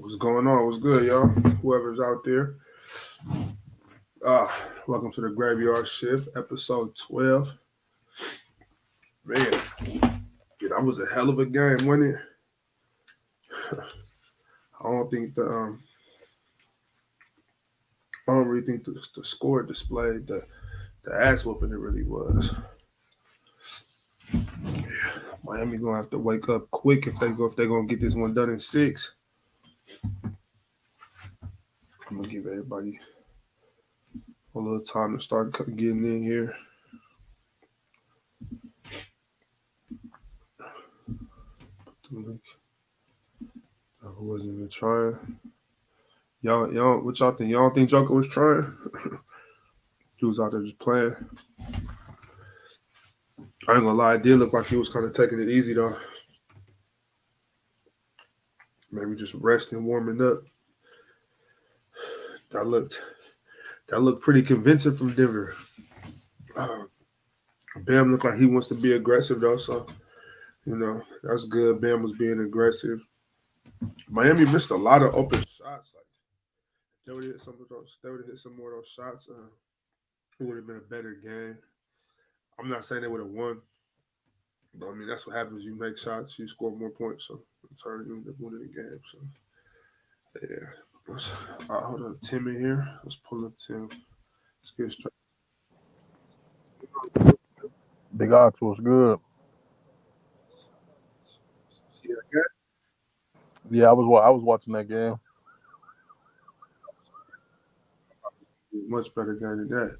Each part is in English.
What's going on? What's good, y'all? Whoever's out there. Uh, Welcome to the Graveyard Shift, episode 12. Man, yeah, that was a hell of a game, wasn't it? I don't think I don't really think the score displayed the ass whooping it really was. Miami gonna have to wake up quick if they're gonna get this one done in 6. I'm gonna give everybody a little time to start getting in here. Who wasn't even trying? Y'all, what y'all think? Y'all don't think Joker was trying? He was out there just playing. I ain't gonna lie, it did look like he was kind of taking it easy though. Maybe just resting, warming up. That looked pretty convincing from Denver. Bam looked like he wants to be aggressive though, so that's good. Bam was being aggressive. Miami missed a lot of open shots. Like they would have hit some of those. They would have hit some more of those shots. It would have been a better game. I'm not saying they would have won, but I mean that's what happens. You make shots, you score more points, so in turn you end up winning the game. So yeah. Hold on, Tim in here. Let's pull up Tim. Let's get straight. Big Ox was good. See that guy? Yeah, I was watching that game. Much better game than that.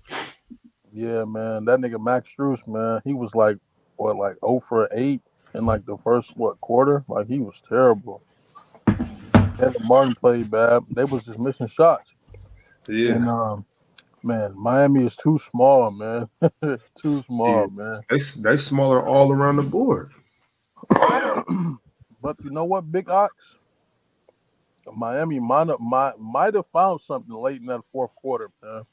Yeah, man, that nigga Max Struess, man, he was like 0 for 8 in like the first quarter. Like he was terrible. Kevin Martin played bad. They was just missing shots. Yeah. And man, Miami is too small, man. Too small, man. They smaller all around the board. But you know what, Big Ox? Miami might have found something late in that fourth quarter, man.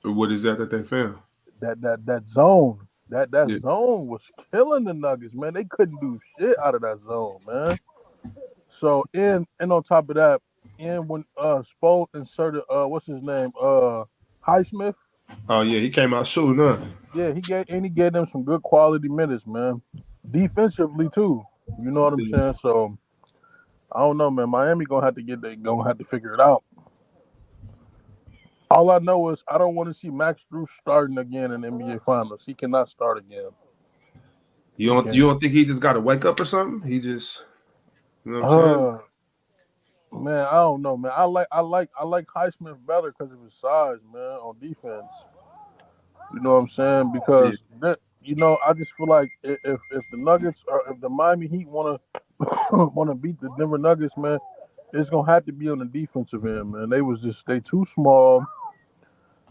What is that they found? That zone. That Yeah. zone was killing the Nuggets, man. They couldn't do shit out of that zone, man. So and on top of that, and when Spo inserted what's his name? Highsmith. Oh yeah, he came out shooting, huh? Yeah, he gave them some good quality minutes, man. Defensively too. You know what I'm Yeah. saying? So I don't know, man. Miami gonna have to figure it out. All I know is I don't want to see Max Drew starting again in the NBA Finals. He cannot start again. You don't think he just got to wake up or something? He just, you know what I'm saying? Man, I don't know, man. I like Highsmith better because of his size, man, on defense. You know what I'm saying? Yeah. Because I just feel like if the Nuggets or if the Miami Heat wanna wanna beat the Denver Nuggets, man, it's gonna have to be on the defensive end, man. They too small.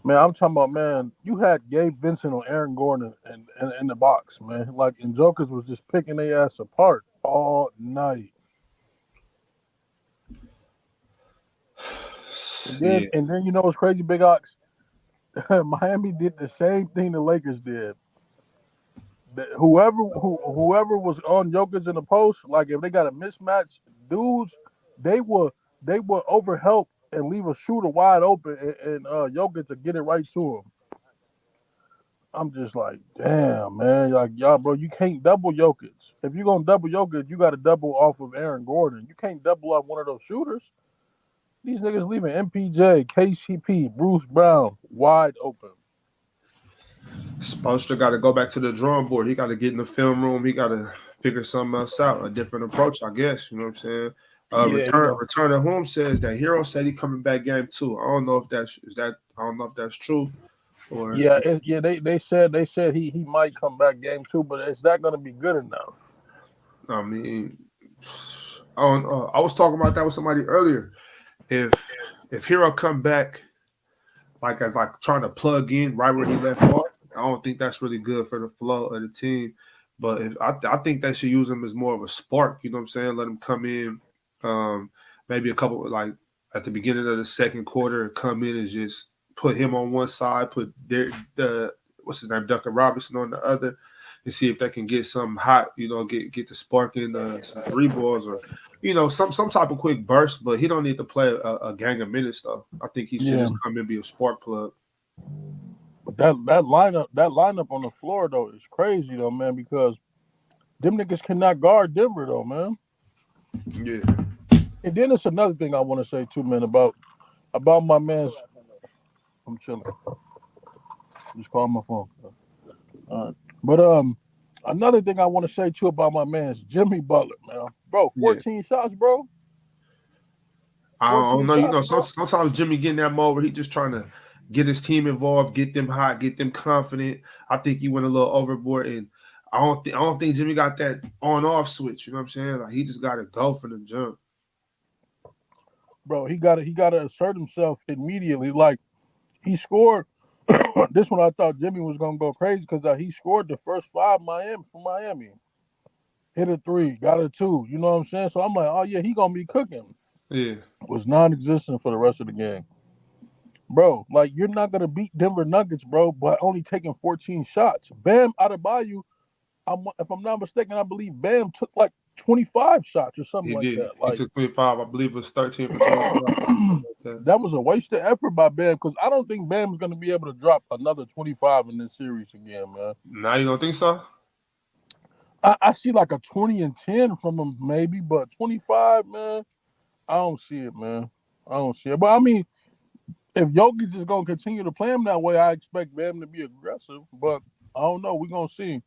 Man, I'm talking about, man, you had Gabe Vincent or Aaron Gordon in the box, man. Like, and Jokers was just picking their ass apart all night. Yeah. And then you know what's crazy, Big Ox? Miami did the same thing the Lakers did. Whoever was on Jokic in the post, like if they got a mismatch, dudes, they will overhelp and leave a shooter wide open, and Jokic to get it right to him. I'm just like, damn, man, like y'all, bro, you can't double Jokic. If you're gonna double Jokic, you got to double off of Aaron Gordon. You can't double off one of those shooters. These niggas leaving MPJ, KCP, Bruce Brown wide open. Spoelstra got to go back to the drawing board. He got to get in the film room. He got to figure something else out, a different approach, I guess. You know what I'm saying? Yeah, Return to Home says that Hero said he coming back game 2. I don't know if that's I don't know if that's true or yeah. They said he might come back game 2, but is that gonna be good enough? I mean, I was talking about that with somebody earlier. If Hero come back as trying to plug in right where he left off, I don't think that's really good for the flow of the team. But I think they should use him as more of a spark. You know what I'm saying? Let him come in, maybe a couple at the beginning of the second quarter and come in and just put him on one side, put the what's his name, Duncan Robinson on the other, and see if they can get something hot. You know, get the spark in some three balls or some type of quick burst, but he don't need to play a gang of minutes though. I think he should Yeah, just come and be a spark plug. but that lineup on the floor though is crazy though, man. Because them niggas cannot guard Denver though, man. Yeah. And then it's another thing I want to say too, man, about my man's. I'm chilling. Just call my phone. All right. But another thing I want to say too about my man's Jimmy Butler, man. Bro, Yeah. 14 shots, bro. I don't 14 know. shots, bro. Sometimes Jimmy get in that mode where he just trying to get his team involved, get them hot, get them confident. I think he went a little overboard, and I don't think Jimmy got that on off switch. You know what I'm saying? Like he just got to go for the jump. Bro, he gotta assert himself immediately. Like he scored. This one I thought Jimmy was gonna go crazy because he scored the first five Miami for Miami. Hit a three, got a two. You know what I'm saying? So I'm like, oh yeah, he gonna be cooking. Yeah, Was non-existent for the rest of the game, bro. Like you're not gonna beat Denver Nuggets, bro, by only taking 14 shots. Bam Adebayo, if I'm not mistaken, I believe Bam took like 25 shots or something he like did. that. He Like took 25. I believe it was 13 for 25. Like that was a wasted effort by Bam because I don't think Bam is going to be able to drop another 25 in this series again, man. Now you don't think so? I see like a 20 and 10 from him maybe, but 25, man, I don't see it, man. I don't see it. But I mean, if Jokic is going to continue to play him that way, I expect Bam to be aggressive. But I don't know. We're going to see.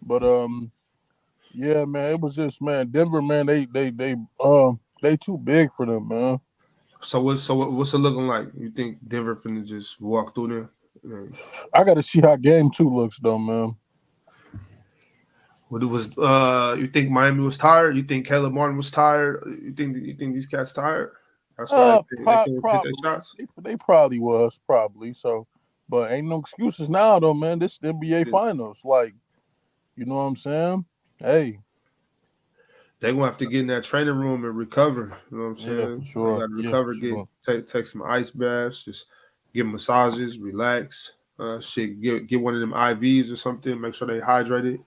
But yeah, man, it was just man, Denver, man, they too big for them, man. What's it looking like? You think Denver finna just walk through there? Yeah. I got to see how game two looks, though, man. What it was? You think Miami was tired? You think Caleb Martin was tired? You think these cats tired? That's why they can't hit their Probably shots. they probably was probably so, but ain't no excuses now though, man. This is the NBA Yeah. Finals, like you know what I'm saying? Hey, They gonna have to get in that training room and recover. You know what I'm yeah, for saying? They sure. got to Yeah, for recover, sure. take some ice baths, just get massages, relax. Shit, get one of them IVs or something. Make sure they hydrated.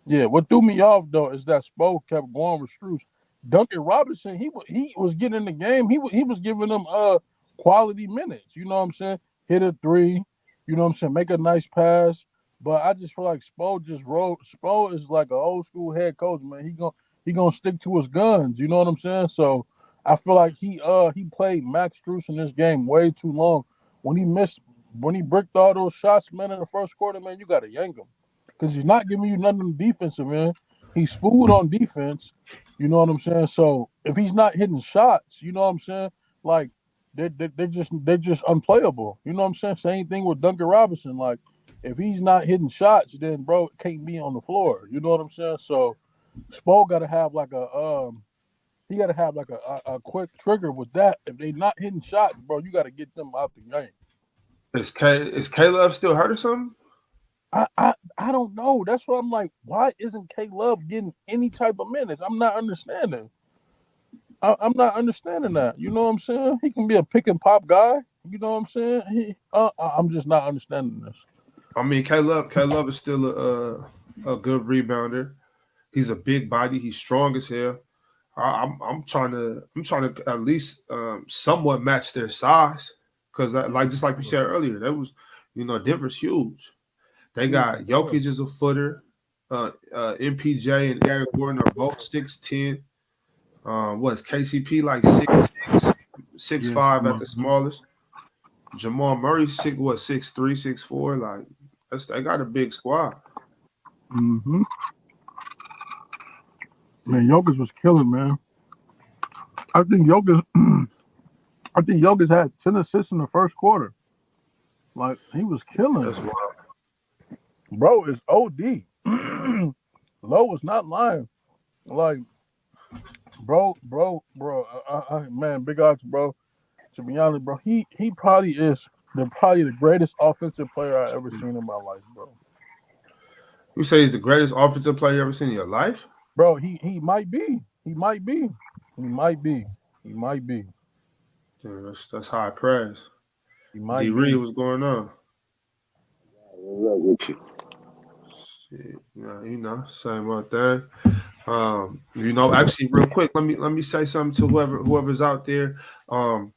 Yeah, what threw me off though is that Spo kept going with Struce. Duncan Robinson, he was getting in the game. He was giving them quality minutes. You know what I'm saying? Hit a three. You know what I'm saying? Make a nice pass. But I just feel like Spo just wrote. Spo is like an old school head coach, man. He gonna stick to his guns. You know what I'm saying? So I feel like he played Max Struess in this game way too long. When he missed, when he bricked all those shots, man, in the first quarter, man, you gotta yank him because he's not giving you nothing defensive, man. He's food on defense. You know what I'm saying? So if he's not hitting shots, you know what I'm saying? Like they're just unplayable. You know what I'm saying? Same thing with Duncan Robinson. Like if he's not hitting shots, then bro can't be on the floor. You know what I'm saying? So Spo got to have like he got to have like a quick trigger with that. If they not hitting shots, bro, you got to get them out the game. Is Caleb still hurt or something? I don't know. That's why I'm like, why isn't K Love getting any type of minutes? I'm not understanding. I'm not understanding that. You know what I'm saying? He can be a pick and pop guy. You know what I'm saying? I'm just not understanding this. I mean, Caleb is still a good rebounder. He's a big body. He's strong as hell. I'm trying to at least somewhat match their size because like just like you said earlier, that was Denver's huge. They got Yeah. Jokic as a footer. MPJ and Eric Gordon are both 6'10". What's KCP like 6'6", six Yeah. five at the smallest. Jamal Murray 6'3", 6'4". Like they got a big squad. Mm-hmm. Man, Jokic was killing, man. I think Jokic. I think Jokic had 10 assists in the first quarter. Like he was killing, That's wild. bro. It's OD. Low is not lying. Like, bro. Man, big odds, bro. To be honest, bro, he probably is probably the greatest offensive player I ever seen in my life, bro. You say he's the greatest offensive player you ever seen in your life? Bro, he might be. He might be. He might be. He might be. Yeah, that's high praise. He D might Reed, be. what's going on? What's up with you? Yeah, same one thing. Actually, real quick, let me say something to whoever's out there. Um,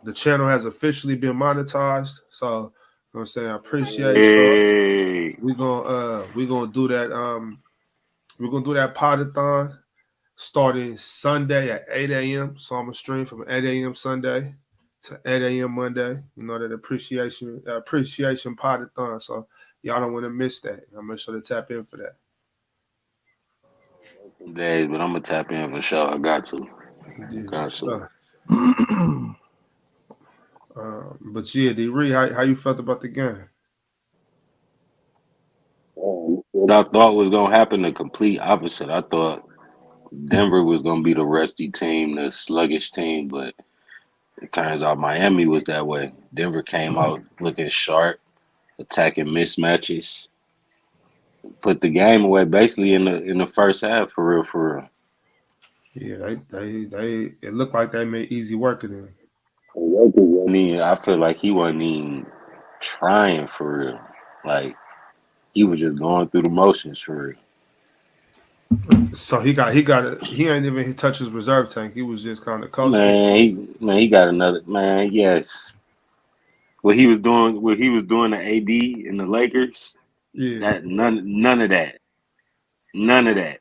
the channel has officially been monetized, so you know what I'm saying, I appreciate y'all. Hey, We're gonna do that. We're gonna do that podathon starting Sunday at 8 a.m. So I'm gonna stream from 8 a.m. Sunday to 8 a.m. Monday. That appreciation podathon. So y'all don't want to miss that. I'm gonna sure to tap in for that. days, but I'm gonna tap in for sure. I got to. Yeah, for Got to. sure. But yeah, D. Reed, how you felt about the game? What I thought was gonna happen, the complete opposite. I thought Denver was gonna be the rusty team, the sluggish team, but it turns out Miami was that way. Denver came out looking sharp, attacking mismatches, put the game away basically in the first half for real, for real. Yeah, they it looked like they made easy work of them. I feel like he wasn't even trying for real. Like he was just going through the motions for real. So he ain't even touch his reserve tank. He was just kind of coasting. Man, he got another man. Yes, what he was doing to AD in the Lakers. Yeah, That none of that, none of that.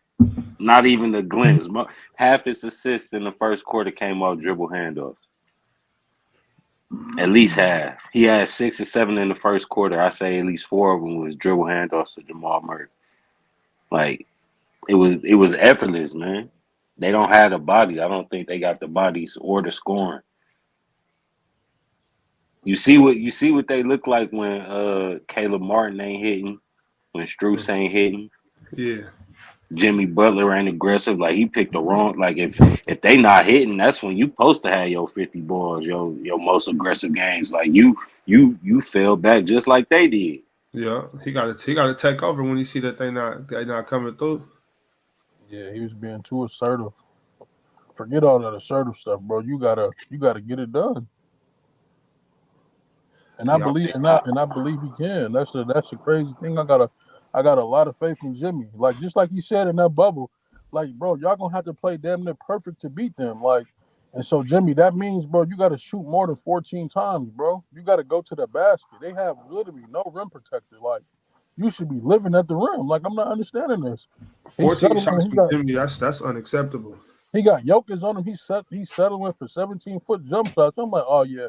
Not even the glimpse. Half his assists in the first quarter came off dribble handoffs. At least half. He had 6 or 7 in the first quarter. I say at least 4 of them was dribble handoffs to Jamal Murray. Like it was effortless, man. They don't have the bodies. I don't think they got the bodies or the scoring. You see what they look like when Caleb Martin ain't hitting, when Strus ain't hitting. yeah. Jimmy Butler ain't aggressive. Like he picked the wrong. Like if they not hitting, that's when you supposed to have your 50 balls, your most aggressive games. Like you fell back just like they did. Yeah, he got to take over when he see that they not coming through. Yeah, he was being too assertive. Forget all that assertive stuff, bro. You gotta get it done. And I Yeah, I believe think and I believe he can. That's the crazy thing. I got a lot of faith in Jimmy. Like just like he said in that bubble, like bro, y'all gonna have to play damn near perfect to beat them. Like, and so Jimmy, that means bro, you got to shoot more than 14 times, bro. You got to go to the basket. They have literally no rim protector. Like, you should be living at the rim. Like, I'm not understanding this. He's 14 settling. shots He from got Jimmy. That's unacceptable. he got Jokic on him. He's settling for 17-foot jump shots. I'm like, oh yeah,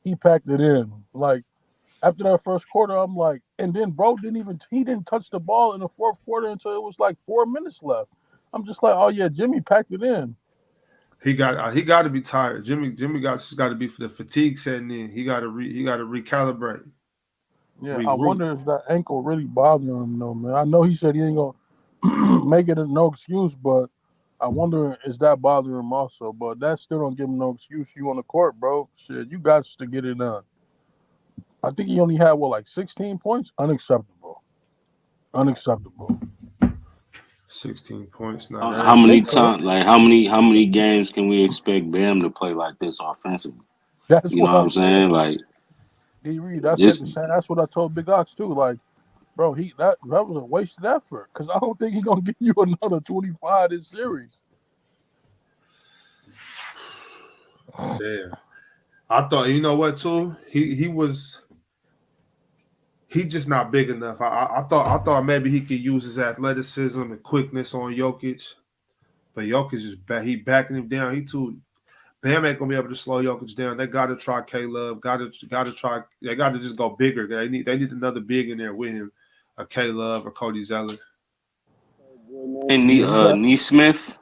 he packed it in. Like after that first quarter, I'm like, and then bro he didn't touch the ball in the fourth quarter until it was like 4 minutes left. I'm just like, oh yeah, Jimmy packed it in. He got to be tired. Jimmy got to be for the fatigue setting in. He got to recalibrate, Yeah, I regroup. wonder if that ankle really bothering him though, man. I know he said he ain't gonna make it a no excuse, but I wonder is that bothering him also. But that still don't give him no excuse. You on the court, bro. Shit, you got to get it done. I think he only had what like 16 points. Unacceptable. Unacceptable. 16 points. Now How that many Think so. times? Like how many games can we expect Bam to play like this offensively? That's You know what what I'm I'm saying. saying? Like D Reed, that's like this. the same. That's what I told Big Ox too. Like, bro, that was a wasted effort because I don't think he's gonna give you another 25 this series. damn. I thought you know what too. He just not big enough. I thought maybe he could use his athleticism and quickness on Jokic, but Jokic is he backing him down. He too Bam ain't gonna be able to slow Jokic down. They got to try K Love. Got to try. They got to just go bigger. They need another big in there with him, a K Love or Cody Zeller. And Yeah, he got Neesmith,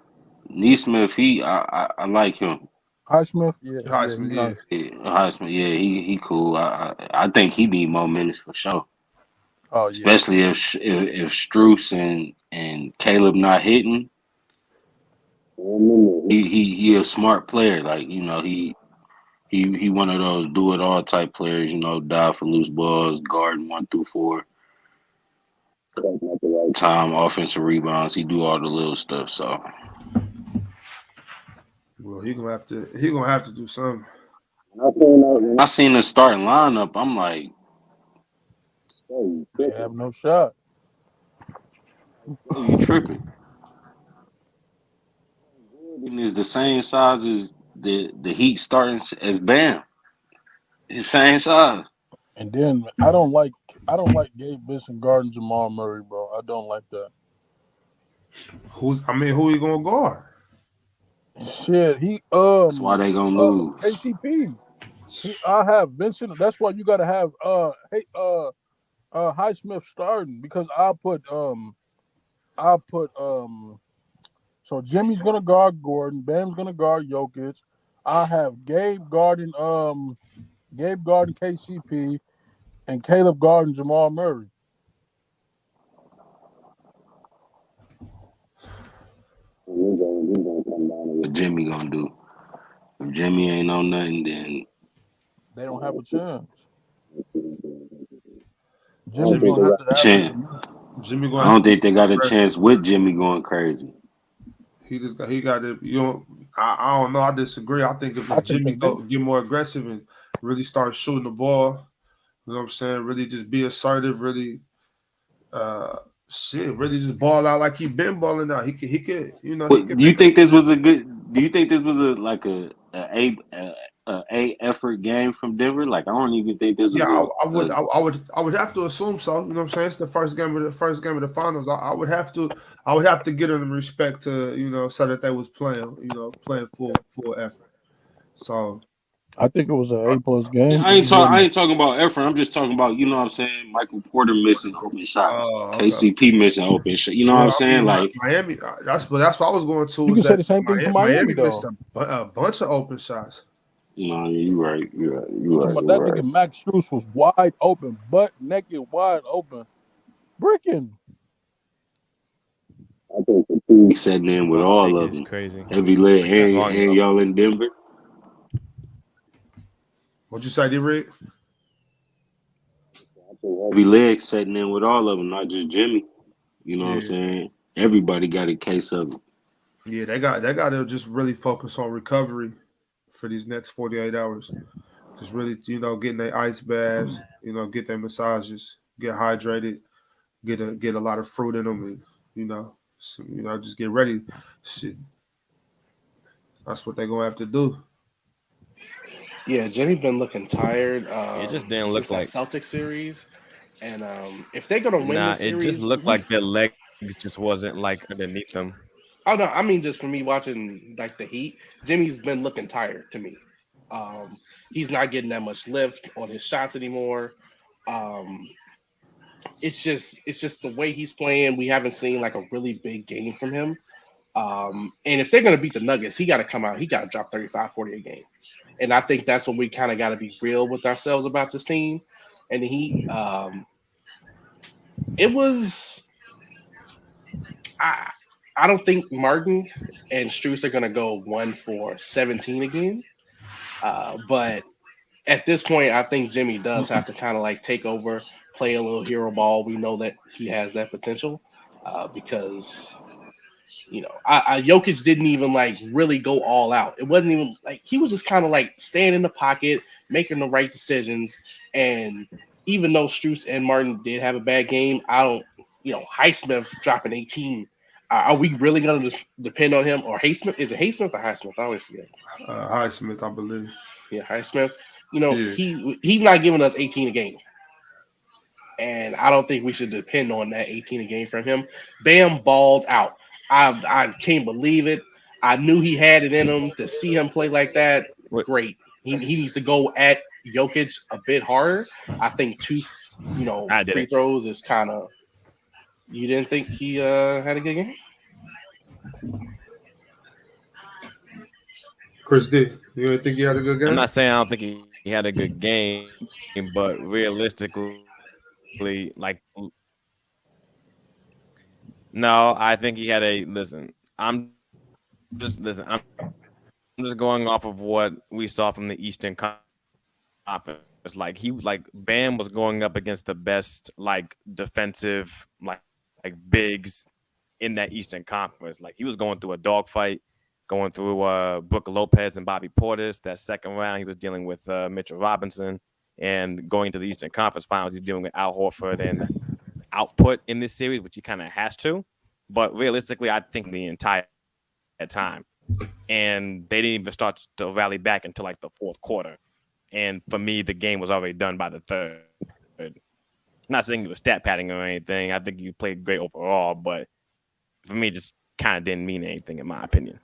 Neesmith, I like him. Highsmith. Yeah, yeah, Heisman, he's yeah. nice. Yeah, Heisman, yeah, he cool. I think he need more minutes for sure. Oh yeah, Especially if Struce and Caleb not hitting. He a smart player. Like he one of those do it all type players. Dive for loose balls, guarding 1 through 4, time offensive rebounds. He do all the little stuff. So Well, he gonna have to do something. when I seen the starting lineup, I'm like, they have no shot. You tripping? Gordon is the same size as the Heat starting as Bam. His same size. And then I don't like Gabe Vincent guarding Jamal Murray, bro. I don't like that. Who he gonna guard? Shit, That's why they gonna lose. KCP. I have Vincent. That's why you gotta have Highsmith starting because I put so Jimmy's gonna guard Gordon, Bam's gonna guard Jokic. I have Gabe guarding KCP and Caleb guarding Jamal Murray. We gonna come down to what Jimmy gonna do. If Jimmy ain't on nothing, then They don't have a chance. I don't Jimmy's think they gonna have got to a average. chance. Jimmy I gonna have don't to think they got a be chance with Jimmy going crazy. he got to I don't know. I disagree. I think if I think Jimmy they go do. get more aggressive and really start shooting the ball, you know what I'm saying? Really just be assertive, really uh really just ball out like he been balling out. He could, he But could do you make a think this was a good? Do you think this was a effort game from Denver? Like I don't even think this yeah, was a I would have to assume so. You know what I'm saying? It's the first game of the finals. I would have to give them respect to, so that they was playing, playing full effort. So I think it was an uh, A+ game. I ain't talking about effort. I'm just talking about you know what I'm saying. Michael Porter missing open shots. okay. KCP missing open shots. You know what I'm Well, I saying? mean, Like Miami. That's what I was going to You is can say that the same thing for Miami Miami missed though. a bunch of open shots. no, you right. You right. I'm You talking right. about You that right. nigga Max Struess was wide open, butt naked, wide open, bricking. I think fatigue setting in with Hot all take of is them. crazy. Heavy leg But you're not wrong and though. y'all in Denver. What'd you say, D-Rig? Heavy legs setting in with all of them, not just Jimmy. You know what I'm Yeah, saying? Everybody got a case of it. yeah. They got to just really focus on recovery for these next 48 hours. Just really, getting their ice baths, get their massages, get hydrated, get a lot of fruit in them, and just get ready. Shit, that's what they're gonna have to do. Yeah, Jimmy been looking tired It just didn't since look that like. Celtics series, and if they're gonna win Nah, this it just series, looked like their legs just wasn't like underneath them. oh no, I mean just for me watching like the Heat, Jimmy's been looking tired to me. Um, he's not getting that much lift on his shots anymore. Um, it's just the way he's playing. We haven't seen like a really big game from him. And if they're gonna beat the Nuggets, he got to come out. He got to drop 35, 40 a game. And I think that's when we kind of got to be real with ourselves about this team. And the Heat, it was I I don't think Martin and Struess are gonna go 1 for 17 again. But at this point, I think Jimmy does have to kind of like take over, play a little hero ball. We know that he has that potential because Jokic didn't even like really go all out. It wasn't even like he was just kind of like staying in the pocket, making the right decisions. And even though Struess and Martin did have a bad game, I don't, Highsmith dropping 18. Are we really going to depend on him or Highsmith? Is it Highsmith or Highsmith? I always forget. Highsmith, I believe. Yeah, Highsmith. Yeah. He's not giving us 18 a game. And I don't think we should depend on that 18 a game from him. Bam balled out. I can't believe it. I knew he had it in him to see him play like that. What Great. He needs to go at Jokic a bit harder. I think two, I free didn't. throws is kind of. You didn't think he had a good game? Chris D, you didn't think he had a good I'm game? not saying I don't think he had a good game, but realistically, like no, I think he had a listen. I'm just going off of what we saw from the Eastern Conference. Like Bam was going up against the best defensive bigs in that Eastern Conference. Like he was going through a dogfight, going through Brooke Lopez and Bobby Portis. That second round, he was dealing with Mitchell Robinson, and going to the Eastern Conference Finals, he's dealing with Al Horford and output in this series, which he kind of has to. But realistically, I think the entire time. And they didn't even start to rally back until like the fourth quarter. And for me, the game was already done by the third. Not saying he was stat padding or anything. I think he played great overall, but for me, just kind of didn't mean anything in my opinion.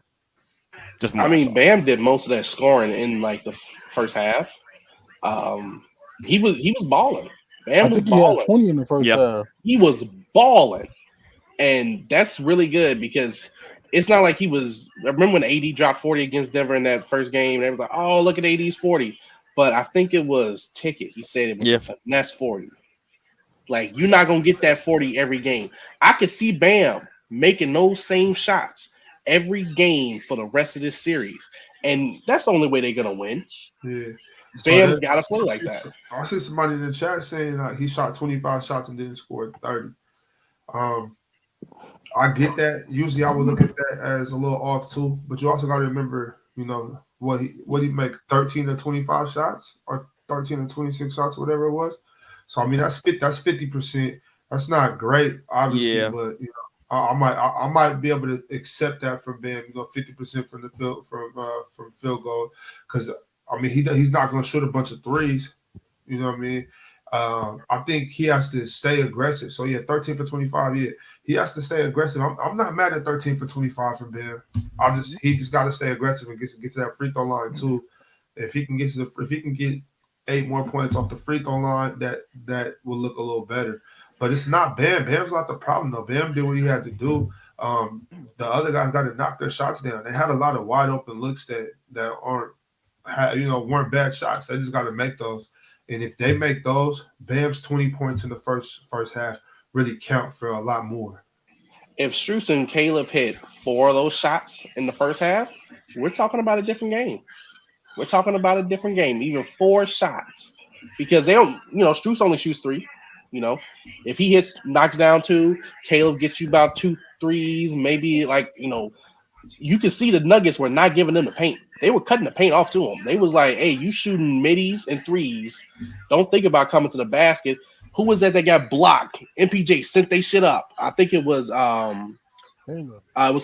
Just I mean, Bam did most of that scoring in like the first half. He was balling. I Bam was think he had balling. 20 in the first half. He was balling, and that's really good because it's not like he was. Remember when AD dropped 40 against Denver in that first game? And everyone's like, "Oh, look at AD's 40." But I think it was Ticket. He said it was a finesse 40. Like, you're not gonna get that 40 every game. I could see Bam making those same shots every game for the rest of this series, and that's the only way they're gonna win. Yeah, Bam's got to play like that. I see somebody in the chat saying like he shot 25 shots and didn't score 30. I get that. Usually, I would look at that as a little off too, but you also got to remember, you know, what he make 13 to 25 shots or 13 to 26 shots, whatever it was. So I mean, that's 50%. That's not great, obviously, but you know, I might be able to accept that from Bam. You know, 50% from the field from field goal, because I mean he's not going to shoot a bunch of threes. You know what I mean? I think he has to stay aggressive. So yeah, 13 for 25. Yeah, he has to stay aggressive. I'm not mad at 13 for 25 from Bam. He just got to stay aggressive and get to that free throw line too. If he can get 8 more points off the free throw line, that will look a little better. But it's not Bam. Bam's not the problem though. Bam did what he had to do. The other guys got to knock their shots down. They had a lot of wide open looks that weren't bad shots. They just got to make those. And if they make those, Bam's 20 points in the first half really count for a lot more. If Strus and Caleb hit 4 of those shots in the first half, we're talking about a different game. We're talking about a different game, even 4 shots. Because they don't, Strus only shoots 3. If he knocks down 2, Caleb gets you about 2 threes, maybe you can see the Nuggets were not giving them the paint. They were cutting the paint off to them. They was like, hey, you shooting middies and threes. Don't think about coming to the basket. Who was that got blocked? MPJ sent they shit up. I think it was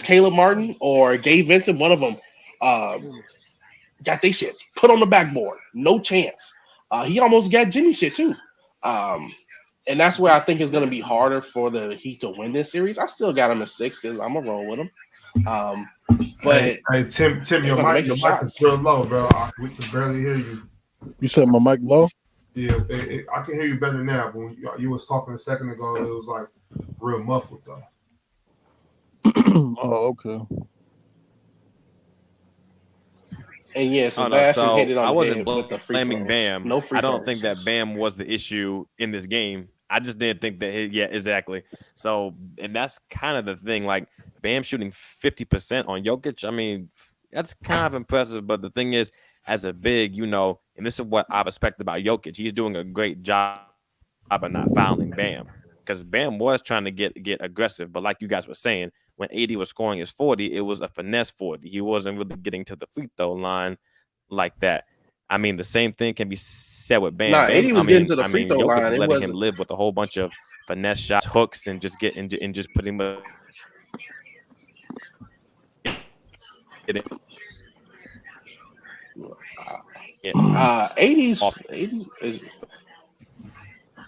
Caleb Martin or Gabe Vincent. One of them got they shit put on the backboard. No chance. He almost got Jimmy shit too. And that's where I think it's going to be harder for the Heat to win this series. I still got them at 6 because I'm going to roll with them. But hey, Tim, your mic is real low, bro. We can barely hear you. You said my mic low? Yeah, I can hear you better now. But when you was talking a second ago, it was like real muffled though. Oh, okay. And yeah, Sebastian hit it on I wasn't blaming Bam. No free I don't throws. think that Bam was the issue in this game. I just didn't think that. Exactly. So, and that's kind of the thing. Like Bam shooting 50% on Jokic. I mean, that's kind of impressive. But the thing is, as a big, and this is what I respect about Jokic. He's doing a great job of not fouling Bam, because Bam was trying to get aggressive. But like you guys were saying, when AD was scoring his 40, it was a finesse 40. He wasn't really getting to the free throw line like that. I mean, the same thing can be said with Bam. Nah, AD was getting to the free throw Jokic line. is It letting was him live with a whole bunch of finesse shots, hooks, and just putting him. AD is.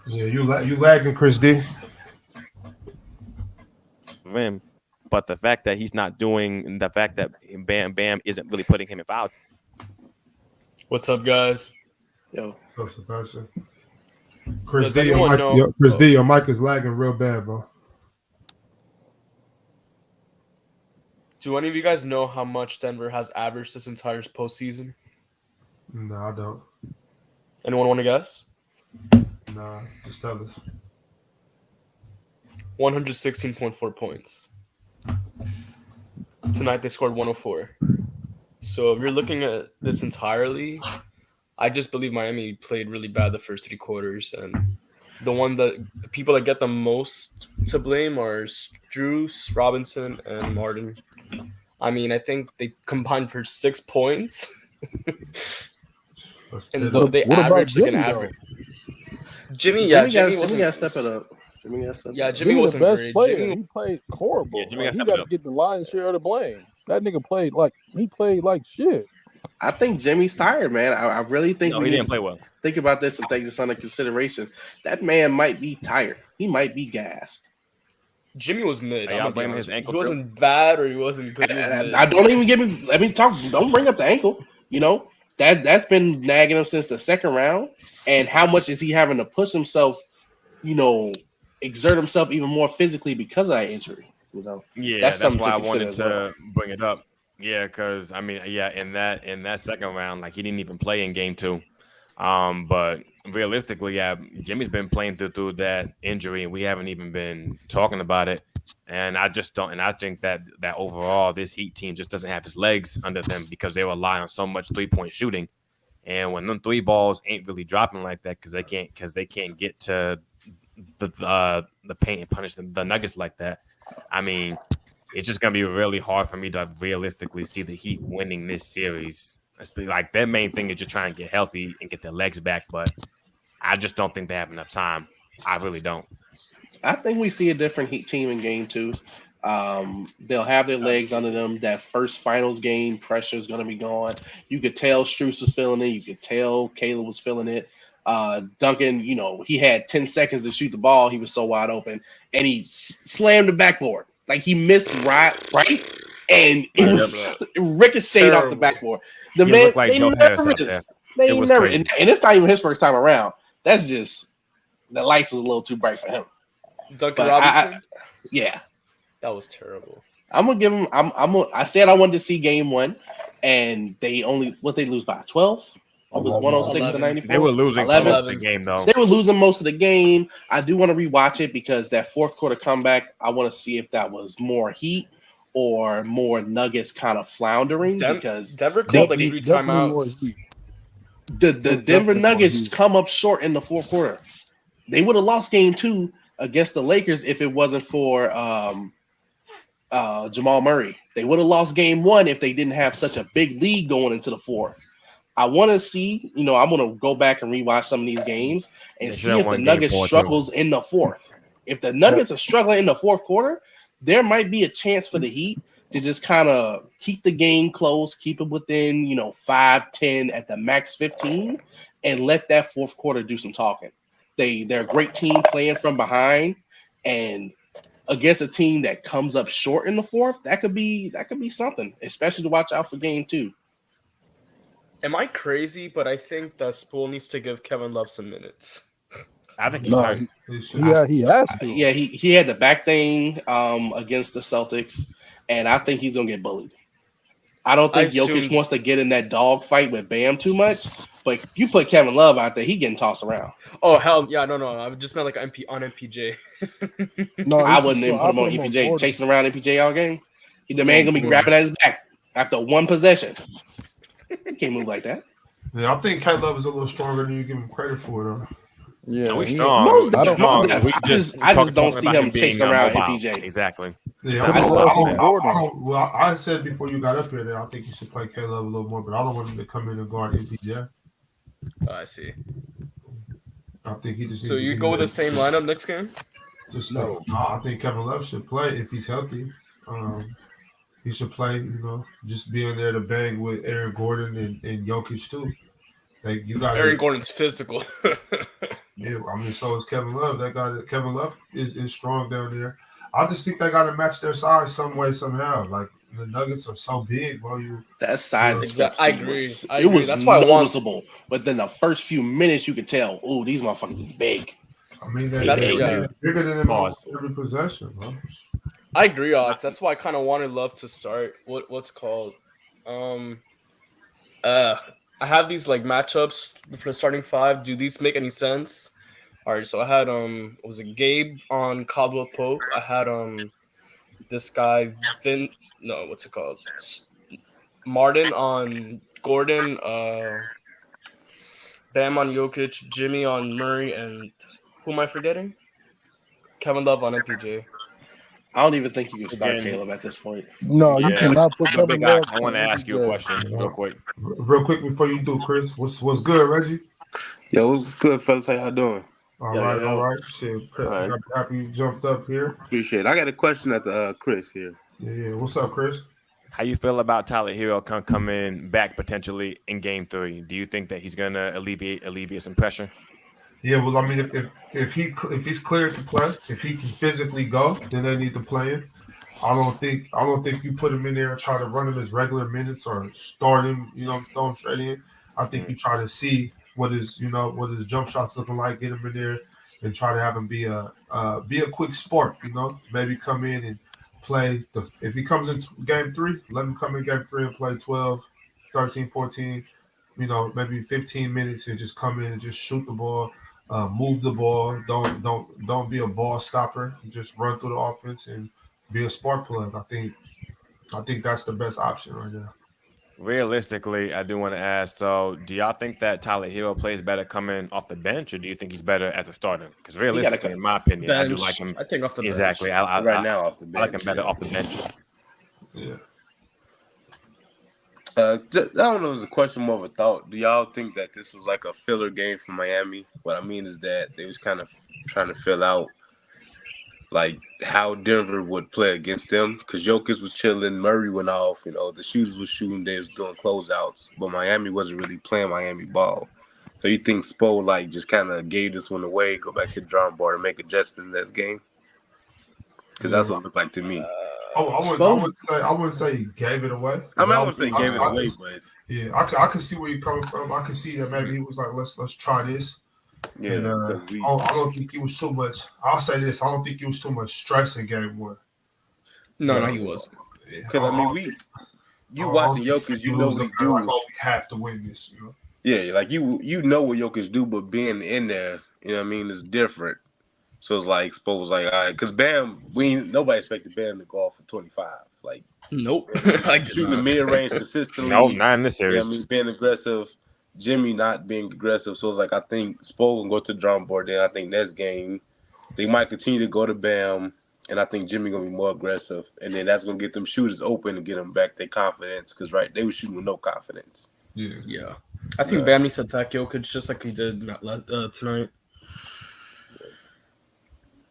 Yeah, you lagging, Chris D. Him, but the fact that he's not doing, the fact that Bam isn't really putting him in foul. What's up, guys? Yo, what's up, Sebastian? Chris D, your mic is lagging real bad, bro. Do any of you guys know how much Denver has averaged this entire postseason? No, I don't. Anyone want to guess? Nah, just tell us. 116.4 points. Tonight they scored 104. So if you're looking at this entirely, I just believe Miami played really bad the first 3 quarters, and the people that get the most to blame are Strus, Robinson, and Martin. I mean, I think they combined for 6 points, and they averaged like an average. Jimmy got to step it up. Jimmy got stepped Yeah, up. Jimmy the wasn't best great. player. Jimmy, He played horrible. Yeah, Jimmy Like, got he stepped got to up. get the lion's share of the blame. That nigga played like shit. I think Jimmy's tired, man. I really think No, we he need didn't to play well. think about this and take this under consideration. That man might be tired. He might be gassed. Jimmy was mid. Are I'm y'all gonna be blaming honest. his ankle He too? wasn't bad or he wasn't good. He was mid. I don't even give him. Let me talk. Don't bring up the ankle. You know that's been nagging him since the second round. And how much is he having to push himself? You know, exert himself even more physically because of that injury. You know, Yeah, that's that's something why to I consider wanted as well. to bring it up. Yeah, because I mean, yeah, in that second round, like he didn't even play in game 2. But realistically, yeah, Jimmy's been playing through that injury, and we haven't even been talking about it. And I just don't. And I think that overall, this Heat team just doesn't have his legs under them because they rely on so much 3-point shooting. And when them 3 balls ain't really dropping like that because they can't get to the paint and punish the Nuggets like that. I mean, it's just gonna be really hard for me to realistically see the Heat winning this series. Like their main thing is just trying to get healthy and get their legs back, but I just don't think they have enough time. I really don't. I think we see a different Heat team in game 2. They'll have their legs under them. That first finals game pressure is going to be gone. You could tell Strus was feeling it. You could tell Caleb was feeling it. Duncan, you know, he had 10 seconds to shoot the ball. He was so wide open, and he slammed the backboard. Like he missed right, and it was ricocheted off the backboard. The He man, looked like they Joe Harris out there. nervous. They It was nervous, crazy. and it's not even his first time around. That's just the lights was a little too bright for him. Duncan But Robinson. Yeah. That was terrible. I'm gonna give them. I said I wanted to see game 1, and they only they lose by 12. It was 106 to 94. They were losing 11. most of the game though. They were losing most of the game. I do want to rewatch it because that fourth quarter comeback, I want to see if that was more Heat or more Nuggets kind of floundering because Denver called like 3 Definitely more timeouts. Heat. the Denver Definitely more Nuggets Heat. come up short in the fourth quarter. They would have lost game 2 against the Lakers if it wasn't for Jamal Murray. They would have lost game 1 if they didn't have such a big lead going into the fourth. I want to see, I'm going to go back and rewatch some of these games and see if the Nuggets struggles in the fourth. If the Nuggets are struggling in the fourth quarter, there might be a chance for the Heat to just kind of keep the game close, keep it within, 5, 10 at the max 15, and let that fourth quarter do some talking. They're a great team playing from behind, and against a team that comes up short in the fourth, that could be something, especially to watch out for game 2. Am I crazy? But I think that Spool needs to give Kevin Love some minutes. I think he's hurt. Yeah, he has to. Yeah, he had the back thing against the Celtics, and I think he's gonna get bullied. I don't think Jokic wants to get in that dog fight with Bam too much, but you put Kevin Love out there, he getting tossed around. Oh hell yeah, no, I just meant like on MPJ. No, I wouldn't even put him on MPJ, chasing around MPJ all game. The man gonna be grabbing at his back after one possession. He can't move like that. Yeah, I think K Love is a little stronger than you give him credit for, though. Yeah, we strong. I just don't see him chasing around MPJ. Exactly. Yeah, I said before you got up here that I think you should play K Love a little more, but I don't want him to come in and guard MPJ. Oh, I see. I think he just. So you go with the same lineup next game? No, I think Kevin Love should play if he's healthy. He should play. Just being there to bang with Aaron Gordon and Jokic too. Like you got Aaron Gordon's physical. Yeah, I mean, so is Kevin Love. That guy, Kevin Love, is strong down there. I just think they got to match their size some way, somehow. Like the Nuggets are so big, bro. That size exactly. I agree. It was that's why noticeable. But then the first few minutes, you could tell, oh, these motherfuckers is big. I mean, they're bigger than them on every possession, bro. I agree, Alex. That's why I kind of wanted Love to start. What's called? I have these like matchups for the starting 5. Do these make any sense? All right, so I had was it Gabe on Caldwell Pope? I had this guy what's it called? Martin on Gordon, Bam on Jokic, Jimmy on Murray, and who am I forgetting? Kevin Love on MPJ. I don't even think you can start Caleb at this point. No, you cannot put Kevin Love. I want to ask you a question real quick. Real quick before you do, Chris. What's good, Reggie? Yo, what's good, fellas? How y'all doing? All Yo, right, yo, all yo. right. Shit, All right. happy you jumped up here. Appreciate it. I got a question at the Chris here. Yeah. What's up, Chris? How you feel about Tyler Hero coming back potentially in Game 3? Do you think that he's gonna alleviate some pressure? Yeah, well, I mean, if he's cleared to play, if he can physically go, then they need to play him. I don't think you put him in there and try to run him his regular minutes or start him, throw him straight in. I think you try to see what his jump shots looking like, get him in there, and try to have him be a quick spark. Maybe come in and play if he comes in game 3, let him come in game 3 and play 12, 13, 14, maybe 15 minutes and just come in and just shoot the ball. Move the ball. Don't be a ball stopper. Just run through the offense and be a spark plug. I think that's the best option right now. Realistically, I do want to ask. So, do y'all think that Tyler Hero plays better coming off the bench, or do you think he's better as a starter? Because realistically, in my opinion, I do like him. I think off the Exactly. bench. Right now off the I like bench. him better off the bench. Yeah. I don't know if it was a question, more of a thought. Do y'all think that this was like a filler game for Miami? What I mean is that they was kind of trying to fill out like how Denver would play against them, because Jokic was chilling, Murray went off, the shooters was shooting, they was doing closeouts, but Miami wasn't really playing Miami ball. So you think Spo like just kind of gave this one away, go back to the drawing board and make adjustments in this game? Because that's what it looked like to me. I wouldn't say he gave it away. I wouldn't say he gave it away, but yeah, I can see where you're coming from. I can see that maybe he was like, let's try this. yeah, And, I don't think it was too much. I'll say this: I don't think it was too much stress in game 1. No, he was. because I mean watching Jokic, you know what he do. Like, we have to win this. Yeah, like you know what Jokic do, but being in there, is different. So it's like Spo was like, all right, because Bam, nobody expected Bam to go off for 25. Like, Nope. shooting the mid range consistently. No, not in this series. Being aggressive. Jimmy not being aggressive. So it's like I think Spo can go to the drawing board. Then I think next game they might continue to go to Bam, and I think Jimmy gonna be more aggressive, and then that's gonna get them shooters open and get them back their confidence, because they were shooting with no confidence. Yeah. I think Bam needs to attack Jokic just like he did tonight.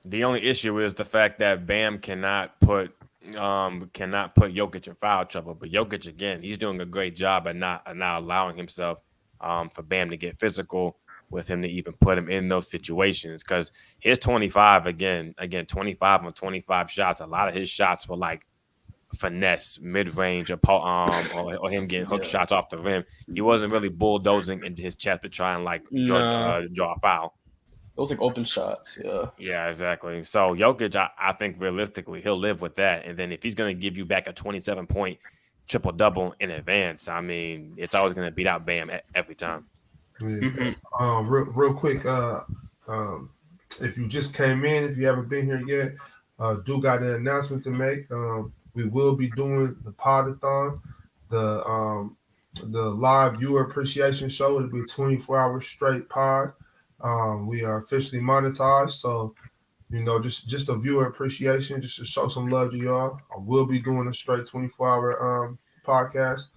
The only issue is the fact that Bam cannot put Jokic in foul trouble. But Jokic, again, he's doing a great job at not allowing himself for Bam to get physical with him to even put him in those situations. Because his 25, again, 25 on 25 shots, a lot of his shots were like finesse, mid-range, or him getting hook shots off the rim. He wasn't really bulldozing into his chest to try and draw a foul. It was like open shots, yeah. Yeah, exactly. So Jokic, I think realistically he'll live with that. And then if he's going to give you back a 27-point triple-double in advance, I mean, it's always going to beat out Bam every time. Yeah. Real quick, if you just came in, if you haven't been here yet, do got an announcement to make. We will be doing the Podathon, the live viewer appreciation show. It'll be a 24-hour straight pod. We are officially monetized, so just a viewer appreciation, just to show some love to y'all. I will be doing a straight 24-hour podcast.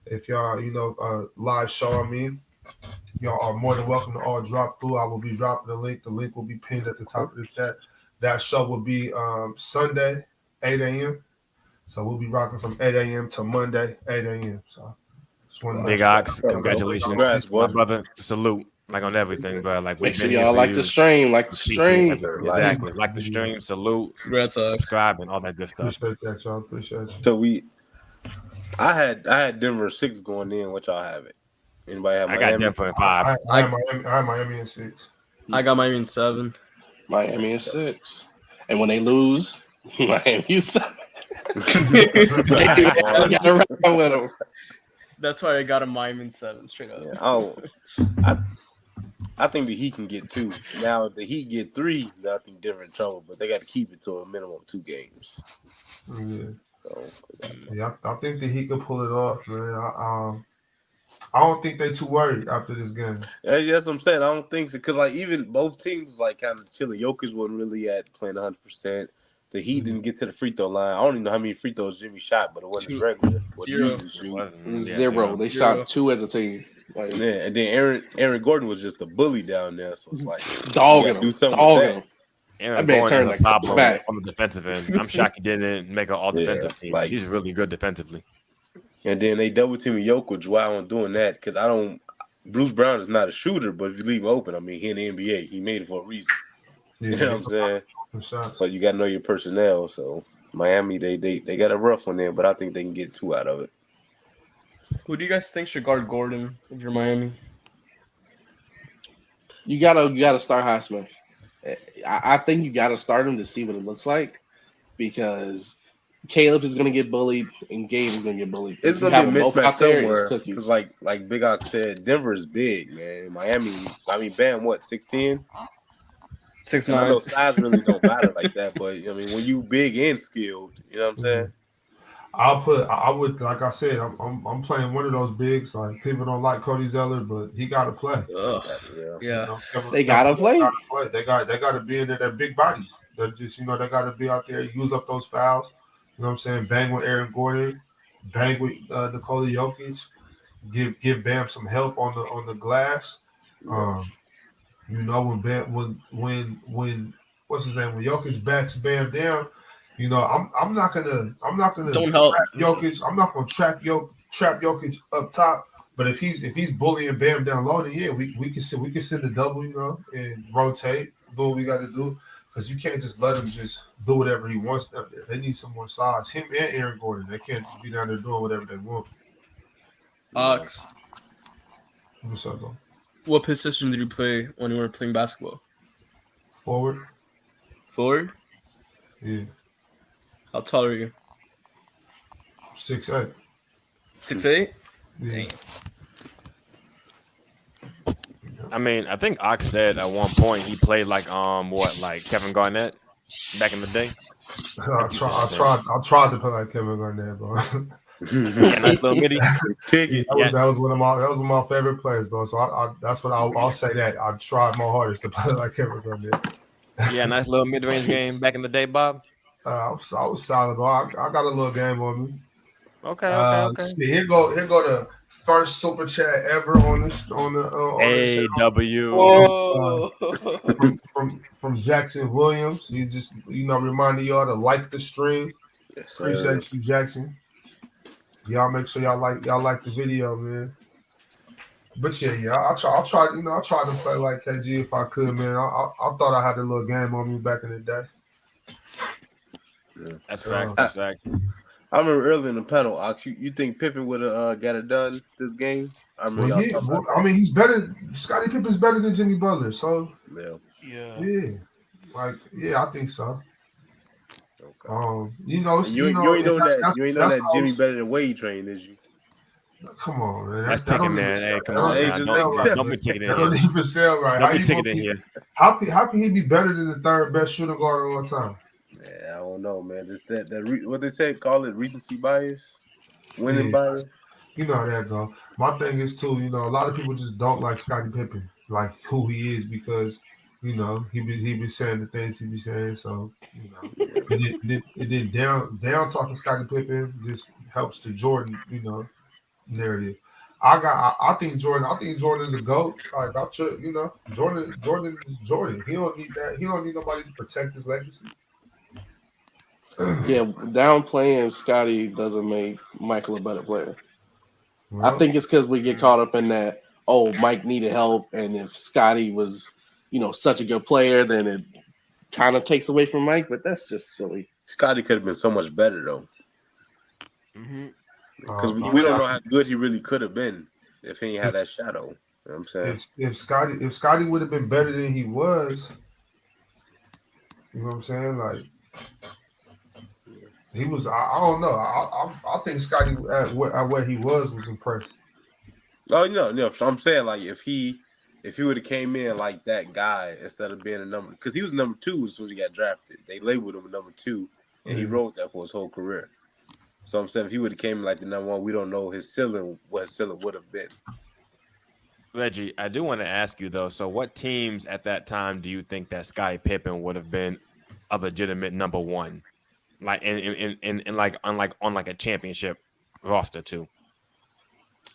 If y'all live show, y'all are more than welcome to all drop through. I will be dropping the link. The link will be pinned at the top of the chat. That show will be Sunday, 8 a.m. So we'll be rocking from 8 a.m. to Monday, 8 a.m. So Big Ox, congratulations, Congrats, my brother. Salute. Like on everything, bro. Like Make sure y'all like the stream, Exactly. Like the stream, salute, Congrats, subscribe, and all that good stuff. Appreciate that, y'all. Appreciate you. So I had Denver 6 going in. What y'all have it? Anybody have I Miami? got Denver in 5. I have Miami in 6. I got Miami in 7. Miami is 6. And when they lose, Miami is 7. Gotta run with them. That's why I got a Miami in 7 straight up. Yeah. I think the Heat can get 2. Now, if the Heat get 3, then I think Denver in trouble. But they got to keep it to a minimum of 2 games. Yeah. So, Yeah, I think that he could pull it off, man. I don't think they're too worried after this game. yeah, that's what I'm saying. I don't think so. Because, even both teams, kind of chilly. Jokic wasn't really playing 100%. The Heat didn't get to the free throw line. I don't even know how many free throws Jimmy shot, but it wasn't regular. What he usually shoot. 0. They shot 2 as a team. Like Yeah, and then Aaron Gordon was just a bully down there, so it's like you dogging gotta do him, something with dogging that. him. Aaron That man Gordon is turned a that problem back. on the defensive end. I'm shocked he didn't make an all defensive team. like- He's really good defensively. And then they double teaming Jokic while I'm doing that because I don't. Bruce Brown is not a shooter, but if you leave him open, I mean, he in the NBA, he made it for a reason. Yeah, You know what I'm saying? shots. So you got to know your personnel. So Miami, they got a rough one there, but I think they can get 2 out of it. Who do you guys think should guard Gordon if you're Miami? You gotta start Highsmith. I think you gotta start him to see what it looks like because Caleb is gonna get bullied and Gabe is gonna get bullied. It's If you gonna have be a them both mismatch out there, it's somewhere cookies. because, like Big Ox said, Denver is big, man. Miami, I mean, Bam, what 6'10"? 6'9". I know size really don't matter like that, but I mean, when you big and skilled, you know what I'm saying? I would, like I said, I'm playing one of those bigs. Like people don't like Cody Zeller, but he got to play. Ugh. Yeah. Yeah. They gotta play. They got to be in there. They're big bodies. They're just they got to be out there, use up those fouls. You know what I'm saying? Bang with Aaron Gordon, bang with Nikola Jokic. Give Bam some help on the glass. When Bam when what's his name, when Jokic backs Bam down, I'm not gonna Don't help. trap Jokic. I'm not gonna trap Jokic up top. But if he's bullying Bam down low, then yeah, we can send a double, and rotate, do what we got to do, because you can't just let him just do whatever he wants up there. They need some more size. Him and Aaron Gordon, they can't just be down there doing whatever they want. Ox, What's up, bro? what position did you play when you were playing basketball? Forward? Forward? Yeah. How tall are you? 6'8". 6'8"? Yeah. Dang. I mean, I think Ox said at one point he played like Kevin Garnett back in the day. I tried to play like Kevin Garnett, bro. Yeah, nice little midi. That was one of my favorite players, bro. So that's what I'll say that I tried my hardest to play like Kevin Garnett. Yeah, nice little mid-range game back in the day, Bob. I was solid, bro. I got a little game on me. Okay. Here go the first super chat ever on this AW. from Jackson Williams. He just reminding y'all to like the stream. Yes, sir. Appreciate you, Jackson. Y'all make sure y'all like the video, man. But yeah, I'll try to play like KG if I could, man. I thought I had a little game on me back in the day. Yeah. That's fact. I remember early in the panel, Ox, you think Pippen would have got it done this game? I remember he's better. Scottie Pippen's better than Jimmy Butler, so yeah. I think so. Okay. You ain't know that Jimmy better than Wade Train, is you? Come on, man. That's taking man. Hey, come on. Don't be taking it in here. Don't even sound right. Don't be taking it in here. How can he be better than the third best shooting guard of all time? Yeah, I don't know, man. Just what they say, call it recency bias, winning bias. You know how that go. My thing is too. A lot of people just don't like Scottie Pippen, like who he is, because he be saying the things he be saying. So it did down talking Scottie Pippen just helps the Jordan narrative. I think Jordan is a GOAT. Like Jordan is Jordan. He don't need that. He don't need nobody to protect his legacy. Yeah, downplaying Scottie doesn't make Michael a better player. Well, I think it's because we get caught up in that. Oh, Mike needed help, and if Scottie was, such a good player, then it kind of takes away from Mike. But that's just silly. Scottie could have been so much better though, because we don't know how good he really could have been if he ain't had that shadow. You know what I'm saying? If Scottie would have been better than he was, you know what I'm saying? Like he was. I don't know. I think Scottie at where he was impressive. Oh no. So I'm saying like if he would have came in like that guy instead of being a number, because he was number 2 as soon as he got drafted. They labeled him a number 2, and he rode that for his whole career. So I'm saying if he would have came in like the number 1, we don't know what his ceiling would have been. Reggie, I do want to ask you though. So, what teams at that time do you think that Scottie Pippen would have been a legitimate number 1, like in like on like a championship roster too?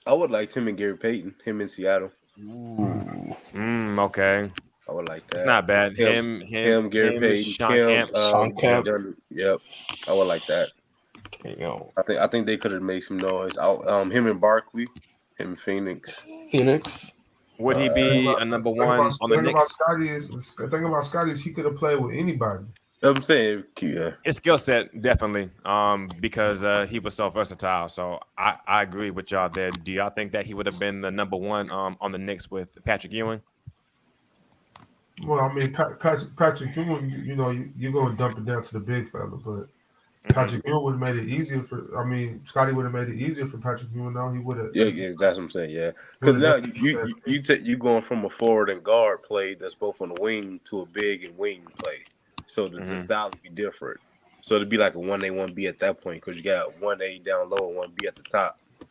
I would like him and Gary Payton, him in Seattle. Ooh. Okay. I would like that. It's not bad. Him, Him, Gary Payton, Sean Camp. Sean Camp. Yep, I would like that. Damn. I think they could have made some noise. Him and Barkley, him and Phoenix. Would he be a number one on the Knicks? The thing about Scottie is he could have played with anybody. I'm saying, yeah. His skill set definitely, because he was so versatile. So I agree with y'all there. Do y'all think that he would have been the number one on the Knicks with Patrick Ewing? Well, I mean, Patrick Ewing, you're going to dump it down to the big fella, but Patrick Ewing would have made it easier Scottie would have made it easier for Patrick Ewing. No, he would have. Yeah, that's what I'm saying. Yeah, because now you going from a forward and guard play that's both on the wing to a big and wing play, so the style would be different. So it'd be like a 1A, 1B at that point because you got 1A down low and 1B at the top. You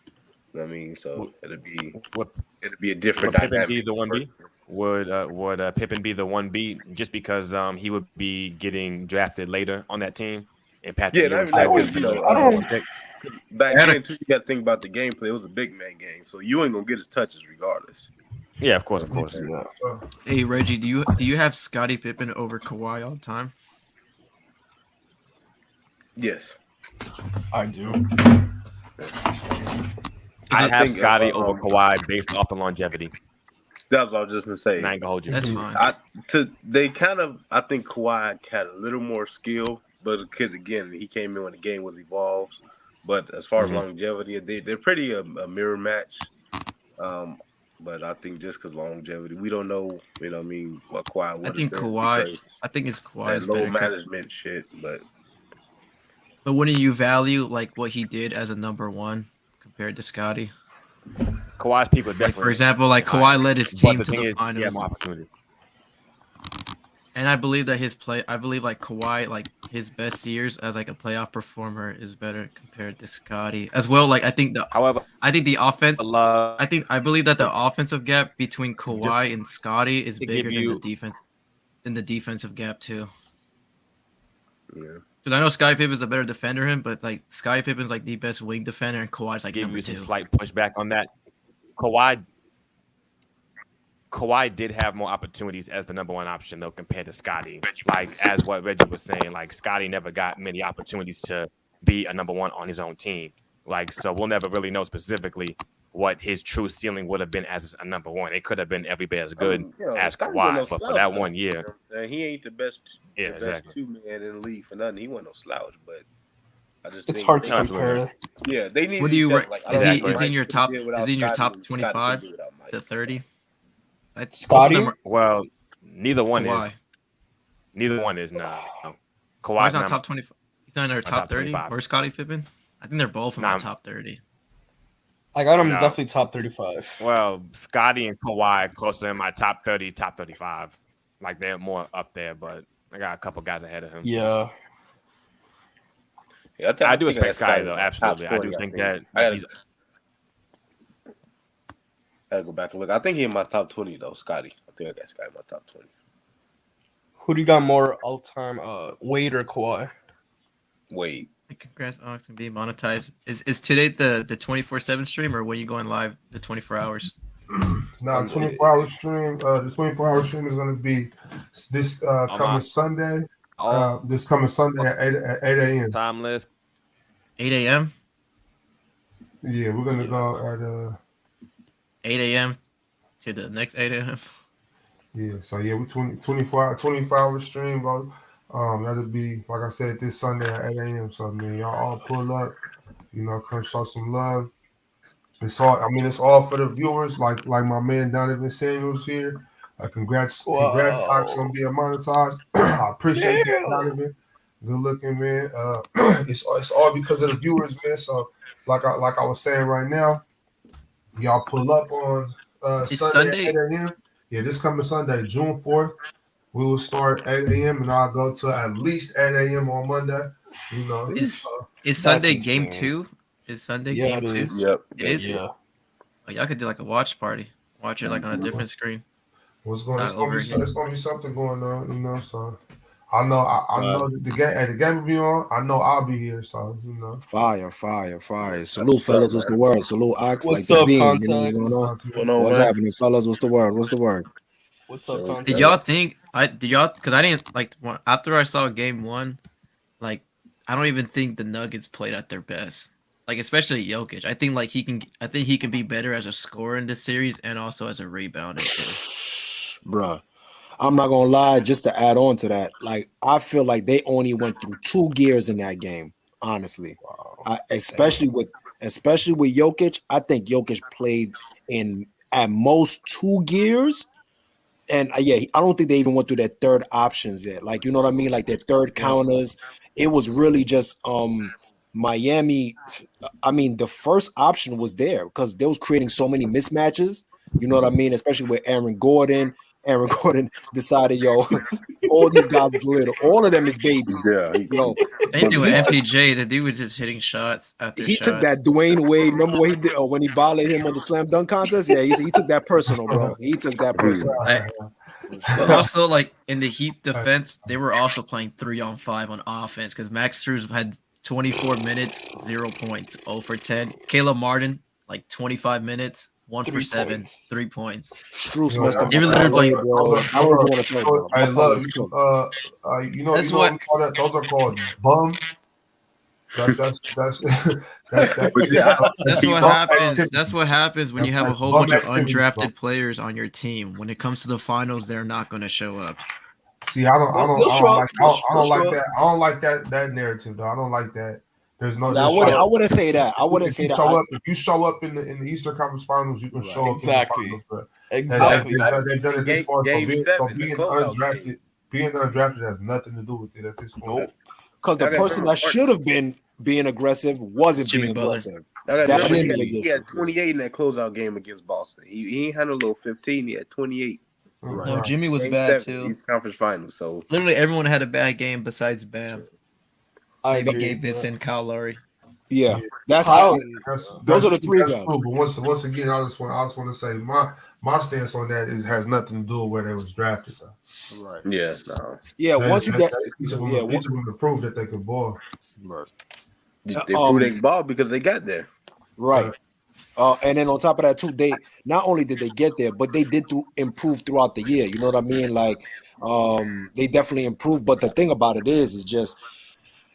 know what I mean? So it'd be a different dynamic. Pippen be the 1B? Would Pippen be the 1B just because he would be getting drafted later on that team? And Patrick Ewing back then too, you got to think about the gameplay. It was a big man game, so you ain't gonna get his touches regardless. Yeah, of course. Yeah. Hey Reggie, do you have Scottie Pippen over Kawhi all the time? Yes, I do. I have Scottie over Kawhi based off the longevity. That's what I was just gonna say. And I ain't gonna hold you. That's fine. I think Kawhi had a little more skill, but because again, he came in when the game was evolved. But as far as longevity, they're pretty a mirror match. But I think just because longevity, we don't know. You know what I mean? What Kawhi would. I think it's Kawhi's low better management shit, but wouldn't you value like what he did as a number one compared to Scottie? Kawhi's people definitely. Like, for example, Kawhi led his team to the finals. He had more opportunity. And I believe that Kawhi, his best years as a playoff performer is better compared to Scottie as well. I think the offense. I believe that the offensive gap between Kawhi and Scottie is bigger than the defensive gap too. Yeah. Because I know Scottie Pippen's a better defender than him, but Scottie Pippen's the best wing defender, and Kawhi's give number you two. some slight pushback on that. Kawhi did have more opportunities as the number one option though compared to Scottie. As what Reggie was saying, Scottie never got many opportunities to be a number one on his own team. So we'll never really know specifically what his true ceiling would have been as a number one. It could have been every bit as good as Kawhi, but for that 1 year, he ain't the best. Yeah, exactly. Best 2-man in the league for nothing. He wasn't no slouch, but I just it's hard to compare. Yeah, they need. What do you? Is he in your top? Is he in your top 25 to 30? Scottie? Well, neither one is. Neither one is no. Kawhi's not top 25. He's not in our top 30 or Scottie Pippen. I think they're both in my top 30. I got him definitely top 35. Well, Scottie and Kawhi closer in my top 30, top 35. They're more up there, but I got a couple guys ahead of him. Yeah. I do respect Scottie though. Absolutely, I do think that he's. I gotta go back and look. I think he's in my top 20 though, Scottie. I think I got Scottie in my top 20. Who do you got more all time? Wade or Kawhi? Wade. Congrats, Alex, and being monetized. Is today the 24/7 stream, or when you going live the 24 hours? No, 24-hour stream. The 24-hour stream is going to be this coming Sunday. This coming Sunday at 8 a.m. Time list. 8 a.m. Yeah, we're going to go at 8 a.m. to the next 8 a.m. Yeah, so yeah, we 24-hour stream, bro. That'll be, like I said, this Sunday at 8 a.m. So, y'all all pull up, come show some love. It's all for the viewers, like my man Donovan Samuels here. Congrats, Ox, on being monetized. I appreciate that, Donovan. Good looking, man. It's all because of the viewers, man. So, like I was saying right now, y'all pull up on Sunday at 8 a.m. Yeah, this coming Sunday, June 4th. We will start 8 a.m. and I'll go to at least 8 a.m. on Monday. Is Sunday game 2? Is Sunday game 2? Yep. It is? Yeah. Y'all could do a watch party. Watch it on a different screen. It's gonna be something going on, So I know the game. Hey, the game will be on. I know I'll be here. So Fire. Salute, fellas. What's the word? Salute, Ox. What's like up, the beam. contact? You know what's going on? What's going on, What's man? happening, fellas? What's the word? What's up, contact? Did y'all think because I didn't after I saw game 1, like I don't even think the Nuggets played at their best. Like especially Jokic. I think he can be better as a scorer in this series and also as a rebounder too. Bruh. I'm not gonna lie, just to add on to that, like I feel like they only went through 2 gears in that game, honestly. Especially with Jokic, I think Jokic played in at most 2 gears. And I don't think they even went through their third options yet. Like, you know what I mean? Like their third counters. It was really just Miami. I mean, the first option was there because they was creating so many mismatches. You know what I mean? Especially with Aaron Gordon. Aaron Gordon decided, all these guys is little. All of them is babies. Yeah. Same thing with MPJ. The dude was just hitting shots after He shots. took that Dwayne Wade. Remember what he did when he violated him on the slam dunk contest? Yeah, he took that personal, bro. He took that personal. But also, like in the Heat defense, they were also playing 3-on-5 on offense because Max Strus had 24 minutes, 0 points, 0 for 10. Caleb Martin, like 25 minutes, 1 for 7, 3 points. Strus messed up. They were literally bro. I don't want to talk about. I love That's what those are called bum. That's what happens. That's what happens when you have a whole bunch of activity, undrafted bro. players on your team. When it comes to the finals, they're not going to show up. See, I don't like that. I don't like that narrative though. I don't like that. There's no. I wouldn't say that. I wouldn't say that. If you show up in the Eastern Conference Finals, you can show up Exactly. in the finals. Exactly. They've done it this far. So Game being 7, the closeout being undrafted has nothing to do with it at this point. Because the person that should have been being aggressive wasn't Jimmy being Butler. aggressive. That shouldn't be he had 28 in that closeout game against Boston. He ain't had a little 15. He had 28. No, Jimmy was Game bad 7, too. East Conference Finals. So Literally, everyone had a bad game besides Bam. I Maybe agree. Gabe Vincent, Kyle Lowry. Yeah, those are the 3 guys. True, but once again, I just want to say my stance on that has nothing to do with where they was drafted. Though. Right. yeah, no. Yeah, once you get each of them to prove that they could ball. right. They proved they ball because they got there. Right. And then on top of that too, they not only did they get there, but they did improve throughout the year. You know what I mean? Like, they definitely improved. But the thing about it is just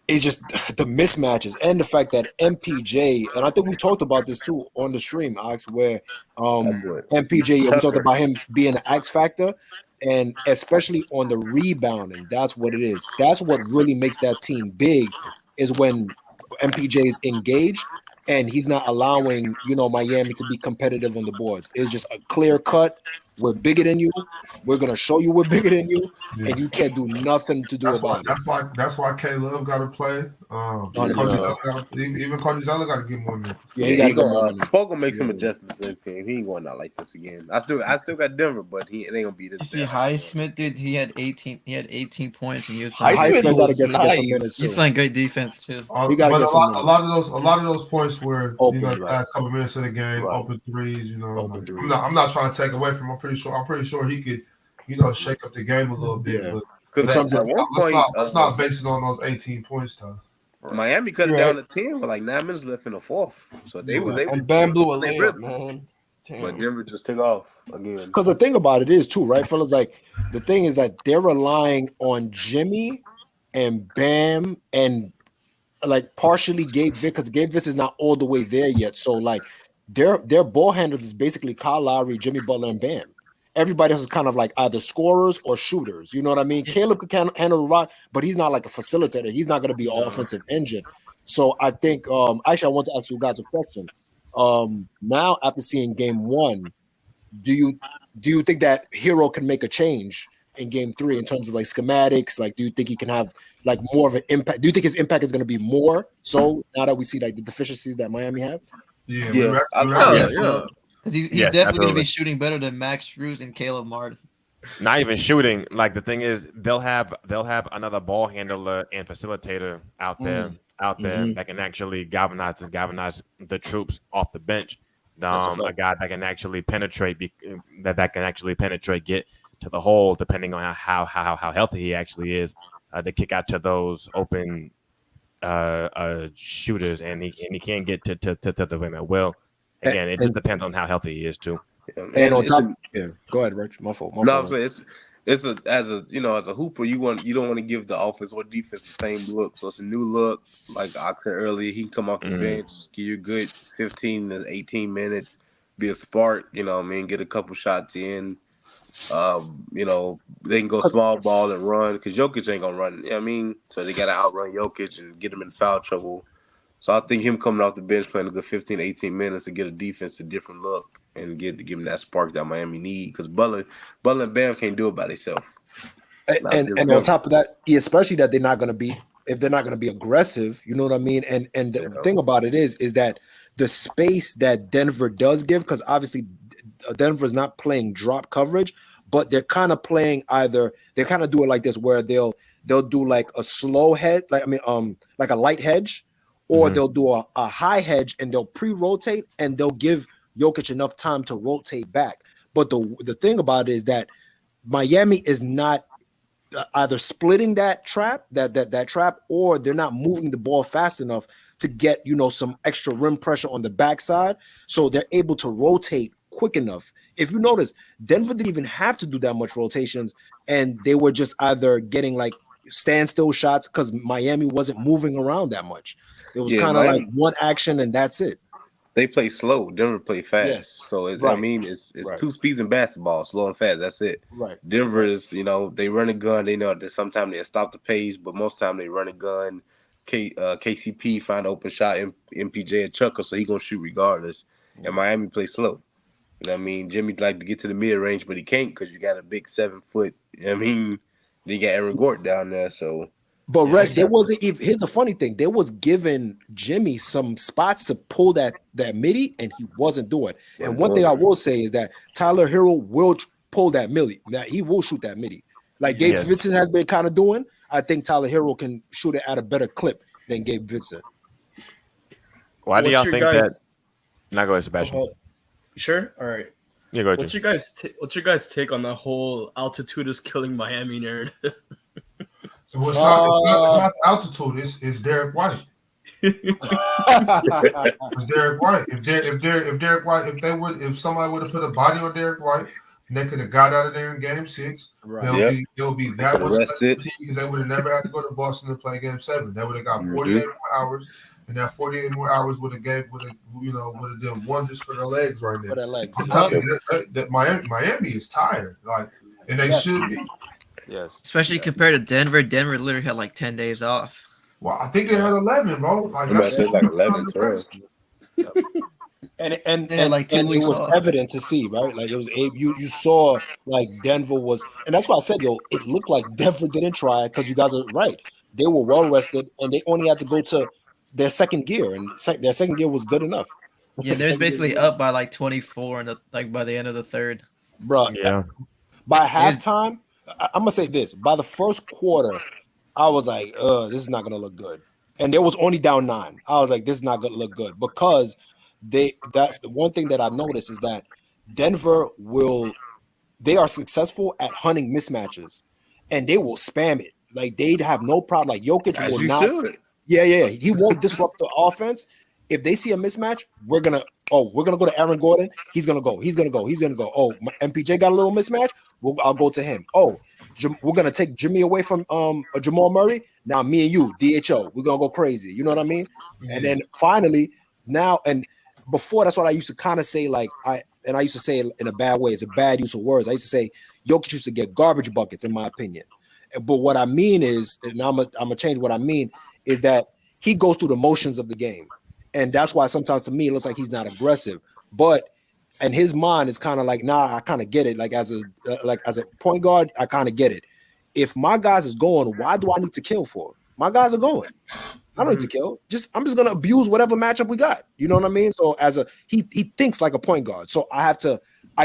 the mismatches and the fact that MPJ, and I think we talked about this too on the stream, Alex, where MPJ, we talked about him being an X factor, and especially on the rebounding. That's what it is. That's what really makes that team big, is when MPJ is engaged and he's not allowing, Miami to be competitive on the boards. It's just a clear cut. We're bigger than you. We're gonna show you we're bigger than you, and you can't do nothing to do about it. That's why K Love got to play. Even Cody Zeller got to get more minutes. Yeah, he got to get more minutes. Paul gonna make some adjustments in this game. He ain't going out like this again. I still got Denver, but it ain't gonna be this. You see, Highsmith, dude, he had 18 points, and he was Highsmith got to get some minutes too. He's playing great defense too. He got to get some a lot of those points were open, the last couple minutes of the game, open threes. I'm not trying to take away from him. I'm pretty sure he could, shake up the game a little bit. Yeah. But let's not base base it on those 18 points, though. Miami cut it down to 10 with like 9 minutes left in the fourth. So they And Bam blew a layup, man. Damn. But Denver just took off again. Because the thing about it is too, right, fellas? Like the thing is that they're relying on Jimmy and Bam and like partially Gabe Vic, because Gabe Vic is not all the way there yet. So like their ball handlers is basically Kyle Lowry, Jimmy Butler, and Bam. Everybody else is kind of like either scorers or shooters. You know what I mean? Caleb could handle the rock, but he's not like a facilitator. He's not going to be an offensive engine. So I think, actually, I want to ask you guys a question. Now, after seeing game 1, do you think that Hero can make a change in game 3 in terms of like schematics? Like, do you think he can have like more of an impact? Do you think his impact is going to be more so now that we see like the deficiencies that Miami have? Yeah. Because he's definitely going to be shooting better than Max Strus and Caleb Martin. Not even shooting. Like the thing is, they'll have another ball handler and facilitator out there that can actually galvanize the troops off the bench. A guy that can actually penetrate, get to the hole, depending on how healthy he actually is. to kick out to those open shooters, and he can't get to the rim at will. Again, it just depends on how healthy he is too. And on top, go ahead, Rich. My fault. I'm saying it's as a hooper, you don't want to give the offense or defense the same look. So it's a new look. Like I said earlier, he can come off the bench, give you a good 15 to 18 minutes, be a spark. You know what I mean? Get a couple shots in. They can go small ball and run because Jokic ain't gonna run. You know what I mean? So they gotta outrun Jokic and get him in foul trouble. So I think him coming off the bench playing a good 15, 18 minutes to get a defense a different look and give him that spark that Miami need because Butler and Bam can't do it by themselves. And on top of that, especially that they're not going to be aggressive, you know what I mean? And the thing about it is that the space that Denver does give, because obviously Denver's not playing drop coverage, but they're kind of playing they kind of do it like this where they'll do like a slow hedge, like a light hedge, or they'll do a high hedge and they'll pre-rotate and they'll give Jokic enough time to rotate back. But the thing about it is that Miami is not either splitting that trap, that trap, or they're not moving the ball fast enough to get some extra rim pressure on the backside, so they're able to rotate quick enough. If you notice, Denver didn't even have to do that much rotations, and they were just either getting like standstill shots because Miami wasn't moving around that much. It was kind of like one action and that's it. They play slow. Denver play fast. Yes. So it's two speeds in basketball, slow and fast. That's it. Right. Denver is, they run a gun. They know that sometimes they stop the pace, but most time they run a gun. KCP find an open shot, MPJ a chucker, so he gonna shoot regardless. And Miami play slow. You know what I mean? Jimmy like to get to the mid range, but he can't because you got a big 7 foot. You know what I mean? They got Aaron Gordon down there, so. But Red, there wasn't even. Here's the funny thing: they was giving Jimmy some spots to pull that midi, and he wasn't doing. And one thing I will say is that Tyler Hero will pull that midi. That he will shoot that midi, like Gabe Vincent has been kind of doing. I think Tyler Hero can shoot it at a better clip than Gabe Vincent. Why do y'all think that? Now go ahead, Sebastian. Sure. All right. Yeah, go ahead. What's your guys' take on the whole altitude is killing Miami narrative? Well, it's not altitude. It's Derek White. It's Derek White. If somebody would have put a body on Derek White, and they could have got out of there in Game 6, they'll be that much less fatigued because they would have never had to go to Boston and play Game 7. They would have got 48 more hours, and that 48 more hours would have done wonders for their legs right now. For their legs. I'm telling you that Miami is tired, and they should be. Yes. Especially compared to Denver. Denver literally had like 10 days off. Well, I think they had 11, bro. That's like 11 to And it was evident to see, right? Like it was you saw like Denver was, and that's why I said, it looked like Denver didn't try because you guys are right. They were well rested and they only had to go to their second gear, and their second gear was good enough. Yeah, they're basically up by like 24 by the end of the third. Bro, by halftime, I'm gonna say this: by the first quarter, I was like, this is not gonna look good. And there was only down 9. I was like, this is not gonna look good because the one thing that I noticed is that Denver they are successful at hunting mismatches, and they will spam it. Like they'd have no problem. Like Jokic will not. Should. Yeah. He won't disrupt the offense. If they see a mismatch, we're gonna go to Aaron Gordon. He's gonna go. Oh, MPJ got a little mismatch. I'll go to him. Oh, we're gonna take Jimmy away from Jamal Murray. Now me and you, DHO, we're gonna go crazy. You know what I mean? Mm-hmm. And then finally, now and before, that's what I used to kind of say. I used to say it in a bad way. It's a bad use of words. I used to say Jokic used to get garbage buckets, in my opinion. But what I mean is, and I'm gonna change what I mean, is that he goes through the motions of the game. And that's why sometimes to me it looks like he's not aggressive. But in his mind is kind of like, nah, I kind of get it. Like as a point guard, I kind of get it. If my guys is going, why do I need to kill for? My guys are going. I don't need to kill. I'm just gonna abuse whatever matchup we got. You know what I mean? So he thinks like a point guard. So I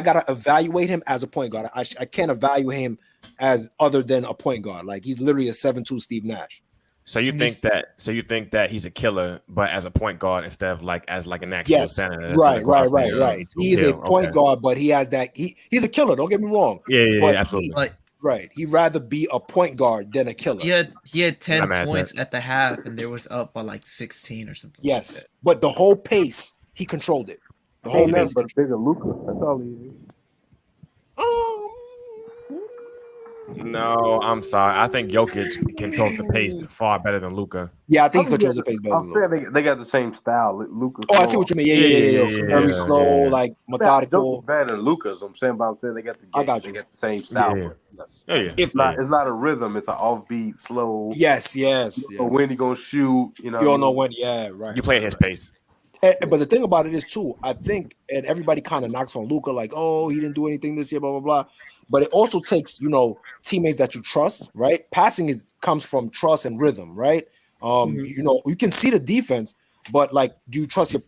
gotta evaluate him as a point guard. I can't evaluate him as other than a point guard. Like he's literally a 7'2" Steve Nash. So you think that he's a killer, but as a point guard instead of as an actual center. Right. He's a point guard, but he has that. He's a killer. Don't get me wrong. Yeah, absolutely. Right. He'd rather be a point guard than a killer. He had 10 I'm mad at points at the half, and there was up by like 16 or something. Yes, like that. but the whole pace, he controlled it. The whole Ain't pace. nothing but bigger Luca. That's all he is. No, I'm sorry. I think Jokic controls the pace far better than Luka. Yeah, I think he controls the pace better than Luka. I'm saying they got the same style. Luka's Oh, I see what you mean. Yeah. Very slow, like methodical. Jokic better than Luka's. I'm saying, but I'm saying they got the game. I got you. They got the same style. Yeah. But Yeah. it's not a rhythm. It's an offbeat, slow. Yes. You know when he gonna shoot. You know. You don't know when. Yeah, right. You play at his pace. But the thing about it is too, I think, and everybody kind of knocks on Luka, like, oh, he didn't do anything this year, blah blah blah. But it also takes, teammates that you trust, right? Passing comes from trust and rhythm, right? You can see the defense, but like, do you trust your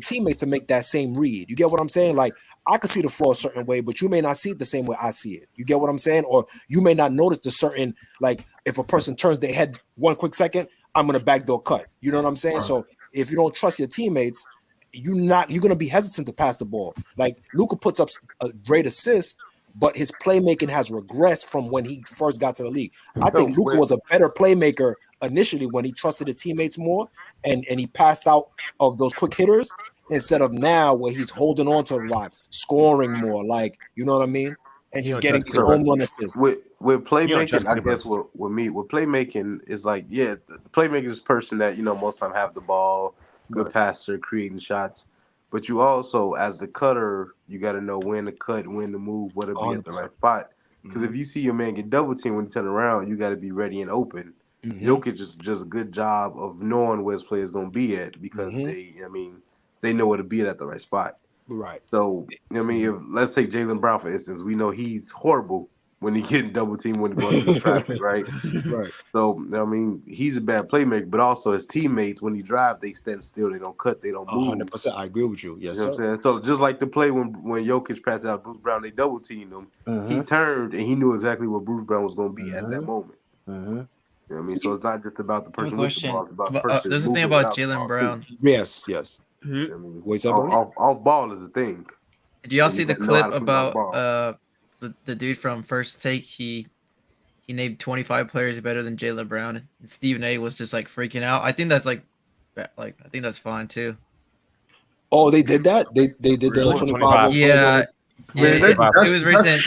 teammates to make that same read? You get what I'm saying? Like, I can see the floor a certain way, but you may not see it the same way I see it. You get what I'm saying? Or you may not notice the certain, like, if a person turns their head 1 quick second, I'm gonna backdoor cut. You know what I'm saying? Right. So if you don't trust your teammates, you're gonna be hesitant to pass the ball. Like, Luka puts up a great assist, but his playmaking has regressed from when he first got to the league. I think Luka was a better playmaker initially when he trusted his teammates more and he passed out of those quick hitters instead of now where he's holding on to the line, scoring more, like, you know what I mean? And just getting these home run assists. With playmaking, I guess with playmaking is like, the playmaker is a person that, most time have the ball, good passer, creating shots. But you also, as the cutter, you got to know when to cut, when to move, what to be at the right spot. Because if you see your man get double teamed when you turn around, you got to be ready and open. Jokic is just a good job of knowing where his player is going to be at because they know where to be at the right spot. Right. So, if let's take Jalen Brown, for instance, we know he's horrible when he getting double teamed when going through traffic, right? Right. So, he's a bad playmaker, but also his teammates, when he drive, they stand still, they don't cut, they don't move. 100%. I agree with you. Yes, you know what I'm saying? So, just like the play when Jokic passed out Bruce Brown, they double teamed him. He turned and he knew exactly where Bruce Brown was going to be at that moment. You know what I mean? So, it's not just about the person with the ball, it's about the person. There's a thing about Jalen Brown. Yes. What's up, off ball is a thing. Did y'all see the clip about the dude from First Take? He named 25 players better than Jalen Brown, and Stephen A was just like freaking out. I think that's I think that's fine too. Oh, they did that. They did the 25. Yeah. It was recent.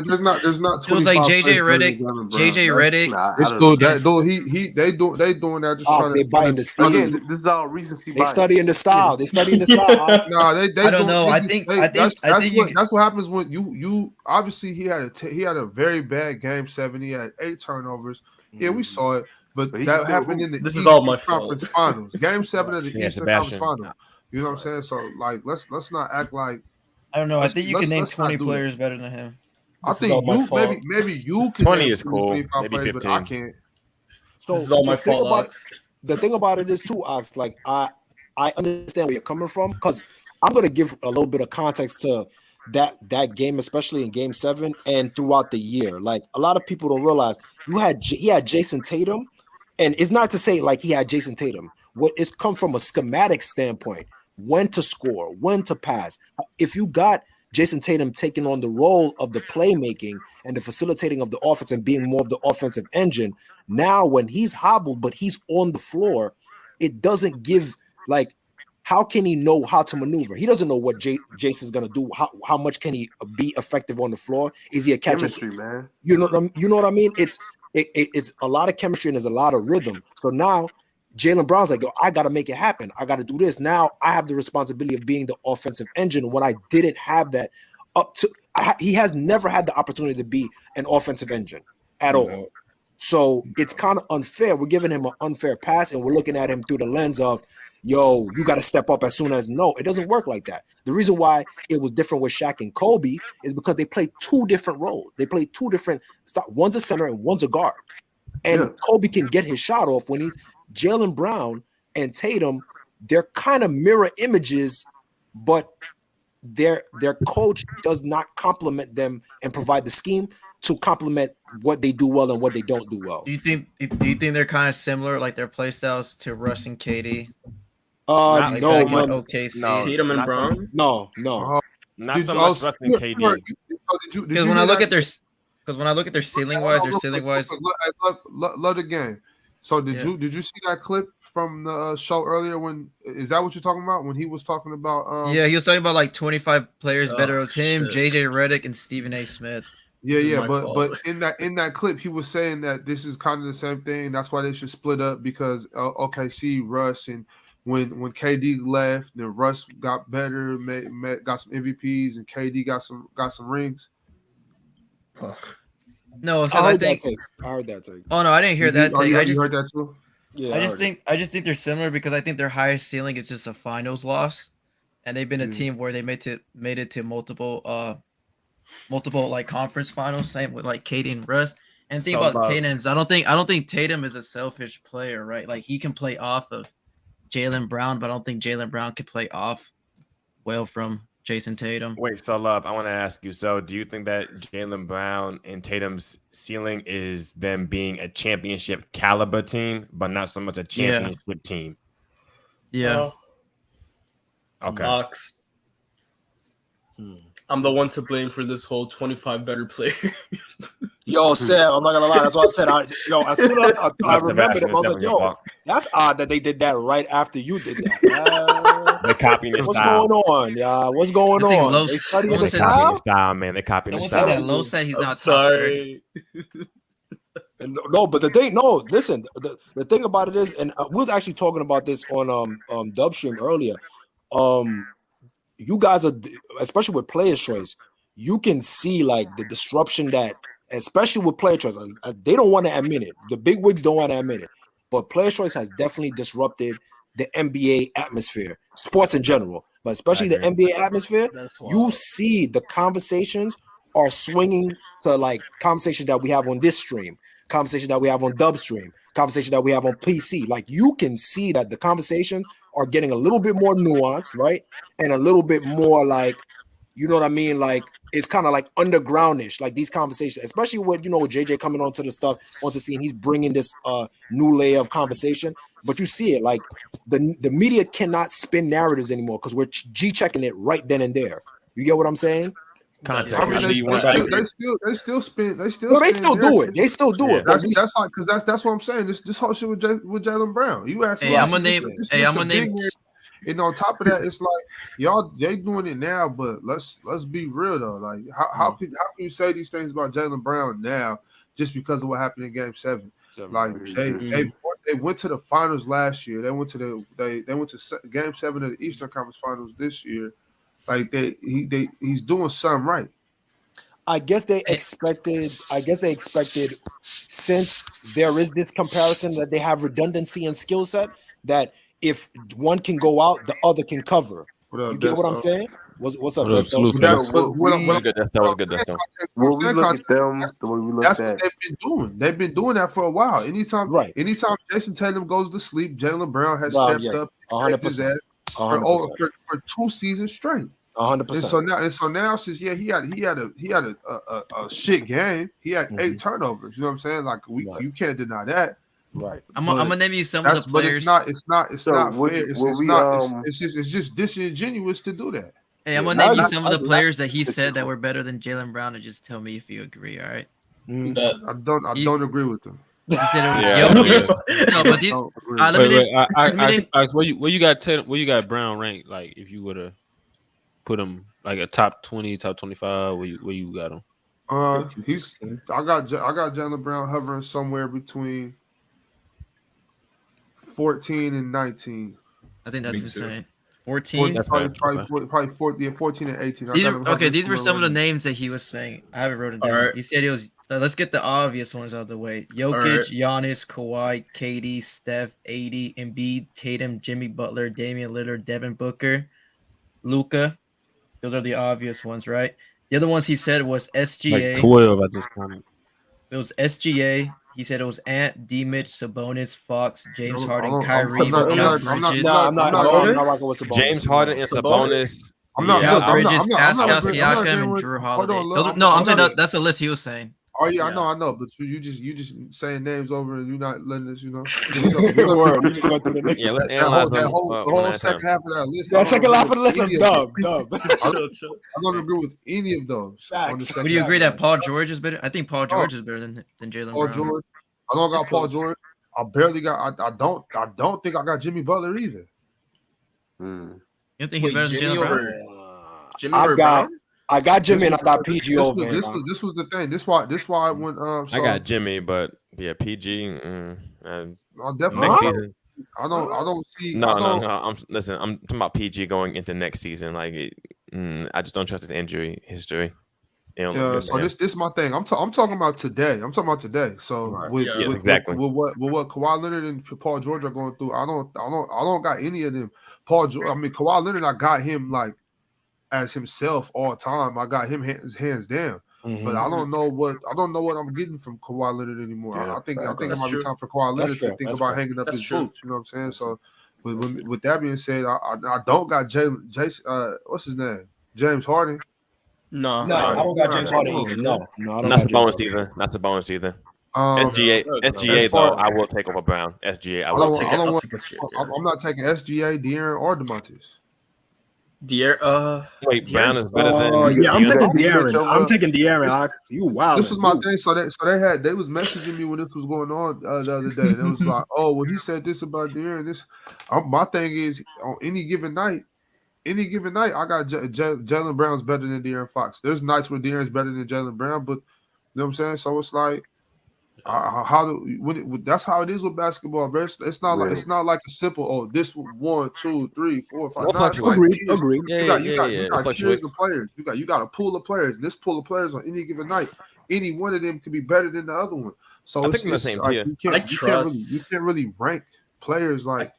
There's not. It was like JJ Redick. They doing that. Just they biting the style. Again, this is all recency bias. They studying the style. No, they I don't know. I think that's what happens when you obviously he had a very bad game 7. He had 8 turnovers. Yeah, we saw it, but that happened in the This is all my Conference Finals. Game 7 of the Eastern Conference Finals. You know what I'm saying? So like, let's not act like. I don't know. I think you can name 20 players better than him. I think maybe you can. 20 is cool. Maybe 15. But I can't. So this is all my fault. The thing about it is too, Ox. Like I understand where you're coming from because I'm gonna give a little bit of context to that game, especially in Game 7 and throughout the year. Like a lot of people don't realize he had Jason Tatum, and it's not to say like he had Jason Tatum. What it's come from a schematic standpoint. When to score, when to pass. If you got Jason Tatum taking on the role of the playmaking and the facilitating of the offense and being more of the offensive engine, now when he's hobbled but he's on the floor, it doesn't give like how can he know how to maneuver? He doesn't know what Jason's gonna do. How much can he be effective on the floor? Is he a catcher? Chemistry, man. You know what I mean? It's a lot of chemistry and there's a lot of rhythm. So now Jalen Brown's like, yo, I got to make it happen. I got to do this. Now I have the responsibility of being the offensive engine when I didn't have that he has never had the opportunity to be an offensive engine at all. So it's kind of unfair. We're giving him an unfair pass and we're looking at him through the lens of, yo, you got to step up as soon as. No, it doesn't work like that. The reason why it was different with Shaq and Kobe is because they play 2 different roles. They play 2 different one's a center and one's a guard. And Kobe can get his shot off when he's Jalen Brown and Tatum. They're kind of mirror images, but their coach does not complement them and provide the scheme to complement what they do well and what they don't do well. Do you think they're kind of similar, like their play styles to Russ and KD? No. Tatum and Brown? No. Not so much Russ and KD. Because when I look at their Because when I look at their ceiling Hold wise, on, their real ceiling quick, wise. love the game. So Yeah. did you see that clip from the show earlier? When is that what you're talking about? When he was talking about Yeah, he was talking about like 25 players better. It was him, shit. JJ Redick, and Stephen A. Smith. This is my but fault. in that clip he was saying that this is kind of the same thing. That's why they should split up because OKC Russ and when KD left, then Russ got better, got some MVPs, and KD got some rings. No, so I I heard think. that take. I heard that take. Oh no, I didn't hear that take. You heard that too? Yeah, I just think they're similar because I think their highest ceiling is just a finals loss, and they've been a team where they made it to multiple like conference finals. Same with like KD and Russ. And the thing about Tatum's, I don't think Tatum is a selfish player, right? Like he can play off of Jalen Brown, but I don't think Jalen Brown can play off well from Jason Tatum. Wait, so Love, I want to ask you. So, do you think that Jalen Brown and Tatum's ceiling is them being a championship caliber team, but not so much a championship team? Yeah. Okay. Knox. I'm the one to blame for this whole 25 better players. Yo, Sam, I'm not gonna lie. That's what I said. As soon as I remembered it, I was like, yo, that's odd that they did that right after you did that. They're copying the What's style. going on? Yeah, what's going on? They studying the They're copying the style? style, man. They're copying the Don't style. say that. Low said he's not Sorry. No, but listen, the thing about it is, and we was actually talking about this on Dubstream earlier. You guys are, especially with player's choice, you can see like the disruption that, especially with player choice, they don't want to admit it. The big wigs don't want to admit it, but player choice has definitely disrupted the NBA atmosphere, sports in general, but especially the NBA atmosphere. You see the conversations are swinging to like conversations that we have on this stream, conversations that we have on Dubstream, conversation that we have on PC. Like you can see that the conversations are getting a little bit more nuanced, right? And a little bit more like, you know what I mean? Like it's kind of like undergroundish, like these conversations, especially with, JJ coming onto the scene. He's bringing this new layer of conversation, but you see it like the media cannot spin narratives anymore because we're G-checking it right then and there. You get what I'm saying? Context. I mean, they still spin. They still do it. They still do it. That's like because that's what I'm saying. This whole shit with Jalen Brown. You asked me. I'm gonna name. And on top of that, it's like they doing it now, but let's be real though. Like how can you say these things about Jalen Brown now just because of what happened in Game 7? Like they went to the finals last year. They went to Game 7 of the Eastern Conference Finals this year. Like he's doing something right. I guess they expected since there is this comparison that they have redundancy and skill set that if one can go out, the other can cover. You get what I'm saying? What's up, Desto? When we look at them, the way we look at that's what they've been doing. They've been doing that for a while. Anytime Jason Tatum goes to sleep, Jalen Brown has stepped up 100%. For 2 seasons straight. 100%. And so now since he had a shit game. He had 8 turnovers. You know what I'm saying? Like you can't deny that. Right. I'm gonna name you some of the players. But it's not fair. It's just disingenuous to do that. Hey, I'm gonna name you some of the players that he said that were better than Jalen Brown, and just tell me if you agree. All right. I don't agree with them. He said it was Jokic. No, but where you got Tatum, where you got Brown ranked? Like if you were to put him like a top 20, top 25, where you got him? I got Jalen Brown hovering somewhere between 14 and 19. I think that's insane. 14? Probably 14 and 18. These were some of the names that he was saying. I haven't wrote it down. Right. He said it was. Let's get the obvious ones out of the way. Jokic, Giannis, Kawhi, KD, Steph, AD, Embiid, Tatum, Jimmy Butler, Damian Lillard, Devin Booker, Luka. Those are the obvious ones, right? The other ones he said was SGA. Like 12 at this point. It was SGA. He said it was Ant, D. Mitch, Sabonis, Fox, James Harden, Kyrie. I'm not rocking with Sabonis. James Harden and Sabonis. Pascal Siakam and Drew Holiday. I'm saying that's the list he was saying. Oh yeah, Yeah. I know. But you just saying names over and you're not letting us, Word, you just went through the names. Yeah, let's that analyze whole, them the one whole at a second time. half of that list. That second half of the list is dumb. I don't agree with any of those. On the Facts. second Would you half. agree that Paul George is better? I think Paul Oh. George is better than Jalen Paul Brown. George. I don't got It's Paul close. George. I barely got. I don't think I got Jimmy Butler either. Hmm. You don't think he's better than Jimmy Jalen Brown? over Jimmy I over got Brown? I got Jimmy and I got PG This over was, him. this was the thing. This why I went. I So got Jimmy, but yeah, PG. And I definitely next season. I don't see. No, I don't, no. I'm talking about PG going into next season. Like, I just don't trust his injury history. It don't look Yeah, good so for him. this is my thing. I'm talking about today. I'm talking about today. So Right. with, Yeah. with, Yes, exactly. with what Kawhi Leonard and Paul George are going through, I don't got any of them. Kawhi Leonard, I got him like as himself all time. I got him hands down. But I don't know what I'm getting from Kawhi Leonard anymore. Yeah, I think it That's might be true. time for Kawhi That's Leonard to fair, think that's about fair. hanging up That's his true. boots. You know what I'm saying? So with that being said, I don't got Jason. What's his name? James Harden. No. No, I don't got James Harden either. No, I don't That's got a bonus James either. That's a bonus either. SGA SGA though, I will take over Brown. SGA, I will I'll take. take I'll take SGA. I'm not taking SGA, De'Aaron, or DeMontis. Wait, Brown is better than. Yeah, I'm taking De'Aaron. De'Aaron. I'm taking De'Aaron. You wild. This was my thing. So they was messaging me when this was going on the other day. They was like, "Oh, well, he said this about De'Aaron." This, my thing is on any given night, I got Jalen Brown's better than De'Aaron Fox. There's nights where De'Aaron's better than Jalen Brown, but you know what I'm saying. So it's like, that's how it is with basketball. Bro. It's not like a simple. Oh, this 1, 2, 3, 4, 5. We'll No, it's fluctuate. like Agreed. tiers. You got It tiers fluctuates. of players. You got a pool of players. This pool of players on any given night, any one of them could be better than the other one. So I think they're the same tier. You can't really rank players like.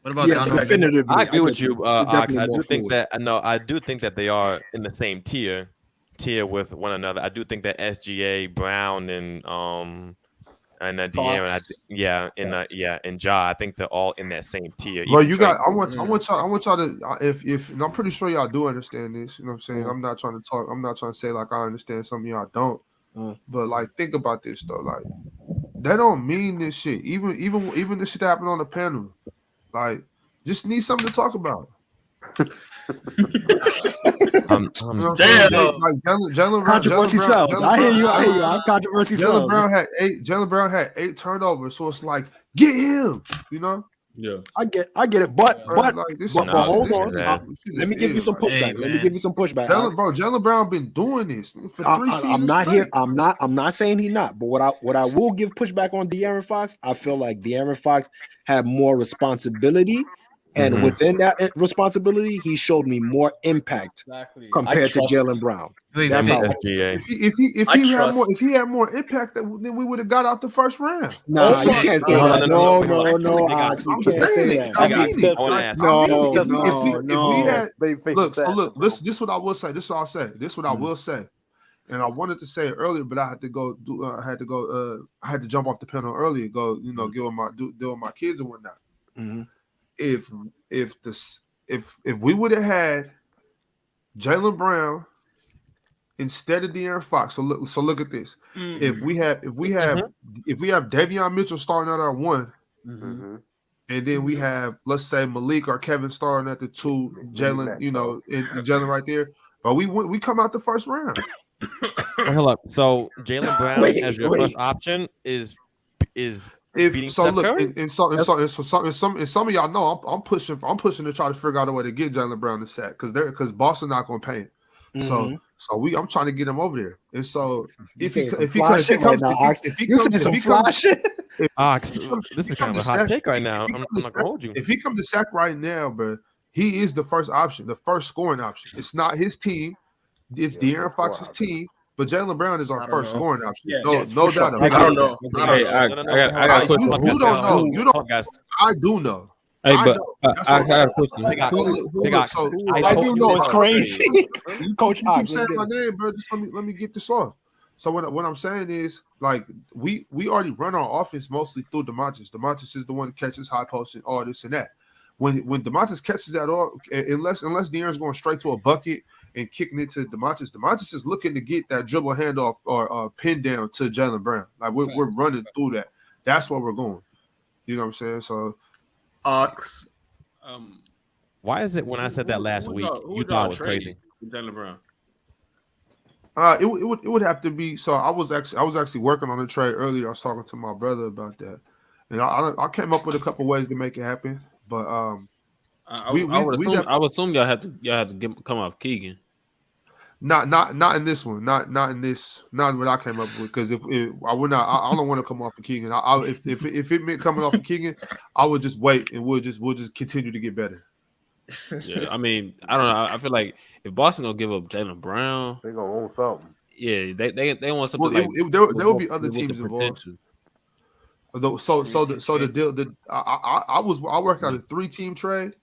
What about Yeah, Donovan? definitively. I agree with you, It's Ox. definitely I more do think fluid. that I do think that they are in the same tier with one another. I do think that SGA, Brown, and De'Aaron, and Ja, I think they're all in that same tier. Well, Even you got. Trey- I want y'all to. If and I'm pretty sure y'all do understand this. You know what I'm saying? I'm not trying to talk. I'm not trying to say like I understand. Some of y'all don't. But like, think about this though. Like, that don't mean this shit. Even the shit that happened on the panel. Like, just need something to talk about. Damn. Like Jalen Brown. Controversy sells. I hear you. I'm controversy sells. Jalen Brown had 8 turnovers, so it's like, get him. You know. Yeah. I get it, but hold on. Let me give you some pushback. Let me give you some pushback. Jalen Brown been doing this for 3 seasons. I'm not here. I'm not saying he's not. But what I will give pushback on De'Aaron Fox, I feel like De'Aaron Fox had more responsibility, and within that responsibility, he showed me more impact compared to Jalen Brown. That's how. If he had more impact, then we would have got out the first round. Nah, you can't say that. No, Ox, you can't say that. Look. This is what I will say. This is what I'll say. This is what I will say. And I wanted to say it earlier, but I had to go. I had to jump off the panel earlier. Go, deal with my kids and whatnot. If we would have had Jalen Brown instead of De'Aaron Fox, so look at this. If we have Davion Mitchell starting at our 1, and then we have, let's say, Malik or Kevin starting at the 2, Jalen, and Jalen right there, but we come out the first round. Hold up. So Jalen Brown as your first option is beating Steph Curry? And some of y'all know I'm pushing to try to figure out a way to get Jalen Brown to sack because Boston not going to pay him. I'm trying to get him over there. And so if he comes, Ox, this is kind of a hot take right now. I'm not gonna hold you. If he comes to sack right now, bro, he is the first option, the first scoring option. It's not his team. It's De'Aaron Fox's team. But Jalen Brown is our first scoring option. No doubt. I don't know. I got a question. You don't know. You don't. I do know. Hey, but I got a question. I do know it's crazy. Coach Ox, saying my name, bro. Just let me get this off. So what I'm saying is, like, we already run our offense mostly through DeMontis. DeMontis is the one that catches high posts and all this and that. When DeMontis catches that all, unless De'Aaron's going straight to a bucket and kicking it to DeMontis. DeMontis is looking to get that dribble handoff or pin down to Jalen Brown. Like we're running through that. That's where we're going. You know what I'm saying? So, Ox. Why is it when I said that last week, you thought it was crazy? Jalen Brown. It would have to be. So I was actually working on the trade earlier. I was talking to my brother about that, and I came up with a couple ways to make it happen. But I would assume y'all had to come off Keegan. Not in this one. Not in this. Not what I came up with. Because if I would not, I don't want to come off of Keegan. If it meant coming off of Keegan, I would just wait and we'll just continue to get better. Yeah, I mean, I don't know. I feel like if Boston gonna give up Jalen Brown, They gonna want something. yeah, they want something Well, there will be other teams involved. So the deal. I worked out a 3-team trade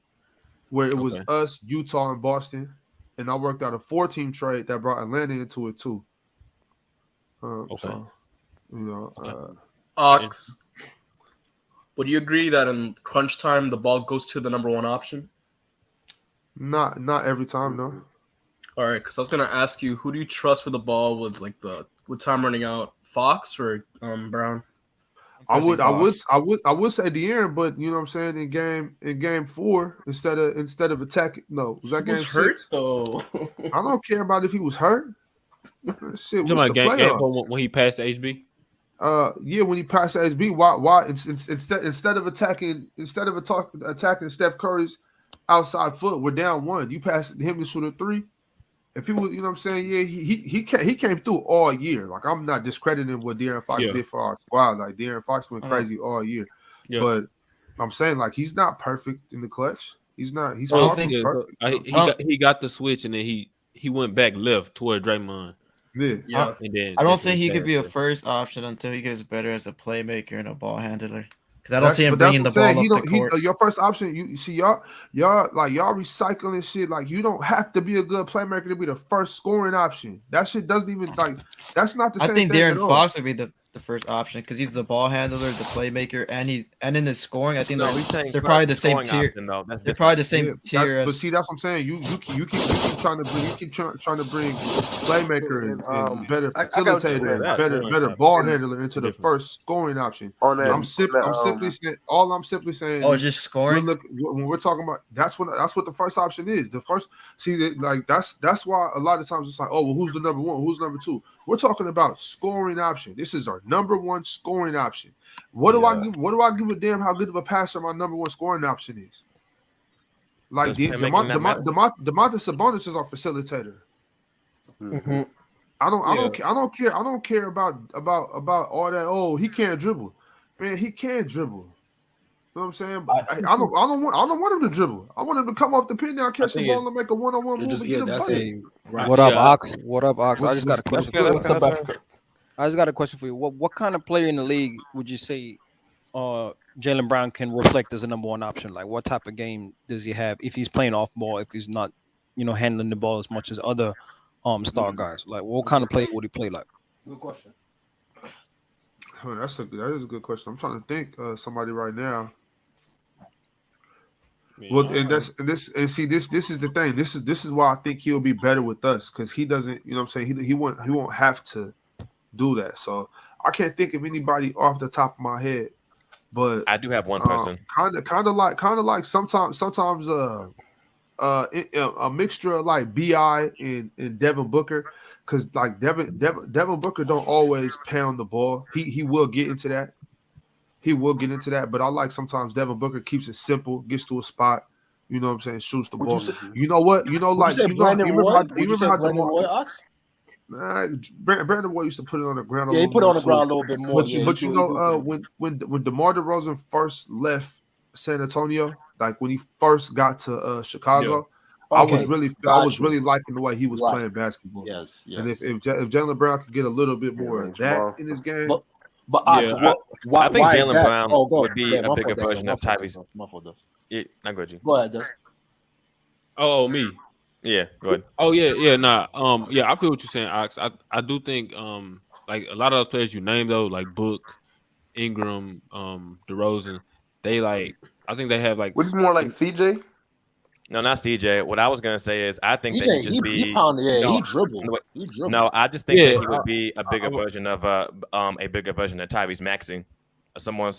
where it was us, Utah, and Boston, and I worked out a 4-team trade that brought Atlanta into it too. So, Ox. Would you agree that in crunch time the ball goes to the number one option? Not every time, no. All right, because I was gonna ask you, who do you trust for the ball with time running out, Fox or Brown? I would say De'Aaron, but you know what I'm saying, in game 4 instead of attacking. No, was that game 6? Hurt though. I don't care about if he was hurt. Shit, you talking about game when he passed to HB? Yeah, when he passed to HB, why instead of attacking Steph Curry's outside foot, we're down 1. You passed him to shoot a 3. If he was, you know what I'm saying, yeah, he came through all year. Like, I'm not discrediting what De'Aaron Fox did for our squad. Like, De'Aaron Fox went crazy all year. Yeah. But I'm saying, like, he's not perfect in the clutch. He's not. He's far from perfect. He got the switch and then he went back left toward Draymond. Yeah. And then I don't think he could be a first option until he gets better as a playmaker and a ball handler. Because I don't see him bringing the ball up the court. Your first option, you see, y'all recycling shit. Like, you don't have to be a good playmaker to be the first scoring option. That shit doesn't even that's not the same. I think Darren Fox would be the first option because he's the ball handler, the playmaker, and in his scoring, I think they're probably the same tier. They're probably the same tier. But see, that's what I'm saying. You keep trying to bring playmaker and better facilitator, better ball handler into the first scoring option. I'm simply saying. Oh, just scoring. When we're talking about that's what the first option is. The first that's why a lot of times it's like, oh well, who's the number 1? Who's number 2? We're talking about scoring option. This is our number 1 scoring option. What do I give a damn how good of a passer my number 1 scoring option is? Like Domantas Sabonis is our facilitator. Mm-hmm. I don't care about all that. Oh, he can't dribble. Man, he can dribble. You know what I'm saying? I don't want him to dribble. I want him to come off the pin down, catch the ball, and make a one-on-one move and get a bucket. Right. What up, Ox? What up, Ox? I just got a question. I just got a question for you. What kind of player in the league would you say Jalen Brown can reflect as a number 1 option? Like, what type of game does he have if he's playing off ball, if he's not, handling the ball as much as other star guys? Like, what kind of player would he play like? Good question. Oh, that is a good question. I'm trying to think somebody right now. Well, this is the thing. This is why I think he'll be better with us because he doesn't. You know what I'm saying? He won't have to do that. So I can't think of anybody off the top of my head. But I do have one person. Kind of like sometimes a mixture of like Bi and Devin Booker because like Devin Booker don't always pound the ball. He will get into that. But I like sometimes Devin Booker keeps it simple, gets to a spot, you know what I'm saying, shoots the ball. You know what? You know, like you remember how Brandon Ox? Brandon Roy used to put it on the ground. Yeah, he put it on the ground a little bit more. But you know, when DeMar DeRozan first left San Antonio, like when he first got to Chicago, I was really liking the way he was playing basketball. Yes. And if Jalen Brown could get a little bit more of that in his game. But I think Jalen Brown would be a bigger version of Tyrese. Not good, G. Go ahead, Des. Oh, me. Yeah, go ahead. Oh, yeah. Nah. I feel what you're saying, Ox. I do think like a lot of those players you named though, like Book, Ingram, DeRozan, they like I think they have like would it be more like CJ? No, not CJ. What I was gonna say is, I think that he just he be pounded, no, he dribbled. He dribbled. no. I just think Yeah, that he would be a bigger version of a bigger version of Tyrese Maxey, someone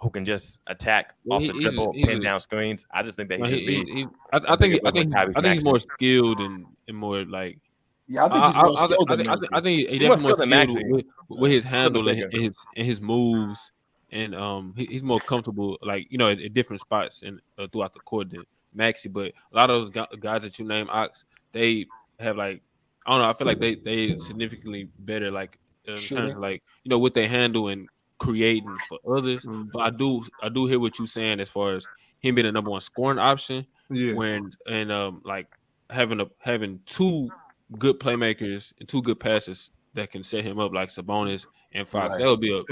who can just attack Well, off the dribble, pin down screens. I just think that he no, just be I a bigger think version of Tyrese I think he's Maxey. more skilled and more like. Yeah, I think he's more skilled than Maxey. I think he He's more definitely more skilled than skilled Maxey. with his Still handle bigger. and his moves, and he's more comfortable, like at different spots and throughout the court than Maxey. But a lot of those guys that you name, Ox, they have like I don't know. I feel like they significantly better, like in terms of like what they handle and creating for others. But I do hear what you're saying as far as him being the number one scoring option. Yeah. When like having two good playmakers and two good passes that can set him up like Sabonis and Fox. Right. That would be a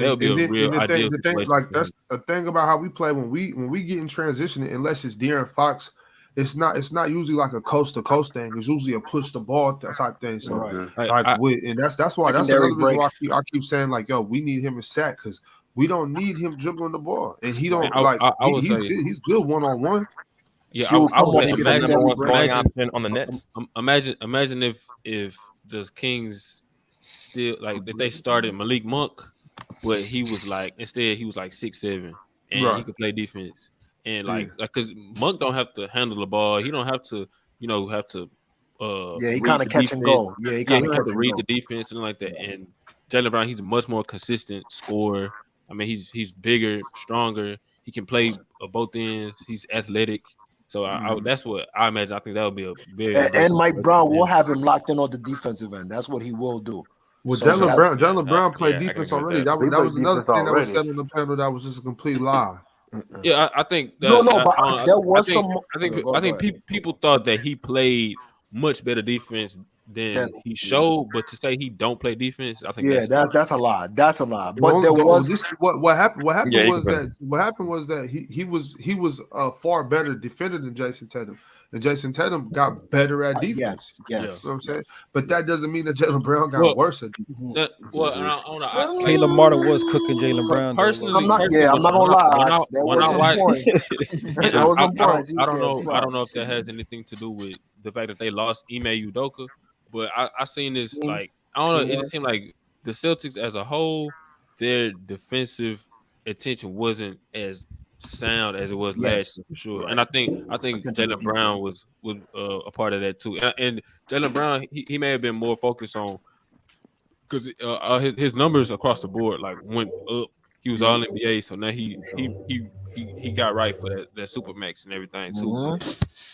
real ideal the thing, situation. like that's the thing about how we play when we get in transition, unless it's De'Aaron Fox, it's not usually like a coast to coast thing. It's usually a push the ball type thing. So and that's why that's another reason why I keep saying like, yo, we need him in sack because we don't need him dribbling the ball, and he don't he's good one on one. Yeah, I would imagine on the Nets. Imagine if the Kings still like if they started Malik Monk, but he was like 6'7" and he could play defense and like because Monk don't have to handle the ball, he don't have to he kind of catch and go. Yeah, he kind of have to read the defense and like that. And Jalen Brown, he's a much more consistent scorer. I mean, he's bigger, stronger. He can play both ends. He's athletic. So that's what I imagine. I think that would be a very and Mike Brown will have him locked in on the defensive end. That's what he will do. Well, Jalen Brown played defense already. That was another thing that was said in the panel that was just a complete lie. Yeah, I think that, I think people thought that he played much better defense than he showed, but to say he don't play defense, I think that's a lie. That's a lie. But what happened was that he was a far better defender than Jason Tatum. And Jason Tatum got better at defense. Yes. You know what I'm saying? But that doesn't mean that Jalen Brown got worse at defense. Caleb Martin was cooking Jalen Brown. Personally, I'm not gonna lie. I don't know if that has anything to do with the fact that they lost Ime Udoka, but I seen this like I don't know. It seemed like the Celtics as a whole, their defensive attention wasn't as sound as it was last year for sure. And I think Jalen Brown was a part of that too. And Jalen Brown, he may have been more focused on because his numbers across the board like went up. He was all NBA, so now he got right for that Supermax and everything too.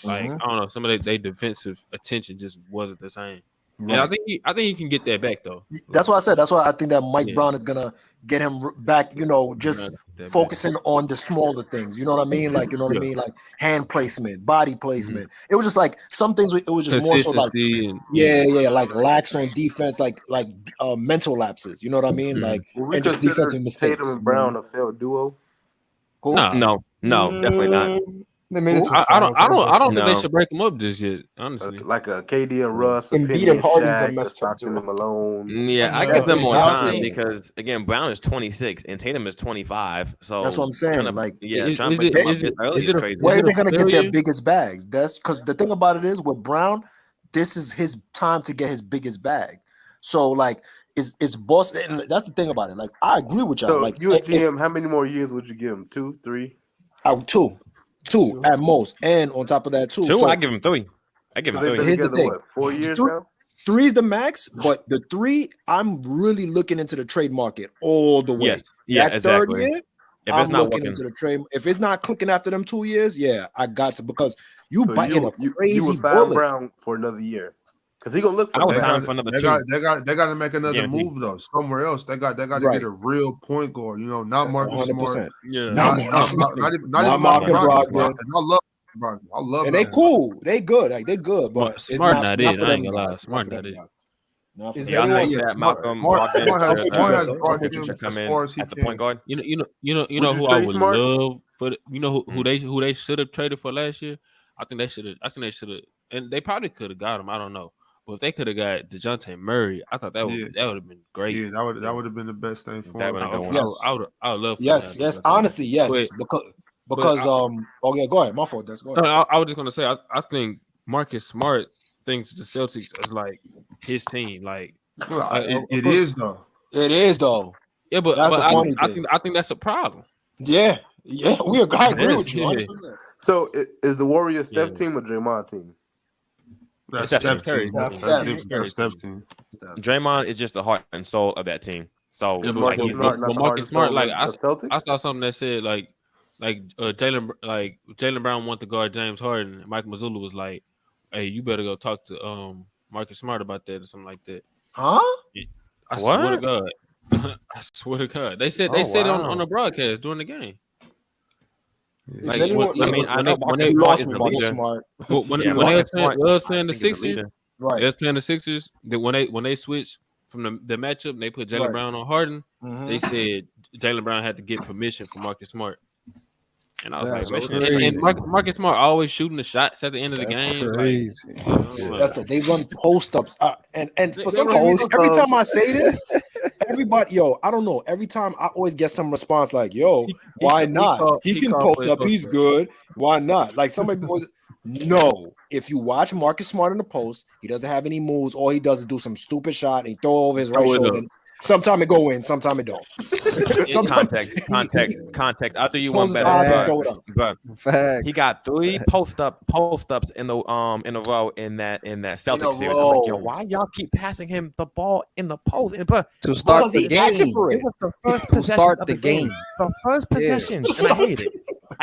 Like I don't know, some of their defensive attention just wasn't the same. Right. And I think he can get that back though. That's what I said. That's why I think that Mike Brown is gonna get him back. Just focusing on the smaller things. You know what I mean? Like what I mean? Like hand placement, body placement. It was just like some things. It was just more so like like lax on defense, like mental lapses. You know what I mean? Like and just defensive mistakes. Tatum and Brown a failed duo. Cool. No, definitely not. I don't think they should break them up just yet. Honestly, like a KD and Russ, Embiid and Harden's a messed up Stockton and Malone. Yeah, I give them more time because again, Brown is 26 and Tatum is 25. So that's what I'm saying. Where are they going to get their biggest bags? That's because the thing about it is with Brown, this is his time to get his biggest bag. So like, it's Boston. And that's the thing about it. Like, I agree with y'all. So like, you and GM, how many more years would you give him? 2, 3? Two at most, and on top of that, two. So I give him 3. I give him 3. Here's the thing: 4 years now. 3 is the max, but the 3, I'm really looking into the trade market all the way. Yes, yeah, that exactly. 3rd year, I'm looking into the trade. If it's not clicking after them 2 years, I got to because biting a crazy you would bullet. Brown for another year because he gonna look for. I was signing for another 2. They got to make another move though somewhere else. They got to get a real point guard. Not Marcus Smart. Yeah, not even Marcus Brogdon. I love and they cool. They good. Like they good, but Smart it's not it. I ain't gonna lie. Smart not it. I think that Malcolm Brogdon should come in at the point guard. You know who I would love for who they should have traded for last year. I think they should have, and they probably could have got him. I don't know, but if they could have got DeJounte Murray, I thought that would have been great. Yeah, that would have been the best thing for him. I would love. Yes. Honestly, yes. Because okay, go ahead. My fault. That's go ahead. I was just gonna say I think Marcus Smart thinks the Celtics is like his team. Like it is though. It is though. Yeah, but That's the funny thing. I think that's a problem. Yeah, I agree with you. 100%. So is the Warriors Steph team or Draymond team? That's Steph team. That's Steph team. Draymond is just the heart and soul of that team. So Yeah, like, Marcus Smart, like I saw something that said like Jalen Brown wanted to guard James Harden. Mike Mazzullo was like, "Hey, you better go talk to Marcus Smart about that or something like that." Huh? I swear to God. I swear to God. They said it on the broadcast during the game. Like, I know when they lost me, Marcus Smart. When they was playing the Sixers, right? They was playing the Sixers. When they switched from the matchup, and they put Jalen Brown on Harden. They said Jalen Brown had to get permission from Marcus Smart. And I was like, and Marcus Smart always shooting the shots at the end of the game. Crazy. They run post ups, and for some reason, every time I say this, everybody, I don't know. Every time I always get some response like, why not? He can post up. He's good. Why not? Like somebody goes, no. If you watch Marcus Smart in the post, he doesn't have any moves. All he does is do some stupid shot and he throw over his right shoulder. Sometimes it go in, sometimes it don't. Context. I'll do you one better. But he got 3 post ups in the row in that Celtics series. I'm like, why y'all keep passing him the ball in the post? But to start the game, it was the first possession of the game. The first possession, and I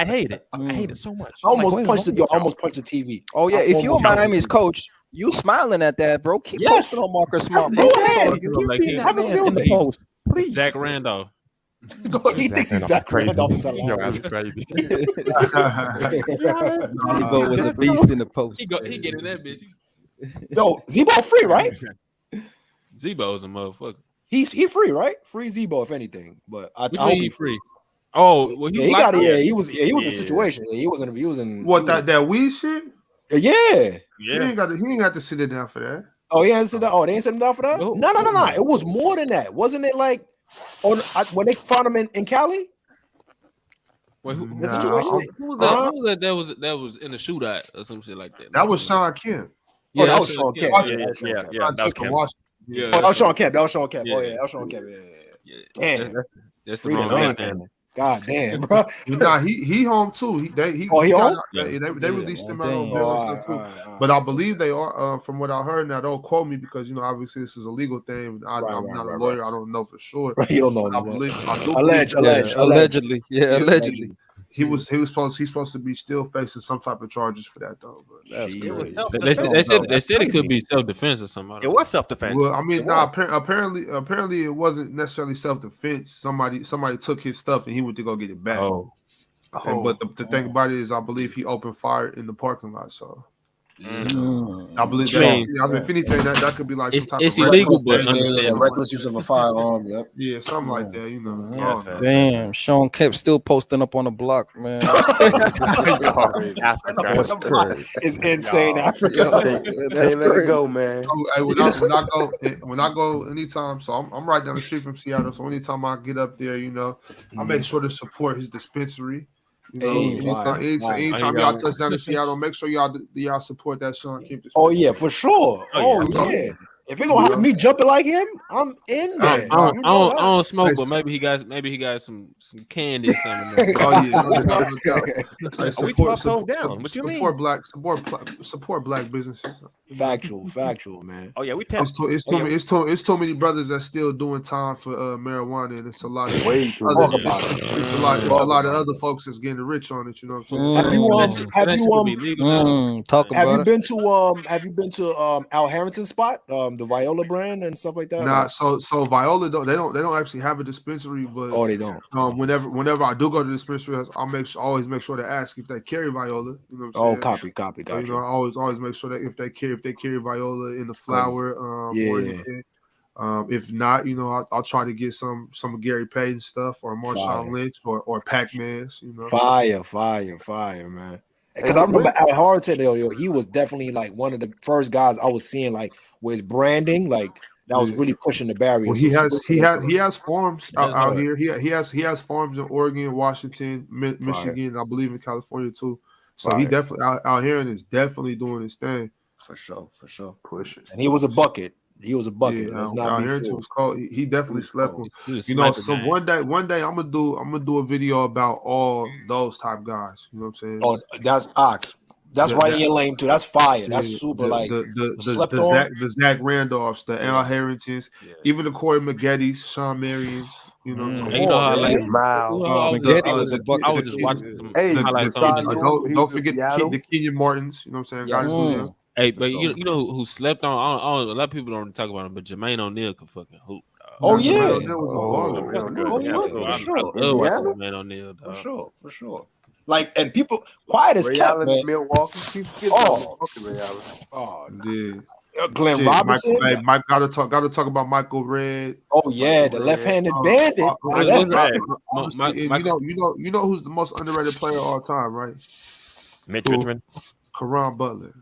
hate it. I hate it so much. I almost punched the TV. Oh yeah, if you're Miami's coach, you smiling at that, bro. Keep posting on Marcus Smart. Please. Zach Randolph. He thinks he's Zach Randolph. That's crazy. Zebo was a beast in the post. He get in that bitch. Yo, Zebo free, right? Zebo's a motherfucker. He free, right? Free Zebo, if anything. But I think he free. Oh, well, he got it. He was in a situation. He was in what that weed shit. Yeah. He ain't got to sit it down for that. Oh, he hasn't sit down. Oh, they ain't sit him down for that. No. It was more than that, wasn't it? Like when they found him in Cali. Wait, who was that? That was in a shootout or some shit like that. That was Sean Kemp. Yeah, that was Sean Kemp. Yeah, that was Kemp. Yeah, that was Sean Kemp. Oh yeah, that was Sean Kemp. Yeah. Damn, that's the wrong man. God damn, bro. Nah, he home too. He home? They released him out on bail too. But I believe they are. From what I heard, now don't quote me because obviously this is a legal thing. I'm not a lawyer. I don't know for sure. Right, you don't know. Allegedly. Yeah, allegedly. He's supposed to be still facing some type of charges for that though. But that's they said it could be self-defense or something. It was self-defense. Well, I mean, apparently it wasn't necessarily self-defense. Somebody took his stuff and he went to go get it back. But the thing about it is, I believe he opened fire in the parking lot. So I believe if anything, that could be like it's some type of illegal, but reckless use of a firearm. Yep. Yeah, something like that. Damn, Sean Kemp still posting up on the block, man. It's insane, Africa. They let it go, man. When I go anytime, so I'm right down the street from Seattle. So anytime I get up there, I make sure to support his dispensary. Anytime y'all touch down in Seattle, make sure y'all support that Sean Kemp. Oh yeah, for sure. Yeah. If you're gonna have me jumping like him, I'm in there. I don't smoke, but maybe he got some candy or something. We talk down. What you mean? Support black businesses. Factual, man. Oh yeah, it's too many brothers that's still doing time for marijuana, and it's a lot of it's a lot of other folks that's getting rich on it. You know what I'm saying? Have you been to Al Harrington's spot? The Viola brand and stuff like that. Nah, so Viola they don't actually have a dispensary, but they don't. Whenever I do go to the dispensary, I always make sure to ask if they carry Viola. You know what I'm saying? Copy. I always make sure that if they carry Viola in the flower, or anything. If not, I'll try to get some Gary Payton stuff or Marshawn Lynch or Pac-Man's. Fire, man. Because I remember Al Harrington, he was definitely like one of the first guys I was seeing like with his branding, like that was really pushing the barrier. Well, he has farms out here. He has farms in Oregon, Washington, Michigan, I believe in California too. So he definitely out here and is definitely doing his thing. For sure. Push it. And he was a bucket. Let's not be fooled. He definitely slept on. You know, so one day I'm gonna do a video about all those type guys. You know what I'm saying? Oh, that's Ox. That's right in your lane too. That's fire. That's super. The Zach Randolphs, the Al Harringtons, even the Corey Maggettys, Sean Marions. You know what I'm saying? You know how I was just watching some highlights. Don't forget the Kenyon Martins. You know what I'm saying? Yes. Hey, but you know who slept on? I don't, a lot of people don't talk about him, but Jermaine O'Neal can fucking hoop. Oh yeah. I love watching Jermaine O'Neal. For sure. Like, and people quiet as kept, man. Milwaukee. Ray Allen. Oh, yeah. Glenn Robinson. Mike gotta talk about Michael Redd. Oh yeah, the left-handed bandit. You know who's the most underrated player of all time, right? Mitch Richmond. Karan Butler.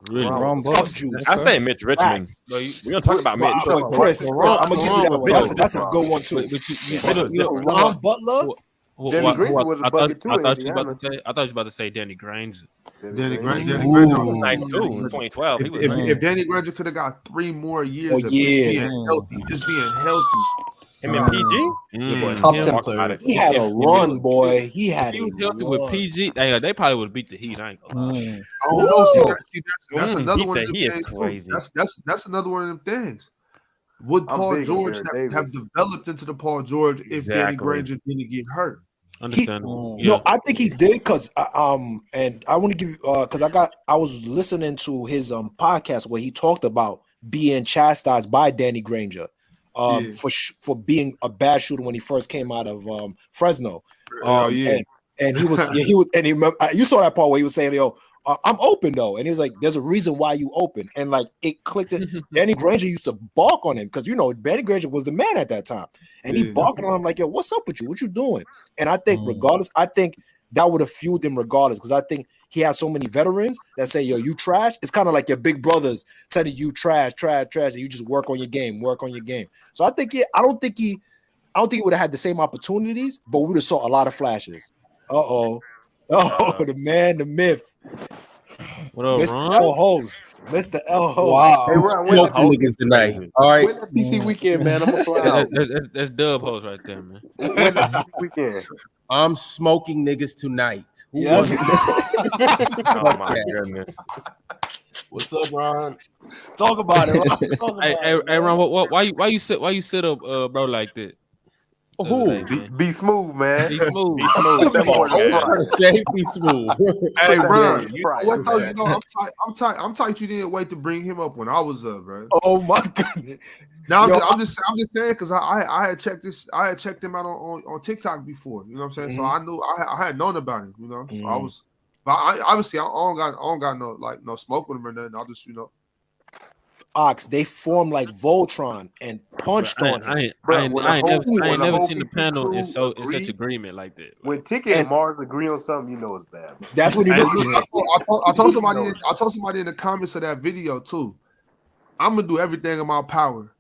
Really? I say Mitch Richmond. We don't talk about Mitch. Chris, I'm gonna give you that one. That's a good one too. Karan Butler. Danny Granger was a bucket too. I thought you was about to say Danny Granger. Danny Granger was like in 2012. If Danny Granger could have got 3 more years of just being healthy. Him and PG? Top 10 player. He had a run, boy. He had he was healthy with PG. They probably would have beat the Heat. I ain't gonna lie. That's another one of them he is things. crazy. That's another one of them things. Would Paul George have developed into the Paul George if Danny Granger didn't get hurt? Understandable. No, I think he did because and I want to give you because I was listening to his podcast where he talked about being chastised by Danny Granger for being a bad shooter when he first came out of Fresno. And he was you saw that part where he was saying, "Yo, I'm open though," and he was like, "There's a reason why you open," and like it clicked. Danny Granger used to balk on him because Danny Granger was the man at that time, and he balked on him like, "Yo, what's up with you? What you doing?" And I think regardless, I think that would have fueled him regardless because I think he has so many veterans that say, "Yo, you trash." It's kind of like your big brothers telling you trash, and you just work on your game. So I think I don't think he would have had the same opportunities, but we would have saw a lot of flashes. The man, the myth. What up, Mr. Ron? L host. Mr. L host. Wow. Hey, Ron, Niggas tonight. All right. Win the PC weekend, man. I'm gonna fly out. That's Dub host right there, man. Win the PC weekend. I'm smoking niggas tonight. Yes. Oh my goodness. What's up, Ron? Talk about it, Ron. Hey, Ron, why you sit up, bro, like that? Who? Be smooth, man. Be smooth. I'm trying to say be smooth. Hey, Ron, you know what though? You know, I'm tight. You didn't wait to bring him up when I was up, bro. Oh my goodness. Now I'm just saying because I had checked this. I had checked him out on TikTok before. You know what I'm saying? So I knew I had known about him. You know, so I was. But I obviously don't got no smoke with him or nothing. I'll just Ox, they formed like Voltron and punched on him. I ain't never seen the panel in such agreement like that. When Ticket and Mars agree on something, you know it's bad. Bro. That's what he did. I told somebody in the comments of that video too. I'm gonna do everything in my power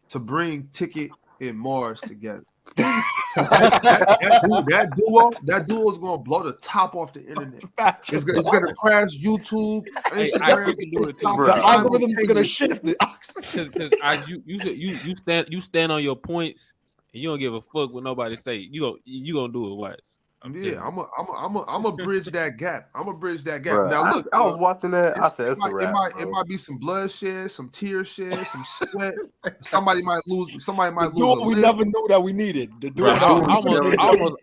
to bring Ticket and Mars together. that duo is gonna blow the top off the internet. It's gonna crash YouTube, Instagram. The algorithm is gonna shift it. Because you stand on your points and you don't give a fuck what nobody say. You gonna do it wise. I'm gonna bridge that gap. Bruh, Now look, I was watching that. I said, it might be some bloodshed, some tear shed, some sweat. Somebody might lose. We never knew that we needed. I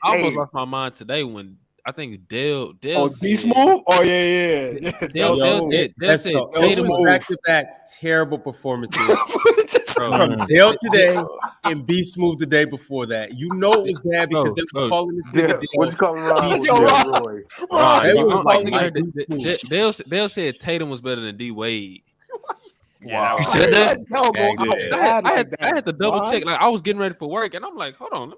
almost lost my mind today when I think Dale. D Smooth. Oh yeah. Dale said Tatum back-to-back terrible performances from Dale today and B Smooth the day before that. You know it was bad because they were calling this nigga. What you calling Ron? Dale said Tatum was better than D Wade. Wow. I had to double check. Like I was getting ready for work, and I'm like, hold on,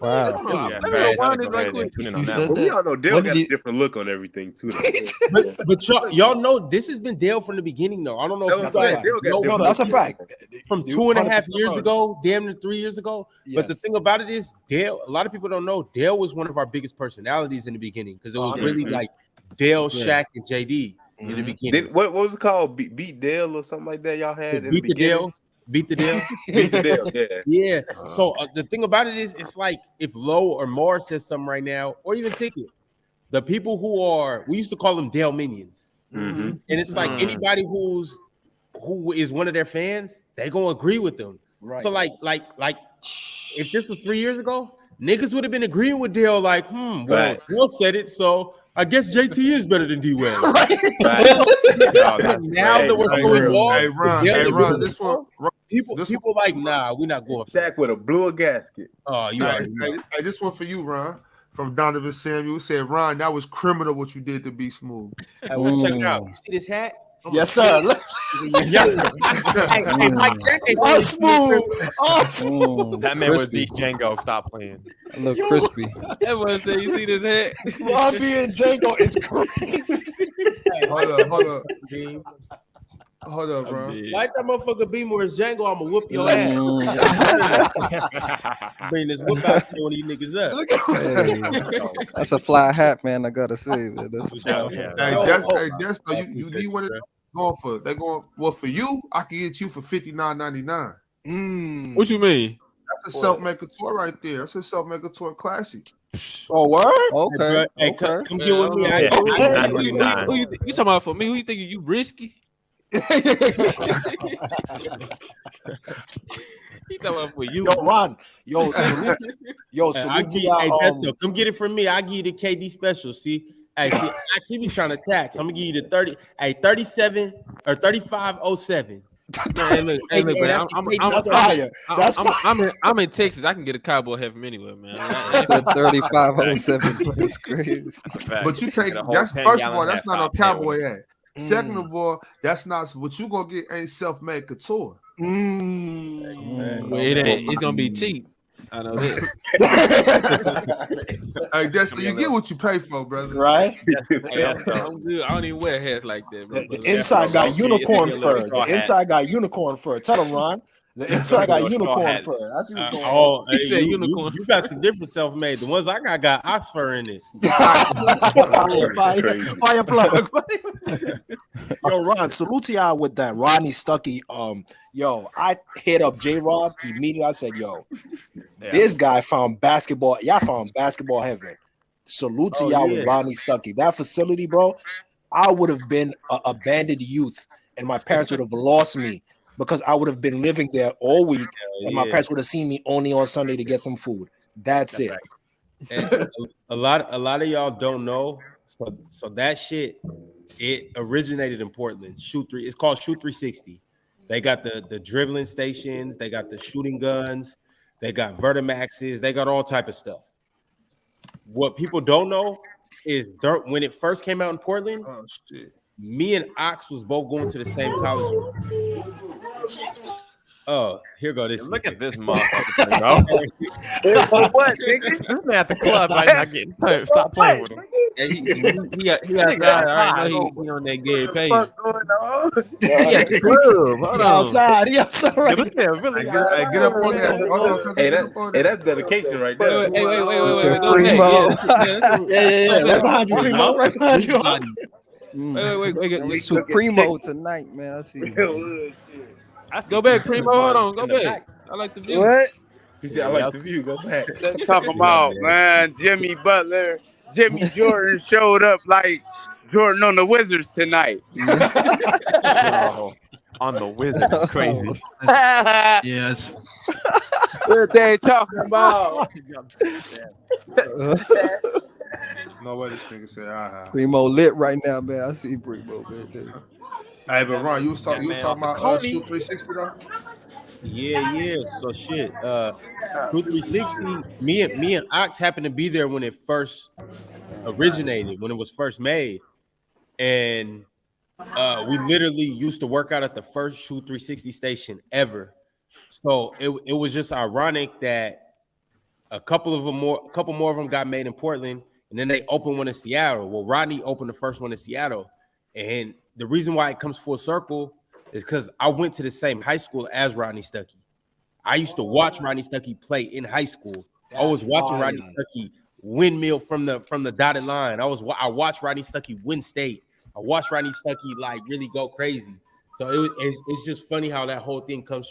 Wow. That's Bro, Yeah, let me fast. rewind this Go right ahead quick. and tune in You on that said one. But we all know Dale When got did a he- different look on everything too. Though. But y'all know this has been Dale from the beginning, though. I don't know if you That's what I'm guys saying. Dale got know No, different that's a look. fact. from You 2.5 100% years right. ago, damn near 3 years ago. But the Yes. thing about it is, Dale. A lot of people don't know Dale was one of our biggest personalities in the beginning because it was really like Dale, Shaq, and JD in the beginning. What was it called? Beat Dale or something like that? Y'all had in Beat the the beginning. Dale. Beat the Dale. Beat the Dale. Yeah. Yeah. So the thing about it is, it's like if Lowe or Moore says something right now, or even Ticket, the people we used to call them Dale minions, Mm-hmm. and it's like anybody who is one of their fans, they gonna agree with them. Right. So like if this was 3 years ago, niggas would have been agreeing with Dale. Like, well, Right. Dale said it, so I guess JT is better than D Wade. No, that's Now that we're Hey, so Ron. involved, Hey, Ron. Dale Hey, is Ron. good. This one. People like, nah, we're not going for that. Shaq with a blue gasket. Oh, you Hey, already know. hey, this one for you, Ron. From Donovan Samuel said, Ron, that was criminal what you did to be smooth. Hey, well, check it out. You see this hat? Yes, sir. All smooth. All smooth. That man was Crispy. deep Django. Stop playing. A little crispy. Everyone say you see this head. Ron being Django is crazy. Hold up, bro. Like that motherfucker Beamer is Django, I'ma whoop your ass. Bring this whip out to one of you niggas up. Hey, that's a fly hat, man. I gotta say, man. That's a fly hat. Hey, that's you need one of them going for. They going well for you. I can get you for $59.99. What you mean? That's a self-made couture right there. That's a self-made couture classic. Oh, word? Okay. Hey, Okay. come get with me. You talking about for me? Who you think you risky? He talking about for you. Yo, Ron. Yo, salute. Salute to y'all. Desco, come get it from me. I give you the KD special. See, he be trying to tax. I'm gonna give you the 37 or 3507. Hey, look, man, That's fire. That's fire. I'm in Texas. I can get a cowboy hat from anywhere, man. 3507. That's crazy. But you can't. That's first of all, that's not a cowboy hat. Second of all, that's not what you gonna get. Ain't self-made couture. Well, it ain't. It's gonna be cheap. I know that. Hey, Destiny, you get what you pay for, brother. Right? Hey, I'm good. I don't even wear hats like that, bro. The inside got unicorn fur. The inside got unicorn fur. Tell him, Ron. The inside got unicorn fur. I see what's going on. He said unicorn. You got some different self-made. The ones I got ox fur in it. Fire plug. Yo, Ron, salute to y'all with that Rodney Stuckey. Yo, I hit up J-Rob immediately. I said, yo, this guy found basketball. Y'all found basketball heaven. Salute to y'all with Rodney Stuckey. That facility, bro, I would have been an abandoned youth and my parents would have lost me because I would have been living there all week and my parents would have seen me only on Sunday to get some food. That's it. Right. And a lot of y'all don't know. So that shit, it originated in Portland. It's called Shoot 360. They got the dribbling stations, they got the shooting guns, they got Vertimaxes, they got all type of stuff. What people don't know is when it first came out in Portland, me and Ox was both going to the same college. Oh, here go this. Look at this motherfucker, bro. What, nigga? This man at the club right now getting turned. Stop playing with him. Hey, he outside. I know he on that Gary Payne. What's going on? He at the club. Hold on. He outside right Hey, get up on that. Hold on, Hey, that's dedication right there. Wait. Primo. Yeah. Right behind you, Primo. Right behind you. Wait. Supremo tonight, man. I see. Go back, Primo. Hold on. Go back. I like the view. What? He said, I like the view. Go back. Let's talk about, man, Jimmy Jordan showed up like Jordan on the Wizards tonight. On the Wizards, crazy. Yes. What they talking about? No way this nigga said, Primo lit right now, man. I see Primo, man. Dude. Hey, but Ron, you was talking about Shoot 360 though? Yeah. So shit. Shoot 360. Me and Ox happened to be there when it first originated, when it was first made, and we literally used to work out at the first Shoot 360 station ever. So it was just ironic that A couple more of them got made in Portland, and then they opened one in Seattle. Well, Rodney opened the first one in Seattle, and the reason why it comes full circle is because I went to the same high school as Rodney Stuckey. I used to watch Rodney Stuckey play in high school. I was watching Rodney Stuckey windmill from the dotted line. I watched Rodney Stuckey win state. I watched Rodney Stuckey like really go crazy. So it's just funny how that whole thing comes.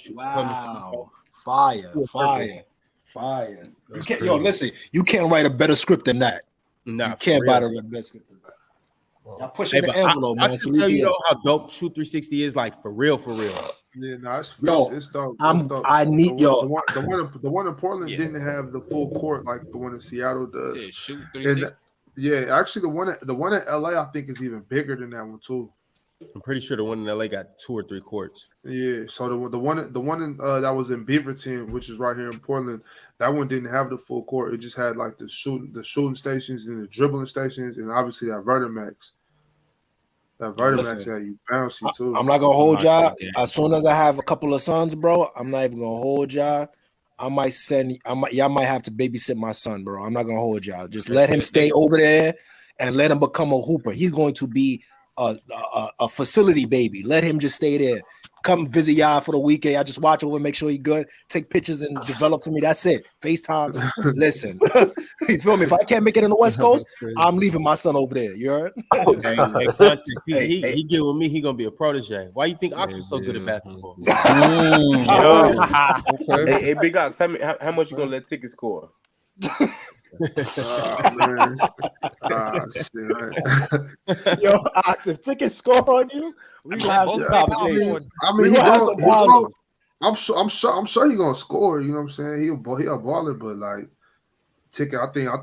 Fire. Listen, you can't write a better script than that. Nah, you can't write a better script than that. Y'all pushing the envelope, man. I can tell you know how dope Shoot 360 is, like for real. Yeah, no, it's dope. I need the one in Portland didn't have the full court like the one in Seattle does. Yeah, Shoot 360. Yeah, actually, the one in LA I think is even bigger than that one too. I'm pretty sure the one in LA got 2 or 3 courts. Yeah, so the one in that was in Beaverton, which is right here in Portland, that one didn't have the full court. It just had like the shooting stations and the dribbling stations, and obviously that Vertimax. That Vertimax had you bouncy too. I'm not gonna hold y'all. As soon as I have a couple of sons, bro, I'm not even gonna hold y'all. Y'all might have to babysit my son, bro. I'm not gonna hold y'all. Just let him stay over there and let him become a hooper. He's going to be a facility baby. Let him just stay there. Come visit y'all for the weekend. I just watch over, make sure he's good, take pictures and develop for me. That's it. FaceTime. Listen, you feel me? If I can't make it in the West Coast, I'm leaving my son over there. You heard? He get with me. He gonna be a protege. Why you think Ox was so good at basketball? Hey, Big Ox, tell me how much you gonna let tickets score? Shit, Yo, Ox, if tickets score on you, we gonna have some conversation. I'm sure he's gonna score. You know what I'm saying? He'll baller, but like ticket, I think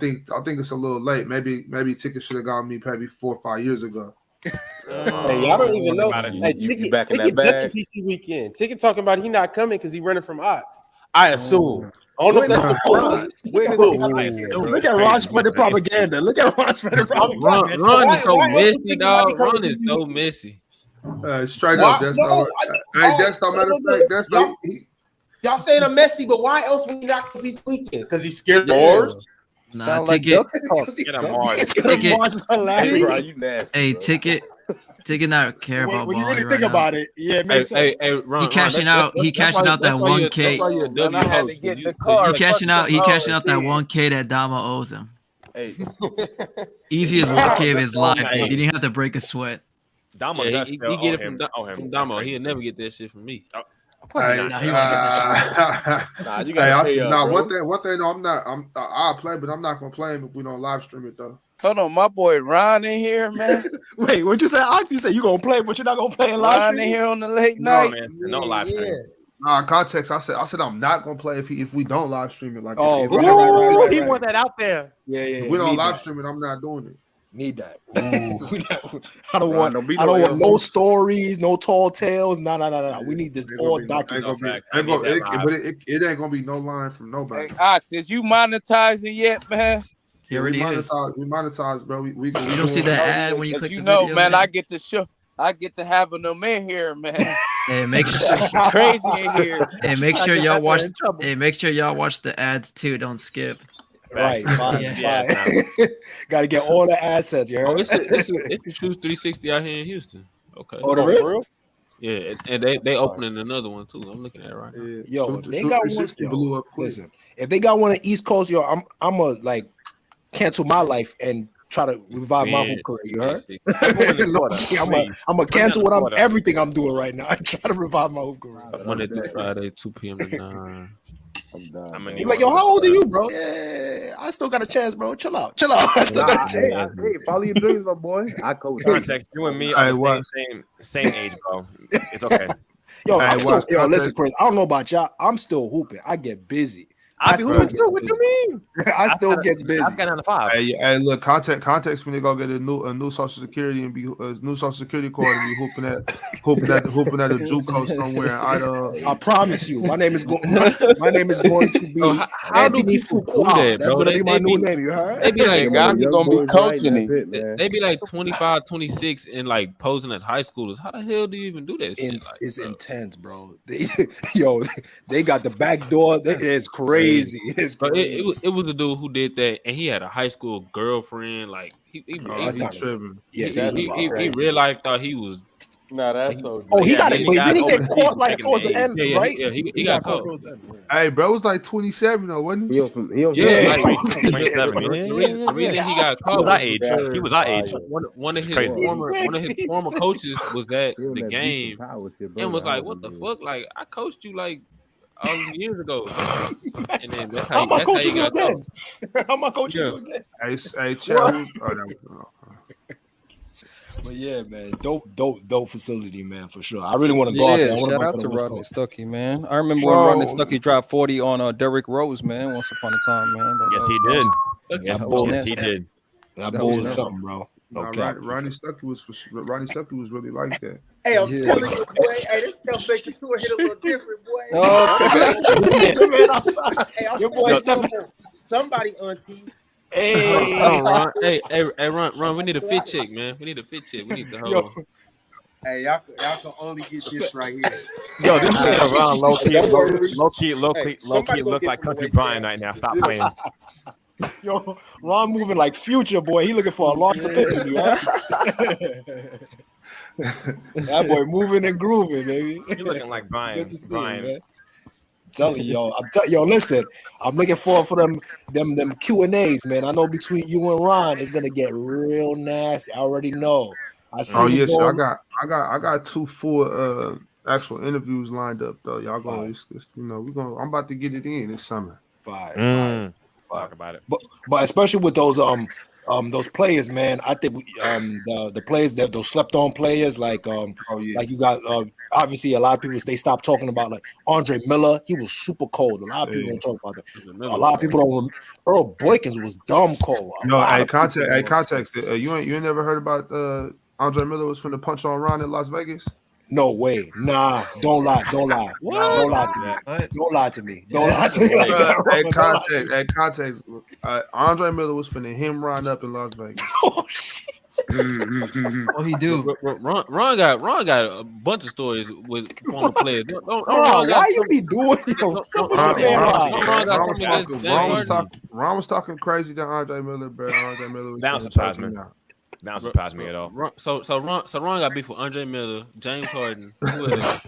it's a little late. Maybe tickets should have got me maybe 4 or 5 years ago. Hey, y'all don't even know. Hey, you back in that bag? PC weekend. Ticket talking about he not coming because he running from Ox. I assume. I don't know if that's the Look at Ron spreading propaganda. Look at Ron spreading propaganda. Ron is so messy, dog. Ron is so messy. Straight up, that's no matter of fact. That's no. Y'all saying I'm messy, but why else would he not come this weekend? Because he's scared of Mars. Nah, ticket. Hey, ticket not care about when you really right think now. about it, yeah, it makes sense. Hey, Ron, he cashing out that 1K. He cashing out that 1K that Dama owes him. Hey, easiest 1K of his life. He didn't have to break a sweat. Dama, he get it from Dama. He'll never get that shit from me. Of course he won't get that shit. You gotta pay up, one thing. No, I'll play, but I'm not gonna play him if we don't live stream it though. Hold on, my boy Ron in here, man. Wait, what'd you say? You say you gonna play, but you're not gonna play in live Ron stream? in here on the late night. No, man, no live stream. Nah, context. I said I'm not gonna play if we don't live stream it. Like, right. He want that out there. Yeah. If we don't live stream it, I'm not doing it. Need that. I don't want no stories, no tall tales. No. We need this all documented. It ain't gonna be no line from nobody. Hey, Ox, is you monetizing yet, man? He already is. We monetize, bro. We you don't see that ad when you click the video, video, man. I get to having them in here, man. Hey, make sure crazy in here. Hey, make sure y'all watch. Hey, make sure y'all watch the ads too. Don't skip. Right. Got to get all the assets. You heard? It's a Shoot 360 out here in Houston. Okay. Oh, there is? Yeah, and they opening another one too. I'm looking at it right now. Yo, they got one. Blew up. Listen, if they got one in East Coast, yo, I'm a like cancel my life and try to revive my whole career. You heard? I'm a cancel everything I'm doing right now. I try to revive my whole career. Monday through Friday, 2 p.m. to 9. I'm done. You're like, yo, how old are you, bro? Yeah, I still got a chance, bro. Chill out. I still got a chance. Hey, follow your dreams, my boy. I coach. Context, you and me are the same age, bro. It's okay. Yo, listen, Chris. I don't know about y'all. I'm still hooping. I get busy. I be hooping too. What you mean? I still get busy. I've got on the 5. Hey, look, context when they go get a new social security and be a new social security card and be hooping at a JUCO somewhere in Idaho. I promise you, my name is going to be Anthony Fuqua. That's gonna be my new name. You heard? They be like, guys are gonna be coaching him. They be like 25, 26 and like posing as high schoolers. How the hell do you even do that? It's intense, bro. They got the back door. It's crazy. crazy. It's So crazy. it was a dude who did that, and he had a high school girlfriend. Like he That's kind of tripping. he real life thought he was. Nah, that's so. Oh, he got and it. But didn't he get overseas caught like taking towards the age. end, Yeah, right? he got caught. towards the end. Hey, bro, it was like 27 though, wasn't he? He on Yeah, some- like, 27. the reason he got He caught was our age. He was our age. One of his Crazy. former coaches was at he on the that game beefing with your and brother. was I like, "What the believe. fuck? Like, I coached you like all these years ago." And then that's How how am I he coaching you got caught. again? How am I coaching you again? Hey, Chad, But yeah, man, dope facility, man, for sure. I really want to go out there. I want shout to out to to the West Rodney Coast. Stuckey, man. I remember when Rodney Stuckey dropped 40 on Derrick Rose, man. Once upon a time, man. Yes, he did. Yes, he did. That bull is something, bro. Nah, Ronnie Stuckey was really like that. Hey, I'm telling you, boy. Hey, this self-making tour hit a little different, boy. Hey, Your boy stepping. Somebody auntie. Hey, Ron. Hey, Ron. We need a fit check, man. We need a fit check. We need the whole. Hey, y'all can only get this right here. Yo, this nigga Ron low key somebody go look get like from the Country waist Brian down. right now. Stop playing. Yo, Ron moving like Future, boy. He looking for a lost epiphany, right? That boy moving and grooving, baby. You looking like Brian. Good to see Brian. you, man. Telling y'all, yo, listen, I'm looking forward for them Q&As, man. I know between you and Ron, it's gonna get real nasty. I already know. I see. Oh yes, I got 2 full actual interviews lined up though. Y'all going, I'm about to get it in this summer. Fire. Talk about it. But especially with those players, man. I think the players that those slept on players like like you got obviously a lot of people they stopped talking about like Andre Miller. He was super cold. A lot of people don't talk about that. A lot of people don't. Earl Boykins was dumb cold. Context. You ain't never heard about Andre Miller was from the punch on Ron in Las Vegas? No way. Nah, don't lie. Don't lie. Don't lie to me. Don't lie to me. Don't lie to me like that. Context. Andre Miller was finna him Ron up in Las Vegas. Oh shit. What he do? Ron got a bunch of stories with former players. Why you be doing Ron was talking crazy to Andre Miller, bro. Andre Miller was That don't surprise me. That don't surprise me at all. So Ron got beef with Andre Miller, James Harden. Who else?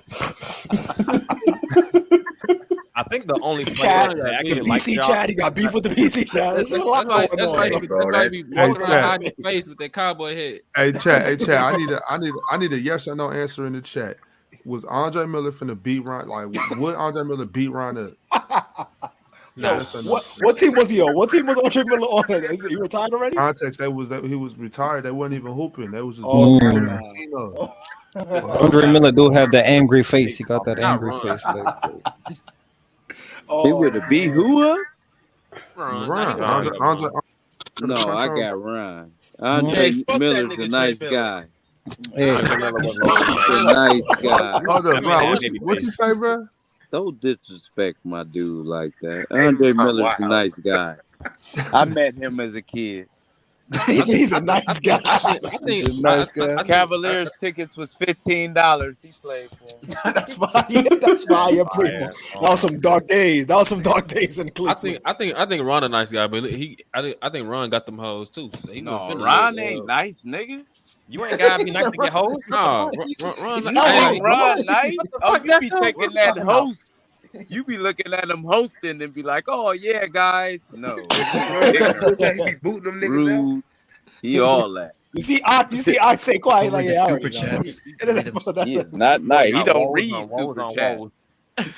I think the only Chad, player that the actually liked PC Chad, he got beef with the PC Chad. There's a lot going on. That's why he be walking around hiding his face with that cowboy head. Hey Chad, I need a yes or no answer in the chat. Was Andre Miller finna beat Ron? Like, would Andre Miller beat Ron up? No. What team was he on? What team was Andre Miller on? Is he retired already? Context, that he was retired. They wasn't even hooping. That was just Andre Miller do have that angry face. He got that angry face. He would have beat who up? Andre. No, I got Ron. Andre Miller's a nice guy. Hey. He's a nice guy. Hold up, bro. What you say, bro? Don't disrespect my dude like that. Andre Miller's a nice guy. I met him as a kid. He's a nice guy. He's a nice guy. Cavaliers tickets was $15. He played for him. That's fine. That's fine. That was some dark days. That was some dark days in Cleveland. I think Ron a nice guy, but I think Ron got them hoes too. So Ron ain't nice, nigga. You ain't gotta be nice to get hoes. No, Ron nice. Oh, you be taking that host. You be looking at them hosting and be like, "Oh yeah, guys." No, booting them niggas rude. He all that. You see, I stay quiet like super chats. He is not nice. He don't read super chats.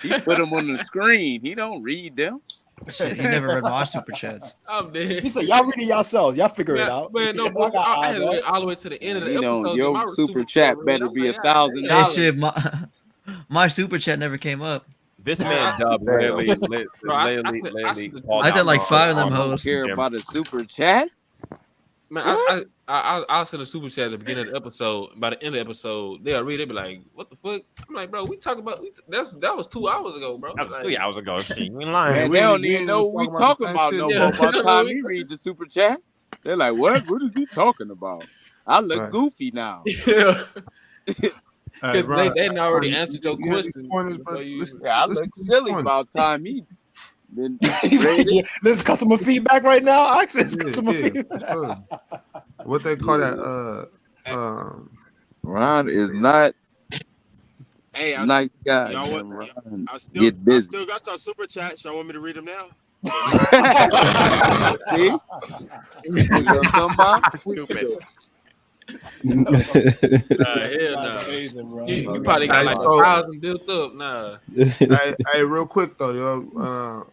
He put them on the screen. He don't read them. Shit, he never read my super chats. I'm dead. He said, "Y'all read it yourselves. Y'all figure it out." Man, no, bro, I had to wait all the way to the end of the episode. Your super chat better be $1,000. Hey, shit, my super chat never came up. This man dubbed lately. I did like 5 of them hoes. Care about a super chat? Man, I'll send a super chat at the beginning of the episode. By the end of the episode, they'll read it, be like, "What the fuck?" I'm like, "Bro, we talking about that was 2 hours ago, bro." That was 3 hours ago. Shit, you ain't Man, lying. they don't even know what we talking about no more. By the time he read the super chat, they're like, "What? What is he talking about?" I look goofy now. Yeah. Because they already answered your question. I look silly about time he Been Yeah, rated. there's customer feedback right now. Access customer Yeah, feedback. sure. What they call that? Ron is not Hey, nice guy, y'all man. want? Ron I get busy. still got y'all super chat. Y'all want me to read them now? See? What I'm talking about? Stupid. Hell no. You probably got like 1,000 built up. Nah. Hey, real quick though, yo.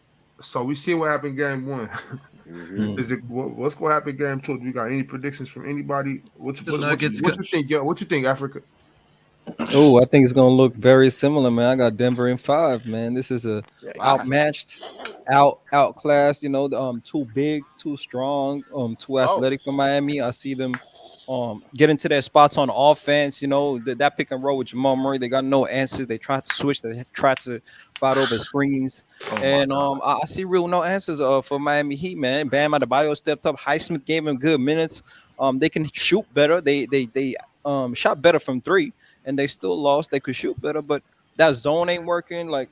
So we see what happened game 1. Is it what's gonna happen game 2? Do you got any predictions from anybody? What you think? Yo, what you think, Africa? Oh, I think it's gonna look very similar, man. I got Denver in 5, man. This is a outmatched, outclassed. You know, too big, too strong, too athletic for Miami. I see them get into their spots on offense. You know, that pick and roll with Jamal Murray, they got no answers. They tried to switch. They tried to fight over screens, and I see real no answers for Miami Heat, man. Bam Adebayo stepped up. Highsmith gave him good minutes. They can shoot better. They shot better from 3. And they still lost. They could shoot better, but that zone ain't working. Like,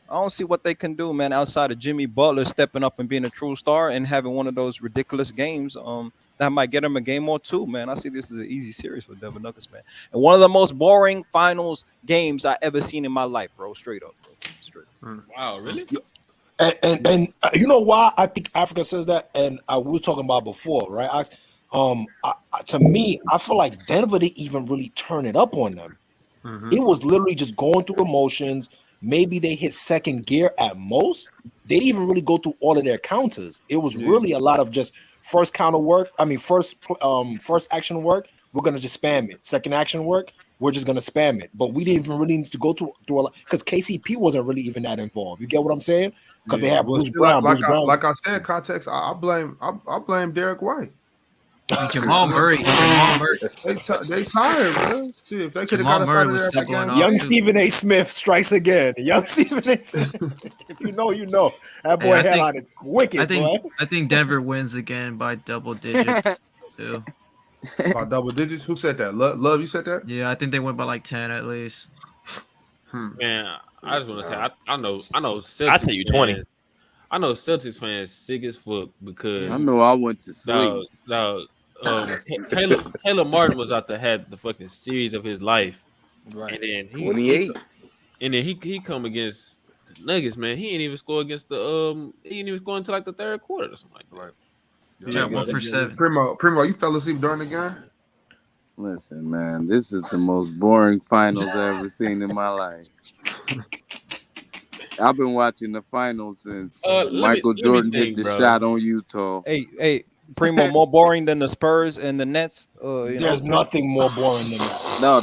I don't see what they can do, man, outside of Jimmy Butler stepping up and being a true star and having one of those ridiculous games that might get him a game or 2, man. I see this as an easy series for Denver Nuggets, man. And one of the most boring finals games I ever seen in my life, bro. Straight up, bro. Straight up. Wow, really? And you know why I think Africa says that? And we were talking about before, right? To me, I feel like Denver didn't even really turn it up on them. It was literally just going through emotions. Maybe they hit second gear at most. They didn't even really go through all of their counters. It was really a lot of just first counter work. I mean, first action work. We're gonna just spam it. Second action work. We're just gonna spam it. But we didn't even really need to go through a lot because KCP wasn't really even that involved. You get what I'm saying? Because they have Bruce Brown. Like I said, context. I blame Derek White. Jamal Murray. They tired, man. See, if they could have got Murray out was of still there, going Young Stephen A. Smith strikes again. Young Stephen A. Smith. If you know, you know. That boy headline is wicked. I think Denver wins again by double digits too. By double digits? Who said that? Love, you said that? Yeah, I think they went by like 10 at least. Man, I just want to say I know Celtics I'll tell you 20. fans- I know Celtics fans sick as fuck because I know I went to sleep. Caleb Martin was out there, had the fucking series of his life, right? And then 28, and then he come against the Nuggets, man. He ain't even score against the He ain't even score until like the 3rd quarter or something like that. Right. Yeah, 1 for 7. Primo, you fell asleep during the game? Listen, man, this is the most boring finals I've ever seen in my life. I've been watching the finals since Michael Jordan hit the shot on Utah. Hey, Primo, more boring than the Spurs and the Nets. There's nothing more boring than that. No,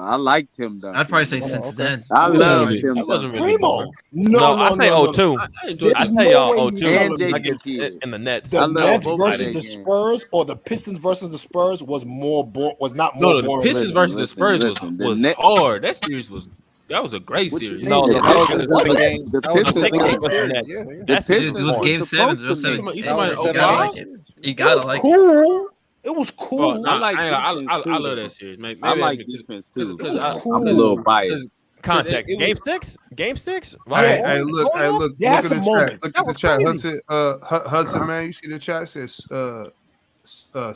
I liked Tim Duncan. I'd probably say since then. I love Tim Duncan. Primo, I say 0-2. I tell y'all 0-2. Nuggets in the Nets. The Nets versus the Spurs or the Pistons versus the Spurs was not more boring. The Pistons versus the Spurs was hard. That series was. That was a great series. No, that was a good game. The Pistons It was game 7. It was 7. You gotta like cool. It was cool. I love that series, man. I like defense too. I'm a little biased. Context. Game 6? Game 6? Right. Hey, look at the chat. Look at the chat. Crazy. Hudson, man, you see the chat says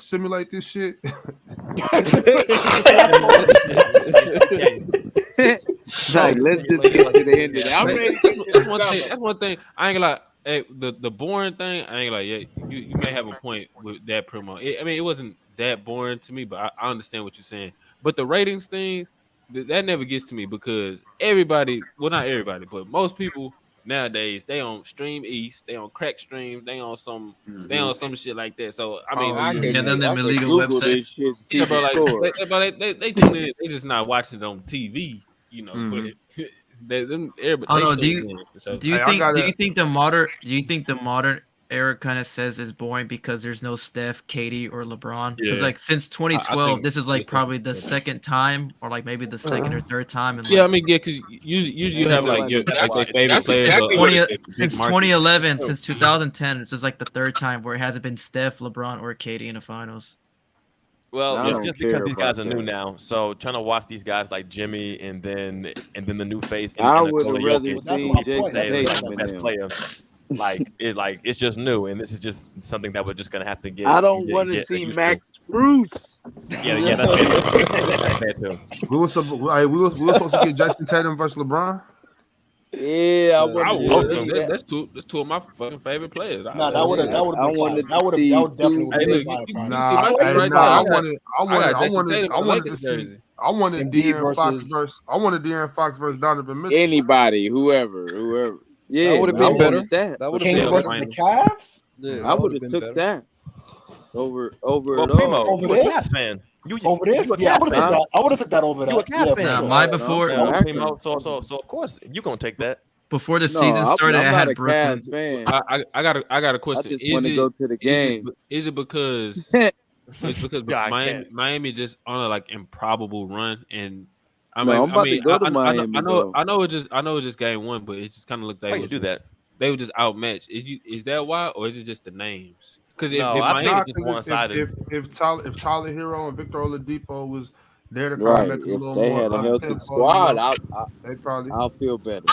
simulate this shit. Like, let's just get to the end of that. That's one thing. I ain't gonna lie. Hey, the boring thing, I ain't gonna lie. Yeah, you may have a point with that, Primo. It wasn't that boring to me, but I understand what you're saying. But the ratings thing, that never gets to me because everybody, well, not everybody, but most people nowadays, they on Stream East, they on crack streams, they on some shit like that. So I mean, them illegal websites. Yeah, bro, like they tune in, they just not watching it on TV, you know. But do you think the modern era kind of says is boring because there's no Steph, KD, or LeBron? Because like since 2012, this is like probably the second time, or like maybe the second or third time. Yeah, I mean, yeah, because usually you have like your favorite players. Since 2011, since 2010, it's just like the third time where it hasn't been Steph, LeBron, or KD in the finals. Well, it's just because these guys are new now. So trying to watch these guys like Jimmy and then the new face. I would have rather Jokic, seen people say is like the best player. Like it's just new, and this is just something that we're just gonna have to get. I don't want to see Max Bruce. Yeah, that's fair too. We were supposed to get Jason Tatum versus LeBron. Yeah, I want to see that. That's two of my fucking favorite players. Nah, that would have been fine. That would definitely been fine. I wanted De'Aaron Fox versus Donovan Mitchell. Anybody, whoever. Yeah, that would have been better. That would have Kings been versus the Cavs. Yeah, I would have took that over Primo, over you a this? Cavs fan. Over this? Yeah, I would have took that. I would have took that over that. You a Cavs fan? For sure. My before So of course you gonna take that. Before the season started, I'm I not had a Brooklyn. Cavs fan. I got a question. I just want to go to the game. Is it because it's because Miami just on a like improbable run, and I I'm about to go to Miami. I know it just game one, but it just kind of looked like How you do that? They were just outmatched. Is that why, or is it just the names? Because I think it's just one-sided. If Tyler Hero and Victor Oladipo was there to kind Right. of make a If little they more had a healthy up-tempo, squad, they probably. I'll feel better.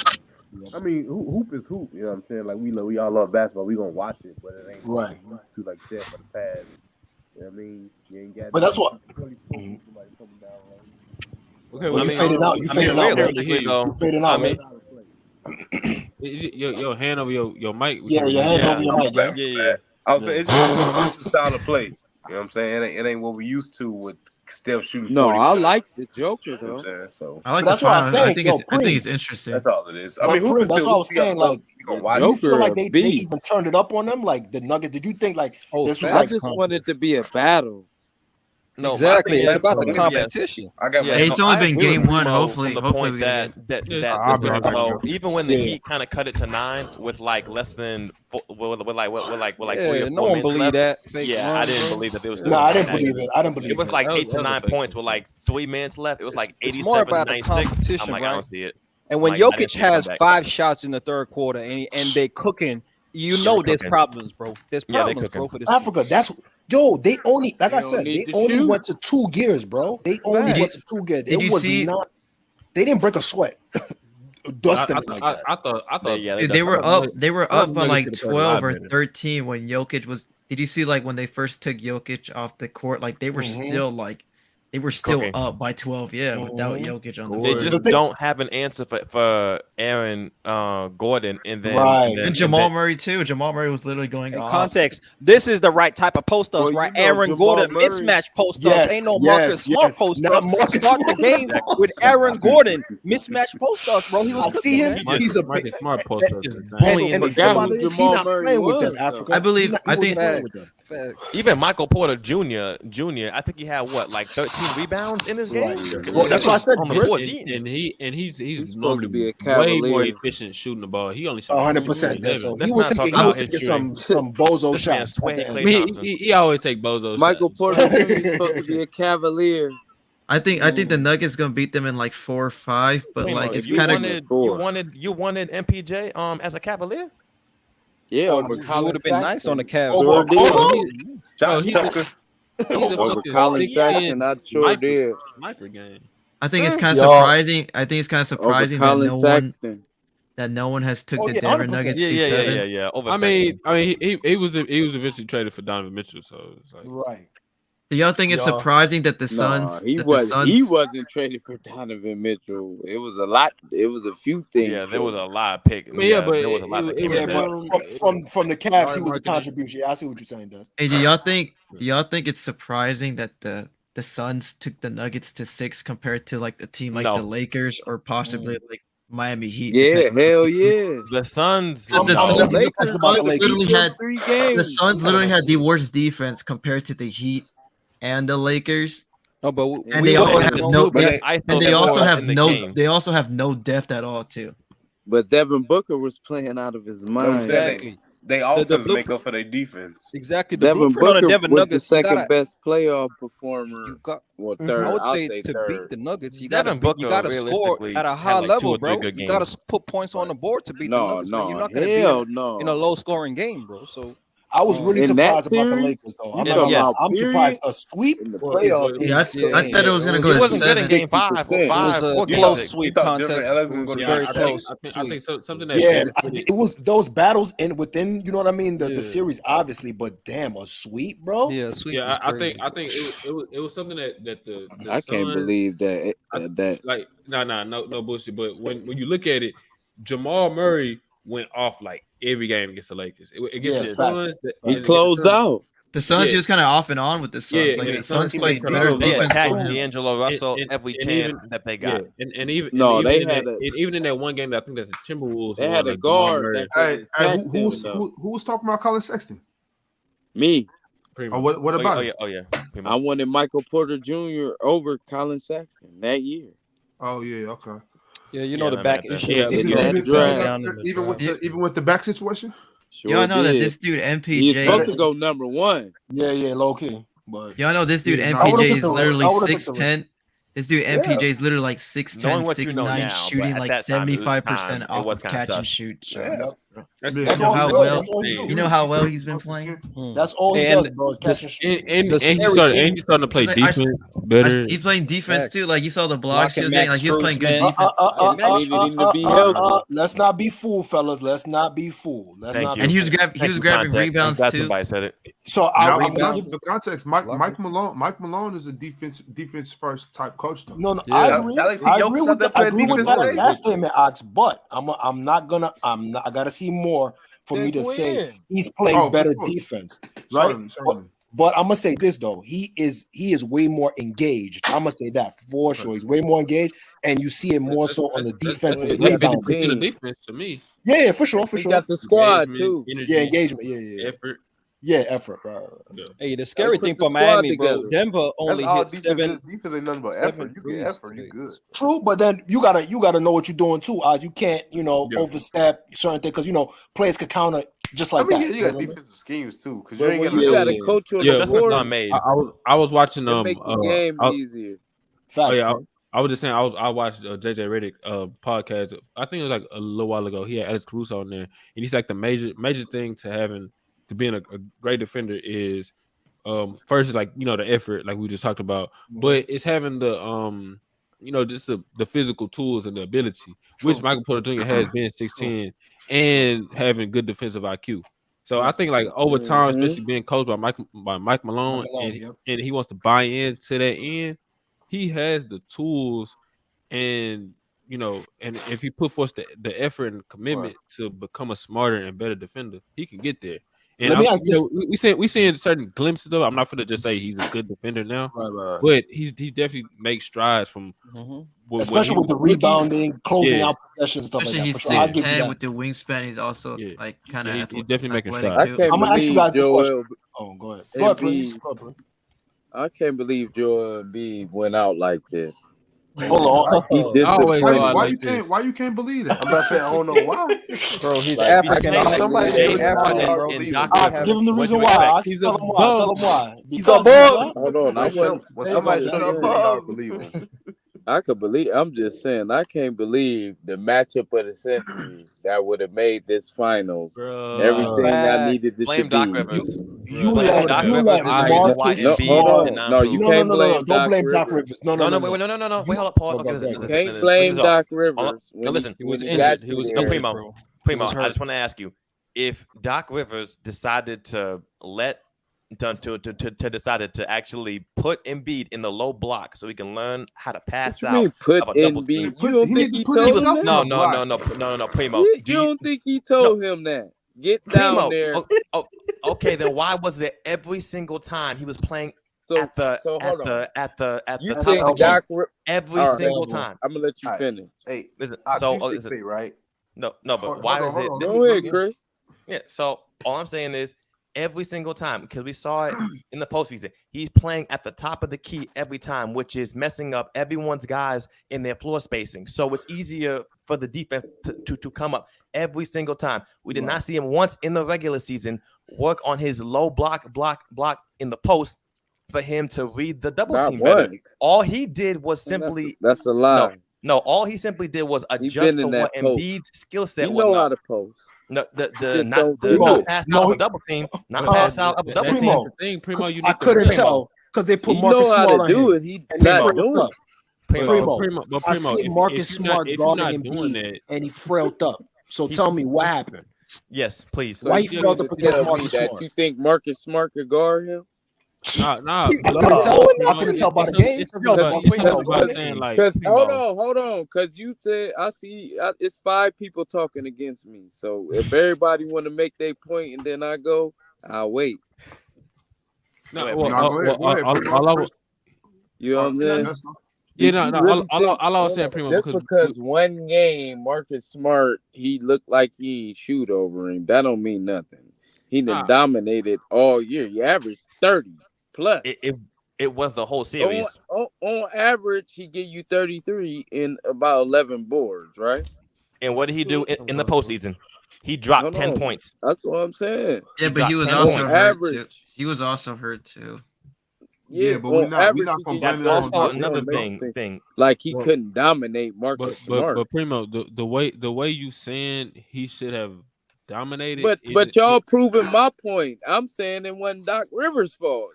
I mean, hoop is hoop. You know what I'm saying? Like we all love basketball. We gonna watch it, but it ain't Right. used to like that for the past. You know what I mean? You ain't got. But that's what. Somebody coming down like. Okay, Well, you fading out. You fading out. You fading out, man. Your hand over your mic. Yeah, your hands over your mic, man. Yeah. I was saying, it's just a style of play. You know what I'm saying? It ain't what we used to with Steph shooting. No, 40 I shots. like the Joker You know though. what I'm saying? So I like That's the what I'm fun. saying. I think it's interesting. that's all it is. I But mean, hoop is that's still what I was hoop. saying. Like, You gonna watch do you it. feel like they beast. even turned it up on them? Like the Nuggets? Did you think like this was I like? just want it to be a battle. No, Exactly. my thing It's is- about the yes. competition. I got my. Yeah, it's only I been agree game with one. Primo Hopefully from the we point get that I'll be listen, right so back. even when the Yeah. Heat kind of cut it to 9 with like less than with like 3 Yeah, or 4 no one minutes believed left. that. Fake Yeah, run, I didn't bro. believe that they was still. No, I didn't gonna believe win. it. I didn't believe It was it. like That was- 8 to that was 9 a fake points with like 3 minutes left. It was like It's more 87 about the 96. competition, I'm like, I right? don't see it. And when Like, I didn't Jokic see it come has back. 5 shots in the third quarter and they cooking, you know They're there's cooking. problems, bro. There's Yeah, they problems, bro, cooking. for this Africa. That's they only like I don't said. need They to only shoot. went to 2 gears, bro. They only Facts. went to 2 gears. Did It you was see- not. They didn't break a sweat. Dustin like that. I thought They were up. They were I thought up by Nuggets like could've played a lot 12 or better. 13 when Jokic was. Did you see like when they first took Jokic off the court? Like they were still Cooking. up by 12. Yeah, without Jokic on the They floor. just don't have an answer for Aaron Gordon, and then Right. And Jamal Murray too. Jamal Murray was literally going In off. context, this is the right type of post ups, Well, right? you know, Aaron Jamal Gordon Murray- mismatch post ups. Yes, Ain't no yes, Marcus Smart yes. post Not ups. Marcus Start the Smart. game with Aaron Gordon mismatch post ups, bro. He was I cooking, see him. man. He's a Marcus big. Smart post ups. bullying And the the thing about who it is, he Jamal not Murray playing with them, was, Africa. I believe. He not- he I wasn't think. playing with them. Facts. even Michael Porter Jr. I think he had like 13 rebounds in this game. Right. Well, that's why I said on the Griff- board. And he's supposed to normally be a way more Cavalier. efficient shooting the ball. He only shot 100%. That's so. Let's He was not taking. talk He was about his taking some bozo This man shots. swear he at the Klay end. Thompson. he always take bozo Michael shots. Porter Jr. is supposed to be a Cavalier. I think the Nuggets gonna beat them in like 4 or 5, but Primo, like it's you kind of. wanted MPJ as a Cavalier. Yeah, Oh, over it would Colin have been nice on the Sexton. Cavs. Over Sure did. Okoro? Shot he's Tucker. a Over fucking Colin 6'10" Sexton, I sure did. sniper game. I think it's kind of Y'all- surprising. I think it's kind of Over surprising Colin that Sexton. no one has took Oh, the yeah, Denver 100%. Nuggets Yeah, to yeah, 7. yeah. Over I mean, he was eventually traded for Donovan Mitchell, so it's like Right. Do y'all think it's Y'all- surprising that the Nah, Suns? he that was. the Suns, He wasn't traded for Donovan Mitchell. It was a lot. It was a few things. Yeah, there was a lot of pick. I mean, yeah, but there was a lot of it pick. was Yeah, that. but from the Cavs, he was a Marketing. contribution. Yeah, I see what you're saying, Dust. Hey, do y'all think it's surprising that the Suns took the Nuggets to 6 compared to like the team like No. the Lakers or possibly like Miami Heat? Yeah, depending- hell yeah. The Suns. The I'm Suns definitely surprised about the Lakers. literally had 3 games. the Suns literally had the worst defense compared to the Heat and the Lakers. No, but And we they also also have don't- no. But they- And they also have in the no. game. They also have no depth at all too. But Devin Booker was playing out of his You know what I'm mind. saying? Exactly. They The offense blue- make up for their defense. Exactly. The Devin blueprint on Booker the Denver was Nuggets. the You second gotta- best playoff performer. you got- Well, third. I would I'll say say to third. beat the Nuggets, you Devin got to Booker score realistically at a had, high like, 2 level, or 3 bro. good You got games. to put points on the board to beat the No, Nuggets. man. no, You're not going to beat hell them no. in a low scoring game, bro. So I was really In that surprised about the series? Lakers, though. You I'm not talking gonna lie. about I'm surprised. period? A sweep In the Well, playoffs, yeah, I said it was gonna go It to wasn't good in 7. game 5 or 60%. 5 It was or a game close 6. sweep thought Denver contest. and LA It was was a gonna very be close. I think something that Yeah, put it was those battles in within. You know what I mean? The Yeah. series, obviously, but damn, a sweep, bro. Yeah, sweep Yeah, was I crazy. think it was something that the I can't Suns, believe that. That like no bullshit. But when you look at it, Jamal Murray went off like every game against the Lakers. Against Yeah, the facts. Suns, he closed out. The Suns, Yeah. he was kind of off and on with the Suns. Yeah, Like and the the Suns Suns played played better kinda They defense attacked over him. D'Angelo Russell every chance that they got. and even No, and they even, had even in that one game that I think that the Timberwolves They won, had a like Jamal guard Murray, that could attack them. Who was talking about Colin Sexton? Me, pretty Oh, much. what about it? Oh yeah. Pretty I much. wanted Michael Porter Jr. over Colin Sexton that year. Oh yeah, okay. Yeah, you Yeah, know the man, back man, issue. yeah, is in he that was draft. down in the draft. even with the back situation. Sure Y'all know that did. this dude He's supposed to MPJ. go number one. Yeah, low key. But Y'all know this dude Yeah, no, I would've MPJ took is the risk. literally I would've took the 6'10". This dude Yeah. MPJ is literally like 6'10", Knowing what you know 6'9", now, shooting but at like that time, it was 75% time, it off was of kinda catch and sus. shoot shots. Yep. That's You That's know all he how does. well That's all he do. you know how well he's been playing. That's all he And does, bro. Is catch and shoot. and The he's scary thing- starting to play Like, I- defense better. He's playing defense Facts. too. Like you saw the blocks he Blocking was getting. Max Like he was playing good Strus, man. defense. Needed him to be healthy. Let's not be fooled, fellas. Let's not be fooled. Let's Thank not you. And be he was fooled. grabbing Context. rebounds I'm glad too. somebody said it. So Now, I'm I'm gonna not give. for context. Mike Malone is a defense first type coach though. No, Yeah. I agree. Y'all ain't see I Jokic agree out with there that. I playing agree with defense that today? statement, Ox. But I'm not. I gotta see more for me to say he's playing Oh, for better sure. defense, right? Certainly. But I'm gonna say this though, he is way more engaged. I'm gonna say that for sure. He's way more engaged, and you see it more so on the defensive That's rebound. 50% of defense to me. Yeah, for sure. He got the squad too. Energy, Yeah, engagement. Yeah. effort. Yeah, effort. Right. Hey, the scary Let's thing put the for squad Miami, bro, together. Denver only That's all hit defense. Defense ain't nothing but effort. You get effort, you good. True, but then you gotta know what you're doing too, Oz. You can't, overstep certain things because players could counter just like that. You got defensive schemes too, because you But ain't when got you got a coach on the That's floor, not made. I was watching it make the game easier. Facts, I was just saying I watched JJ Redick podcast. I think it was like a little while ago. He had Alex Caruso on there, and he's like the major thing to being a great defender is first is like the effort like we just talked about, but it's having the just the physical tools and the ability, which Michael Porter Jr. has been 6'10" and having good defensive IQ. So I think like over time, especially being coached by Mike Malone, and he wants to buy into that end, he has the tools, and and if he put forth the effort and commitment to become a smarter and better defender, he can get there. And Let me ask this. we seeing certain glimpses of it. I'm not going to just say he's a good defender now, Right. but he definitely makes strides from Especially with the rebounding, closing out possessions, stuff Especially like that. he's 6'10" with the wingspan. He's also like kind of he's definitely making athletic strides. too. I'm gonna ask you guys this question. Oh, go ahead. Go ahead, please. I can't believe Joel Embiid went out like this. Hold on. He disappointed. Why you can't believe that? I'm about to say I don't know why. Bro, he's Like, African. Somebody He's Ox, give him the reason why. He's Tell a him why. Tell him why. He's a bum. Hold on, I wasn't. Somebody show me how to believe him. I could believe. I'm just saying. I can't believe the matchup of the century that would have made this finals. Bro. Everything I needed it Blame to Doc be. Rivers. You let Marcus. No, you can't blame Don't blame Doc Rivers. Rivers. No. Wait, hold up, Paul. Okay, listen. Can't blame Doc Rivers. No, listen. He was when he got injured. He was there. injured, Primo. bro. Primo, was I hurt. just want to ask you, if Doc Rivers decided to decided to actually put Embiid in the low block so he can learn how to pass What you out mean put of a double Embiid? team. You don't think he told him that? No, Primo. You don't think he told him that? Get down Primo, there. Okay, then why was it every single time he was playing at the You top think of the Doc key? Rivers? Every single time. I'm gonna let you finish. Hey, listen. so So listen. right? No, but why is it? Go ahead, Chris. Yeah. So all I'm saying is every single time, because we saw it in the postseason, he's playing at the top of the key every time, which is messing up everyone's guys in their floor spacing. So it's easier for the defense to come up every single time. We did not see him once in the regular season work on his low block in the post for him to read the double team better. All he did was simply that's a lie. No, all he simply did was adjust to what Embiid's skill set was. was. He know how to post. No, Just not don't the do not it. pass out of a double team, not pass out of a double That's team. the thing, Primo. You I need to couldn't remember. tell because they put He Marcus know how Smart to on do him it. He and he not frailed doing up. it. Primo, I seen Marcus Smart guarding doing Embiid that, and he frailed up. So tell me what happened. Yes, please. So Why you he frailed mean up to against tell me Marcus that Smart? you think Marcus Smart could guard him? nah. I couldn't tell. I couldn't tell by the game. It's about saying like, Because Primo. hold on, because you said it's 5 people talking against me. So if everybody want to make their point and then I go, I'll wait. No, go ahead, Primo. You know what I'm saying? Yeah, Do no. you really All I was think- saying, Primo, just because one game Marcus Smart he looked like he ain't shoot over him, that don't mean nothing. He done dominated all year. He averaged 30 plus. It was the whole series. On average, he give you 33 in about 11 boards, right? And what did he do in the postseason? He dropped 10 points. That's what I'm saying. Yeah, but he was dropped 10 also points. hurt too. He was also hurt too. Yeah, but we're not gonna blame it on also another thing. Like he couldn't dominate Marcus Smart. But Primo, the way you saying he should have dominated. But y'all proving my point. I'm saying it wasn't Doc Rivers' fault.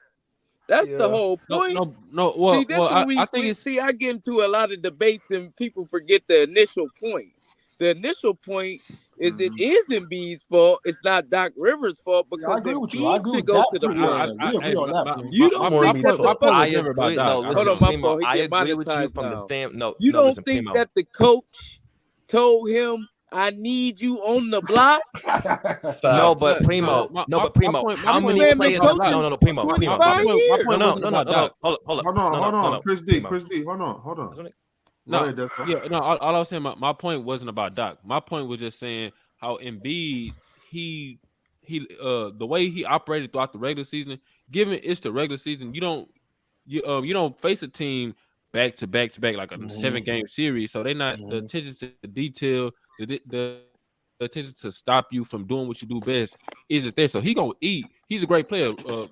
That's the whole point. No. Well, see, this is I think I get into a lot of debates and people forget the initial point. The initial point is it is Embiid's fault. It's not Doc Rivers' fault because Embiid should go to the plane. We agree on that. You don't think that the I agree. No, listen, hold on, my Primo, fault. He I get agree with you monetized from now. the fam. No, You no, don't listen, think Primo. that the coach told him, "I need you on the block"? No, but Primo. How many players? No, Primo. Hold on. Chris D. Hold on. All I was saying, my point wasn't about Doc. My point was just saying how Embiid, he the way he operated throughout the regular season. Given it's the regular season, you don't face a team back to back like a 7-game series, so they're not the attention to the detail, the attention to stop you from doing what you do best isn't there. So he gonna eat. He's a great player.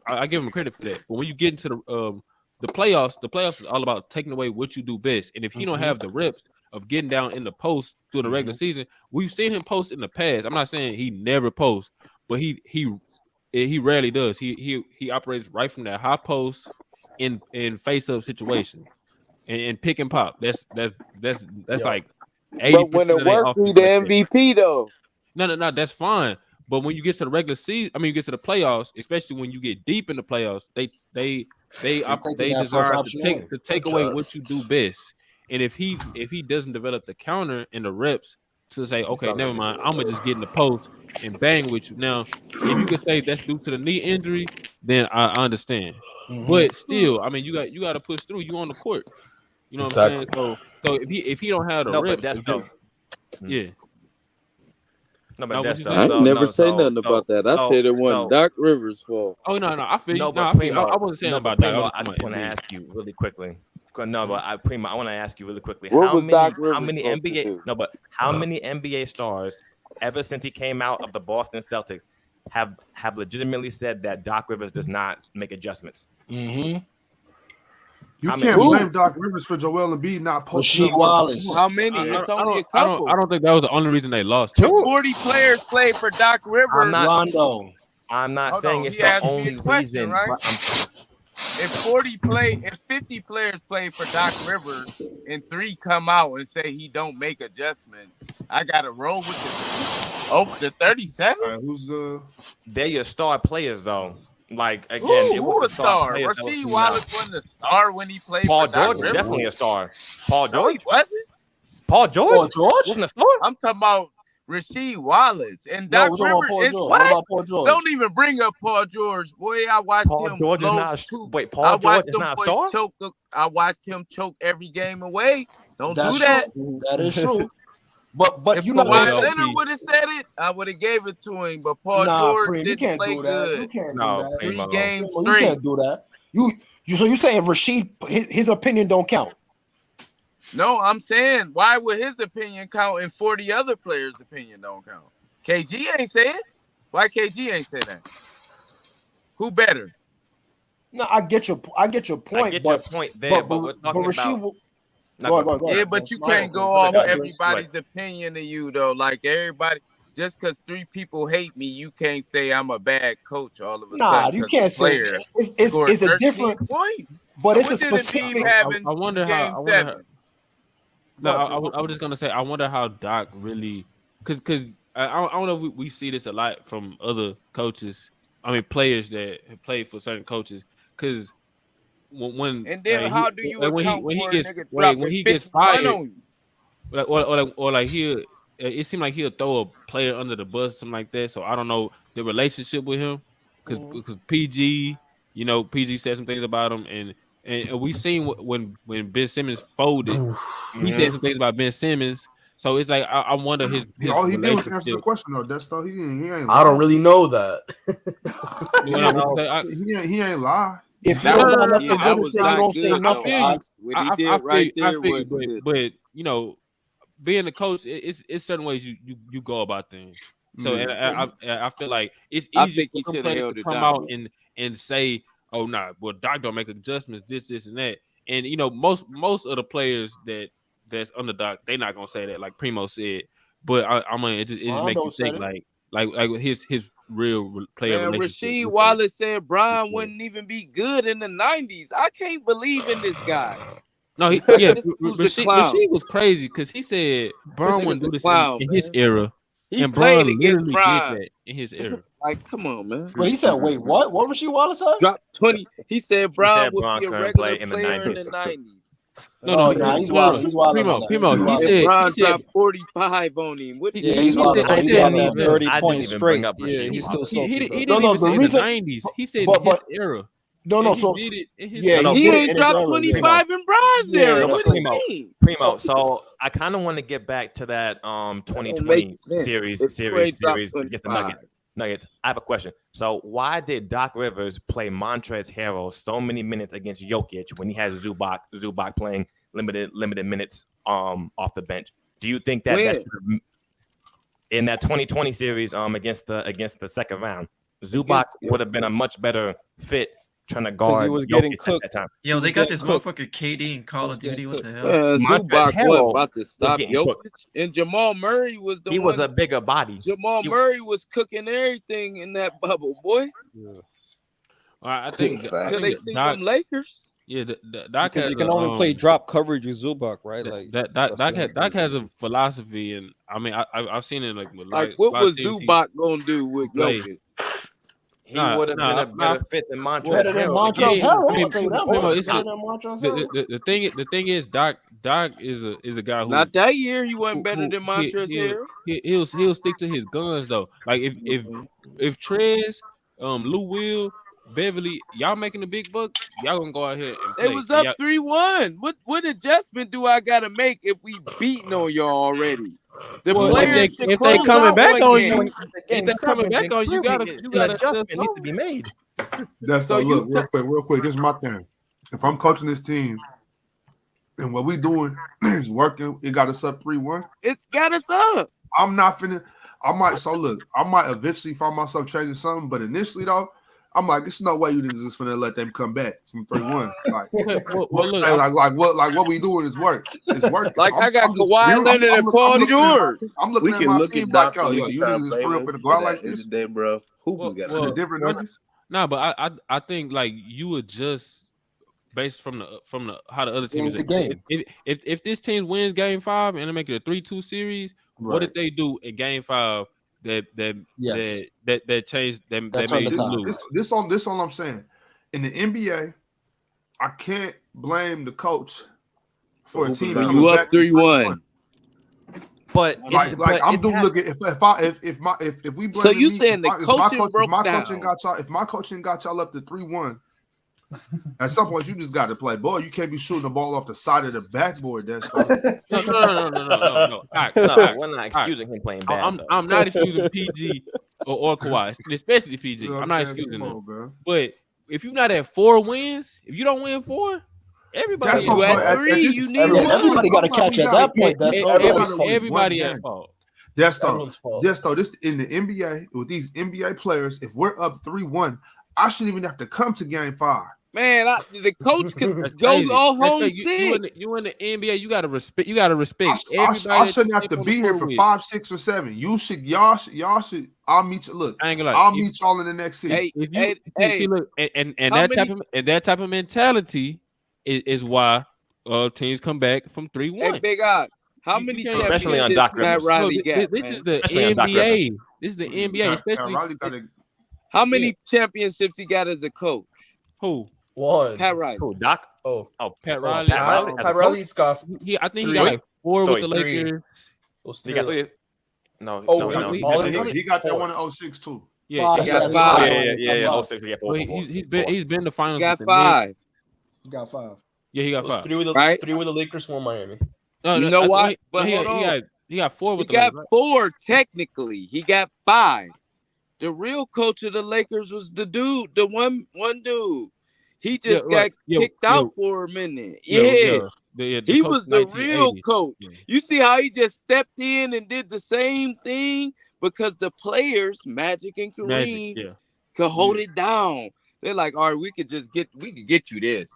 I give him credit for that. But when you get into the playoffs is all about taking away what you do best. And if he don't have the reps of getting down in the post through the regular season, we've seen him post in the past. I'm not saying he never posts, but he rarely does. He operates right from that high post in face up situation and pick and pop. That's like 80%. But when it works, he the MVP though. No, that's fine. But when you get to the regular season, you get to the playoffs, especially when you get deep in the playoffs, they desire to take away what you do best. And if he doesn't develop the counter and the reps to say, okay, never mind, I'm gonna just get in the post and bang with you. Now, if you could say that's due to the knee injury, then I understand. But still, you got to push through. You on the court, you know what I'm saying? So if he don't have the reps, yeah. No, but that's I never say nothing about that. I said it wasn't Doc Rivers' fault. Oh no, I feel you. I wasn't saying about Primo, that. I just want to ask you really quickly. No, but Primo, I want to ask you really quickly. What How was many Doc Rivers NBA? No, but how many NBA stars ever since he came out of the Boston Celtics have legitimately said that Doc Rivers does not make adjustments? You can't blame Doc Rivers for Joel Embiid not posting. Wallace. How many? It's only a couple. I don't think that was the only reason they lost. 40 players played for Doc Rivers. I'm not saying it's the only reason. Right? If 50 players play for Doc Rivers and 3 come out and say he don't make adjustments, I gotta roll with the 37. They're your star players though. Like again, who a star? Rasheed Wallace wasn't a star when he played. Paul for Doc George Rivers. definitely a star. Paul George No, he wasn't. Paul George wasn't a star. I'm talking about Rasheed Wallace and Doc Rivers. What about Paul George? Don't even bring up Paul George. Boy, I watched Paul him. George is not. Wait, Paul George is not a star. I watched him choke every game away. Don't That's do that. True. That is true. But if you know Kawhi Leonard would have said it, I would have gave it to him. But Paul George didn't play good. You can't do that. 3 games You straight. can't do that. So you saying Rasheed his opinion don't count? No, I'm saying why would his opinion count and 40 other players' opinion don't count? KG ain't say it. Why KG ain't say that? Who better? No, I get your point. I get your point there, but we're talking about. Go ahead. Yeah, but you can't go off everybody's opinion of you though. Like everybody, just because 3 people hate me, you can't say I'm a bad coach all of a Nah, sudden. you can't say it's a different points. but So it's a what did Embiid specific. have I in wonder game how. 7? No, I was just gonna say I wonder how Doc really, because I don't know if we see this a lot from other coaches. I mean, players that have played for certain coaches. Because when And then how do you account when he for a gets nigga when he gets 51 fired, on you? or like he'll it seemed like he'll throw a player under the bus, something like that. So I don't know the relationship with him because PG, PG said some things about him, and we seen when Ben Simmons folded, he said some things about Ben Simmons. So it's like I wonder his all he did was relationship. answer the question though. That's though he ain't. I don't really know that. He ain't lie. If you don't got nothing good to say, you don't say nothing. I feel you, but being a coach, it's certain ways you go about things. So and I feel like it's easy for some players to come out and say, "Oh nah, well Doc don't make adjustments, this and that." And most of the players that's under Doc, they not gonna say that, like Primo said. But I mean, it just makes you think like his real player relationship. Rasheed Wallace said Brian wouldn't even be good in the 90s. I can't believe in this guy. No, Rasheed was crazy because he said Brian wouldn't do this in his era. He and played Brian against literally Brian did that in his era. Like, come on, man. Wait, he said, wait, what? What was she Wallace say? Drop 20. He said Brian would Brian be a couldn't regular play in the player in 90s. the 90s. He's wild. He's wild. Primo. He said Brian dropped 45 on him. What did he's he wild. say? He's wild. 30 points straight. Up Yeah, he's still salty. He bro. didn't even say the 90s. He said in his era. No, He so did it in his yeah, era. He did it ain't in his dropped era, 25 in Brian's Yeah, era. that's What do you Primo. mean? Primo. So I kind of want to get back to that 2020 series against the Nuggets. I have a question. So why did Doc Rivers play Montrezl Harrell so many minutes against Jokic when he has Zubac playing limited minutes off the bench? Do you think that in that 2020 series against the second round, Zubac would have been a much better fit trying to guard he was getting Jokic cooked. at that time? Yo, they got this motherfucker KD in Call of Duty. What the hell? Zubac wasn't about to stop getting Jokic. cooked. And Jamal Murray was the He one. was a bigger body. Jamal Murray was cooking everything in that bubble, boy. Yeah. I think Till they see them Lakers. Yeah, Doc has You can only play drop coverage with Zubac, right? Like Doc has a philosophy, and I mean I've seen it like what was Zubac gonna do with Jokic? He would have been a better fit than Montrezl. Better than Montrezl Harrell. I'll tell you that much. The thing is, Doc is a guy who Not that year he wasn't better than Montrezl Harrell. He'll stick to his guns though. Like if Trez, Lou Will, Beverly, y'all making the big bucks, y'all gonna go out here and play. They was up 3-1. What adjustment do I gotta make if we beating on y'all already? The players if they coming back on you, If they coming back on you, gotta adjustment needs to be made. That's So look real quick. This is my thing. If I'm coaching this team and what we doing is working, it got us up 3-1. It's got us up. I'm not finna. I might eventually find myself changing something, but initially though, I'm like, there's no way you niggas is finna let them come back from 3-1. Like, what we doing is work. It's work. Like I got Kawhi Leonard and Paul George. I'm looking at my team like, yo, you niggas is for real finna go out like this. Day, bro. Hoopers got the different nuggets. Nah, but I think like you adjust based from the how the other team is. If this team wins Game 5 and they make it a 3-2 series, what did they do in Game 5? That changed them. That made you lose. This all I'm saying. In the NBA, I can't blame the coach for a team coming you back up 3-1. But I'm doing. Look, if we blame so you saying the coaching broke down? If my coaching got y'all up to 3-1. At some point, you just got to play ball. You can't be shooting the ball off the side of the backboard. That's no. We're not excusing him playing bad. I'm not excusing PG or Kawhi, especially PG. I'm not excusing them. But if you're not at 4 wins, if you don't win 4, everybody you at 3. You need everybody got to catch at that point. That's everybody at fault. That's this in the NBA with these NBA players. If we're up 3-1. I shouldn't even have to come to Game 5. Man, the coach could That's go crazy. all That's home crazy. sick. You in the NBA. You gotta respect. You gotta respect I everybody. That shouldn't you have to step on the be here court for with. 5, 6, or 7. Y'all should. I'll meet you. Look, I ain't gonna lie. I'll meet y'all in the next season. Hey, If you see, look, and how that many? type of mentality is why teams come back from 3-1. Hey, Big Odds. How many especially on championships Doc Pat Rivers. Riley No, got, this man? is the Especially on Doc Rivers. NBA. This is the NBA, especially. Riley got to. How many championships he got as a coach? Who? One. Pat Riley. Who, Doc? Pat Pat Riley. Riley. Pat Riley's got I think he three. got like 4 with the Three. Lakers. Those He three. got 3. No, Oh, no, wait, no. He got that one in 06 too. Yeah, He got Oh, 5. yeah. 06, he got 4. Well, he's been in the finals. He got with the Knicks. 5. He got 5. Yeah, he got Those 5. three with the Right? 3 with the Lakers, 1 Miami. No, You know I what? think- But he hold on. He got 4 He with the got Lakers. Right? 4 technically. He got 5. The real coach of the Lakers was the dude, the one dude. He just got kicked out for a minute. Yeah. The He coach was in the real 1980. coach. Yeah. You see how he just stepped in and did the same thing because the players, Magic and Kareem, could hold it down. They're like, all right, we could get you this.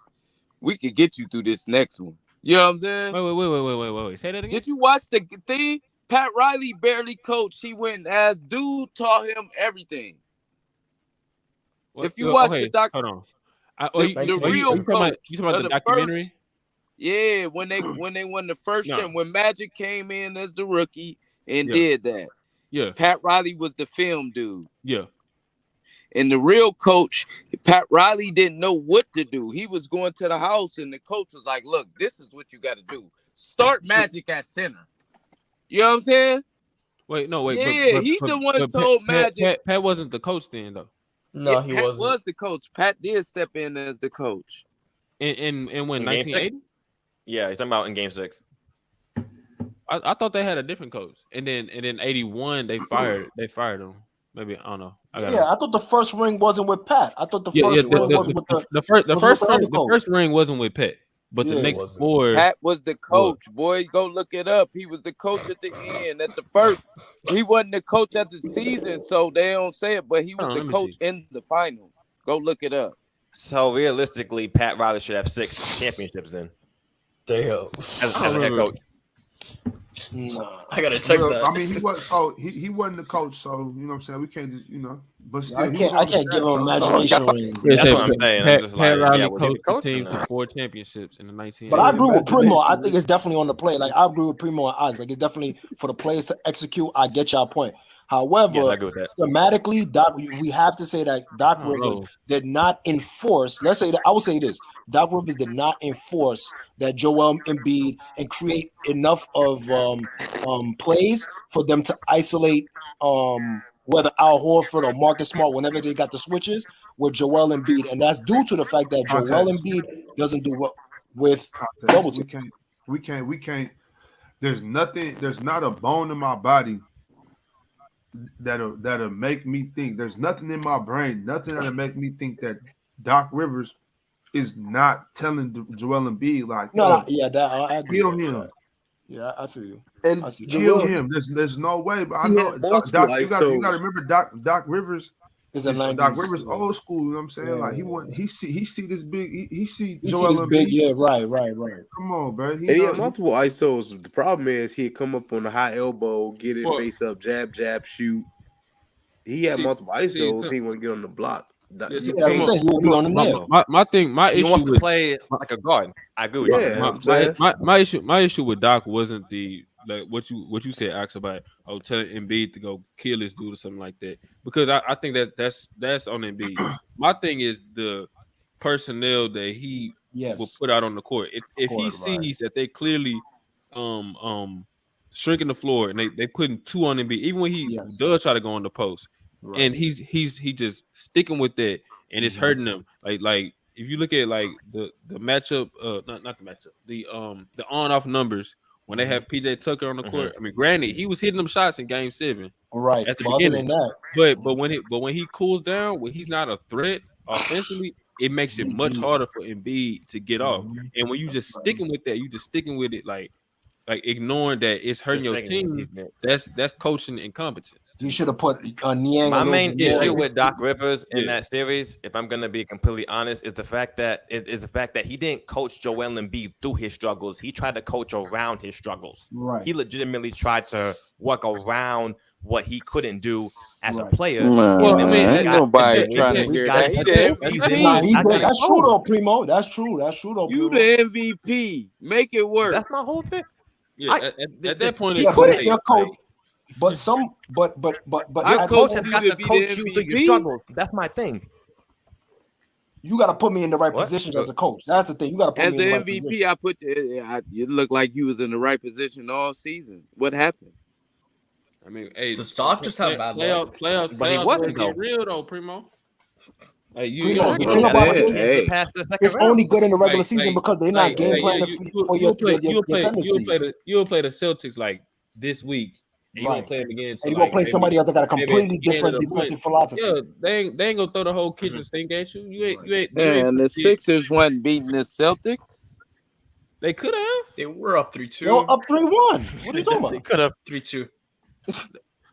We could get you through this next one. You know what I'm saying? Wait. Say that again. Did you watch the thing? Pat Riley barely coached. He went as dude taught him everything. If you watch the doc, hold on. The real coach. You talking about the documentary? Yeah, when they won the first term, when Magic came in as the rookie and Yeah. did that. Yeah. Pat Riley was the film dude. Yeah. And the real coach, Pat Riley, didn't know what to do. He was going to the house, and the coach was like, look, this is what you got to do. Start Magic at center. You know what I'm saying? Wait. Yeah, he's the one told Magic. Pat wasn't the coach then, though. No, he Pat wasn't. was the coach. Pat did step in as the coach. In when, 1980? Yeah, he's talking about in Game 6. I thought they had a different coach, and then 81 they fired him. Maybe I don't know. I thought the first ring wasn't with Pat. I thought the Yeah, first ring was with the first ring wasn't with Pat, but the next 4. Pat was the coach. Boy, go look it up. He was the coach at the end. At the first, he wasn't the coach at the season, so they don't say it. But he was the coach in the final. Go look it up. So realistically, Pat Riley should have 6 championships then. Damn. As a head coach. No, I gotta check that. I mean, he wasn't the coach, so you know what I'm saying. We can't just but still, I can't give him imagination rings. That's what I'm saying. I'm just Pat like, Riley yeah, was he the coached the coach or team not? to 4 championships in the 1980s. But I agree with Primo. I think it's definitely on the play. Like I agree with Primo and Ox. Like it's definitely for the players to execute. I get y'all point. However, Yes, I agree with that. schematically, we have to say that Doc Rivers did not enforce. Let's say that I will say this: Doc Rivers did not enforce that Joel Embiid and create enough of plays for them to isolate whether Al Horford or Marcus Smart whenever they got the switches with Joel Embiid, and that's due to the fact that Joel Embiid doesn't do well with double team. We can't. There's nothing. There's not a bone in my body that'll make me think. There's nothing in my brain, nothing that'll make me think that Doc Rivers is not telling Joel Embiid like, I agree. Kill him. Yeah, I feel you. And kill him. There's no way. But I know Doc, you got to remember Doc Rivers. Doc Rivers old school. You know what I'm saying? Yeah, like he see this big. He see He Joel sees Embiid. big. Yeah, right. Come on, bro. He had multiple ISOs. The problem is he'd come up on the high elbow, get it face up, jab, shoot. He had multiple ISOs. He wouldn't get on the block. My issue wants to with play like a guard. I agree with you. My issue with Doc wasn't the like what you said, Ax, about telling Embiid to go kill this dude or something like that. Because I think that's on Embiid. My thing is the personnel that he will put out on the court. If he sees that they clearly shrinking the floor and they putting 2 on Embiid, even when he does try to go on the post. Right. And he's just sticking with that, and it's hurting them. Like if you look at like the matchup, not the matchup, the on-off numbers when they have PJ Tucker on the court. I mean, granted, he was hitting them shots in Game 7, right? At the beginning, but when he cools down, when he's not a threat offensively, it makes it much harder for Embiid to get off. And when you just sticking with that, you just sticking with it like like ignoring that it's hurting your team. That's coaching incompetence. You should have put Niang. My main issue Niang. with Doc Rivers in that series, if I'm gonna be completely honest, is the fact that he didn't coach Joel Embiid through his struggles. He tried to coach around his struggles. Right. He legitimately tried to work around what he couldn't do as a player. Well, I mean, ain't nobody trying to hear that. He the MVP. That's true though, Primo. That's true though. You Primo. the MVP. Make it work. That's my whole thing. Yeah, at that point, he could have coach, but your coach has got to coach you through your struggles. That's my thing. You got to put me in the right position as a coach. That's the thing. You got to put as me in the right MVP. position. I put you look like you was in the right position all season. What happened? I mean, hey, Does Doc just have bad luck? Playoffs, But he wasn't get real though, Primo. Hey, It's only good in the regular season because they're not game planning for your tendencies. You'll play the Celtics like this week. And you Right. won't play them again. And you're going to play somebody else that got a completely different defensive philosophy. Yeah, they ain't gonna throw the whole kitchen sink at you. You ain't. Man, the Sixers wasn't beating the Celtics. They could have. They were up 3-2. They were up 3-1. What are you talking about? They could have 3-2.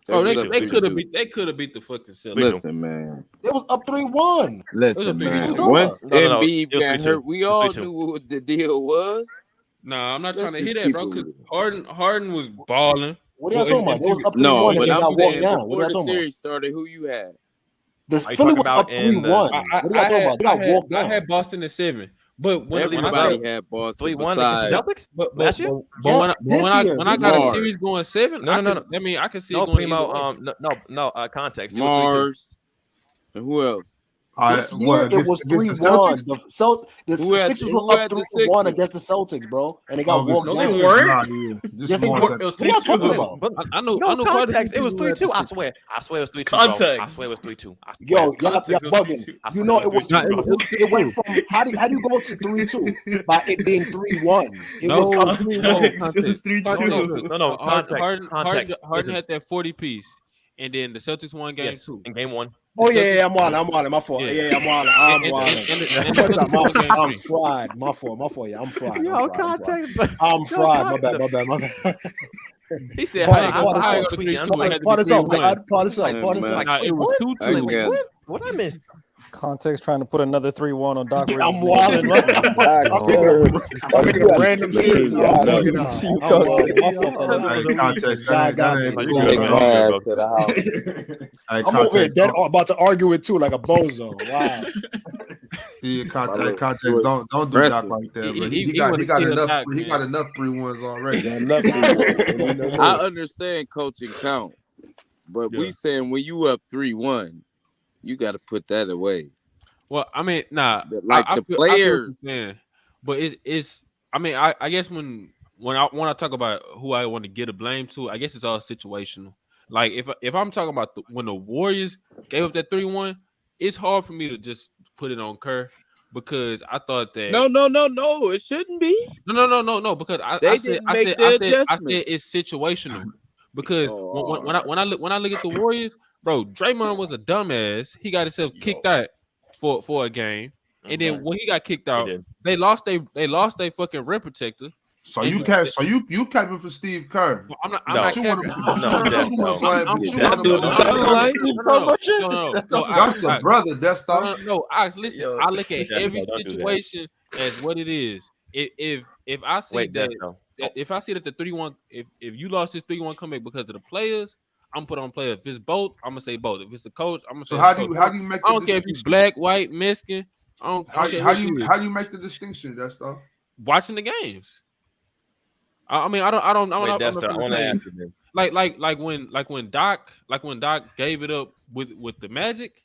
Oh, they could have beat the fucking Celtics. Listen, man. It was up 3-1. Listen, man. Once Embiid got hurt, we all knew what the deal was. Nah, I'm not trying to hear that, bro. Because Harden was balling. What are y'all talking about? It was up 3-1 No, and but they got I'm saying walked down. What before are y'all the talking about? series started, who you had? The Philly was up 3-1. What are y'all talking about? They got walked down. I had Boston at 7. But when Everybody had Boston 3-1 against the Celtics last year. When I got a series going 7, No. I mean, I can see No, it going Primo. No. Context. It was 3-2. Mars. And who else? This year it was 3-1. The Sixers were up 3-1 against the Celtics, bro, and they got walked down. They weren't. Yes, they were. It was What are y'all talking 3-2. about? I know. No I know quite a context. few It was people 3-2. I swear it was 3-2. Context. Bro. I swear it was 3-2. Yo, y'all Context was bugging. 3-2. You know it was. Nah, It went from how do you go to 3-2 by it being 3-1? It No, was up Context. 3-1. It was 3-2. No. Context. Harden had that 40 piece, and then the Celtics won game 2. In game 1. Oh yeah, I'm wilding. My fault. Yeah, I'm wilding. I'm fried. My fault. Yeah, I'm fried. I'm fried. My bad. He said, Part us up. It was 2-2. What I missed? Context trying to put another 3-1 on Doc Rivers. I'm wilding, right? I'm making a random series. I'm over here dead about to argue with too, like a bozo. Wow. Yeah, context. Don't do Doc like that. But he got enough. He got enough 3-1s already. I understand coaching count, but we saying when you up 3-1, you got to put that away. Well, I mean, nah, like the players. But it's. I mean, I guess when I talk about who I want to get a blame to, I guess it's all situational. Like if I'm talking about when the Warriors gave up that 3-1, it's hard for me to just put it on Kerr because I thought that no, it shouldn't be. No, because I said it's situational because when I look at the Warriors, bro, Draymond was a dumbass. He got himself kicked out for a game, and then when he got kicked out, they lost their fucking rim protector. So you capping for Steve Kerr? I'm not capping. That's a brother. That's no. Listen, I look at every situation as what it is. If I see if I see that the 3-1, if you lost this 3-1 comeback because of the players, I'm put on player. If it's both, I'm gonna say both. If it's the coach, I'm gonna say. So how do you make? I don't care if he's black, white, Mexican. How do you make the distinction? That's stuff. Watching the games. I mean, I don't. Like when Doc gave it up with the Magic.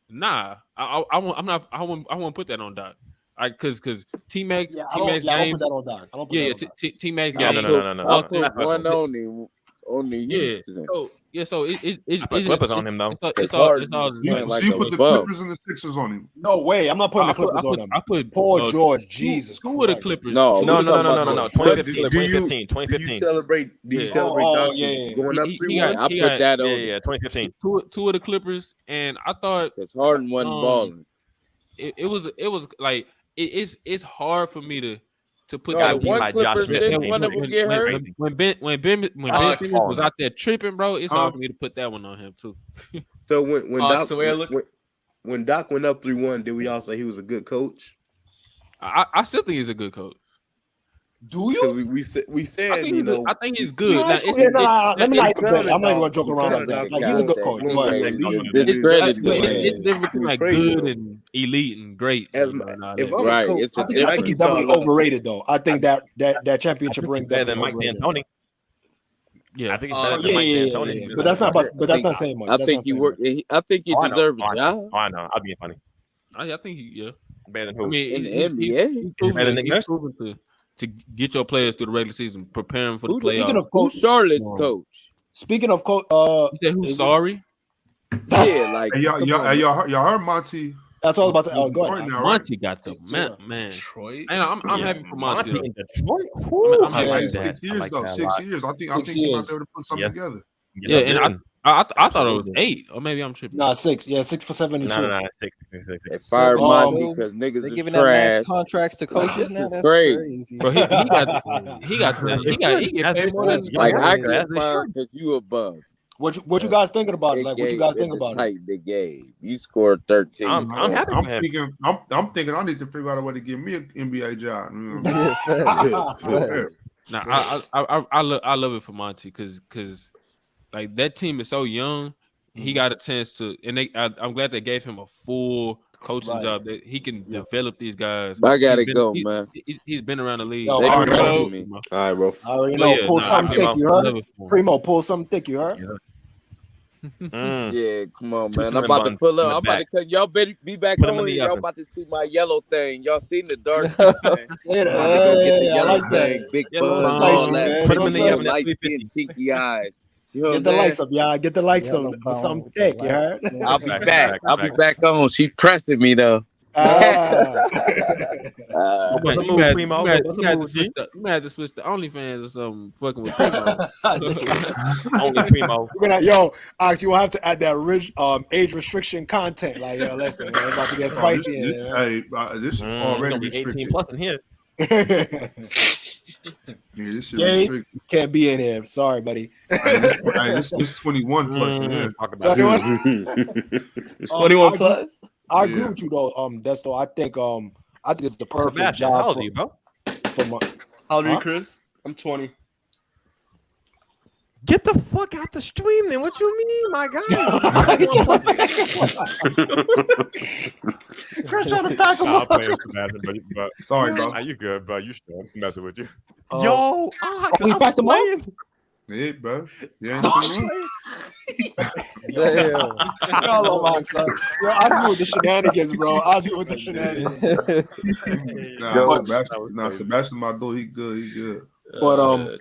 Nah, I won't put that on Doc. Because T-Max game. I don't put that on Doc. T-Max game. No. I'll put one on the Heat. So it's Clippers on him though. It's all you put the Clippers and the Sixers on him. No way, I'm not putting the Clippers on him. I put Paul George. Jesus Christ. Who are the Clippers? No. 2015. Do you celebrate? Doc going up 3-1? I put that on. Yeah. 2015. Two of the Clippers, and I thought because Harden wasn't balling. It was like it's hard for me to put No, that the one Clippers didn't one of them get hurt. when Ben Simmons was out there tripping, bro. It's hard for me to put that one on him too. So when Doc went up 3-1, did we all say he was a good coach? I still think he's a good coach. Do you? We said I think he's good. No, let me not even bet. I'm not even gonna joke around like that. Like he's a good coach, but it's different between like good and elite and great. I think he's definitely overrated though. I think that championship ring better than Mike D'Antoni. Yeah, I think it's better than Mike D'Antoni. But that's not saying much. I think he worked. I think he deserves a job. I know. I'll be funny. I think he better than who? I mean, in the NBA, he's proven to get your players through the regular season, preparing for the playoffs. Speaking of coach, Charlotte's coach. Speaking of coach, you said who's sorry? Yeah, like hey, y'all heard Monty. That's all I was about to. Go ahead. Monty got the man. Detroit. I'm happy for Monty. in Detroit. I like 6 years though. 6 years. I think he might be able to put something together. Yeah, and I thought it was 8, or maybe I'm tripping. Nah, 6. Yeah, 6 for 72. No, 6. They fired Monty because niggas They're is giving trash. that max contracts to coaches now. That's crazy. Bro, he get paid more than like I get fired because you above. What you guys thinking about it? Like what you guys think about it? They gave you scored 13. I'm happy. I'm thinking I need to figure out a way to give me an NBA job. Nah, I love it for Monty because like that team is so young. He got a chance to, and I'm glad they gave him a full coaching job that he can develop these guys. I gotta go, man. He's been around the league. Yo, They all be right, running me. All right, bro. I already know. Pull something thick, you heard? Primo, pull something thick, you heard? Yeah, come on, man. Two I'm about to buns pull in up. the I'm about to back. cut. Y'all better be back Put 'em in home. the Y'all oven. about to see my yellow thing. Y'all seen the dark thing, man. Yeah, About to go get the I yellow like that. thing. Big Yellow buzz, line, all man. that. Put 'em in the oven at Light 350. skin, cheeky eyes. You know what Get I'm the saying? lights up, y'all. Get the lights up with something thick, you heard? I'll be Back, back. back, I'll be back. back on. She's pressing me though. You had to switch the OnlyFans or something. Fucking with Primo. Only Primo. Yo, Ox, you will have to add that age restriction content. Like, yo, listen, man, it's about to get spicy in here. Hey, this is It's already gonna be 18 restricted. plus in here. Yeah, this shit Gabe, restricted. can't be in here. Sorry, buddy. This 21 plus in here. Talk about it. 21 plus. I agree with you though, Desto. I think it's the perfect Sebastian, job how old are you, bro? for my. How old are you, Chris? I'm 20. Get the fuck out the stream, then. What you mean, my guy? Chris trying to pack him I'll up. play him but Sorry, bro. Nah, you good, bro. You strong. I'm messing with you. Yo, we packed him up. Yeah, bro. Yeah, Damn. Hello, man, son. Yo, I was with the shenanigans, bro. I was with the shenanigans. Sebastian, my dude, he good. But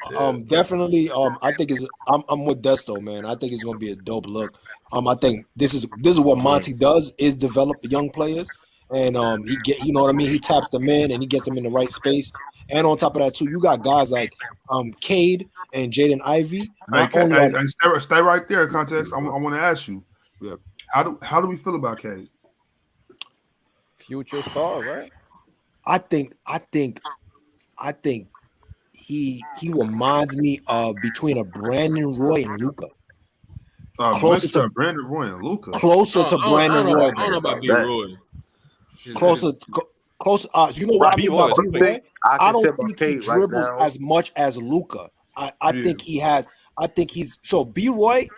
definitely I think I'm with Desto, man. I think it's gonna be a dope look. I think this is what Monty does is develop the young players, and you know what I mean. He taps them in and he gets them in the right space. And on top of that too, you got guys like Cade and Jaden Ivey. Stay right there, context. I want to ask you, how do we feel about Cade? Future star, right? I think he reminds me of between a Brandon Roy and Luka. Closer to Brandon Roy and Luka. Closer to Brandon Roy. I don't know about B. Roy. Closer. You know what I mean about B. Roy? I don't think he dribbles as much as Luka. I think he has. I think he's so B. Roy,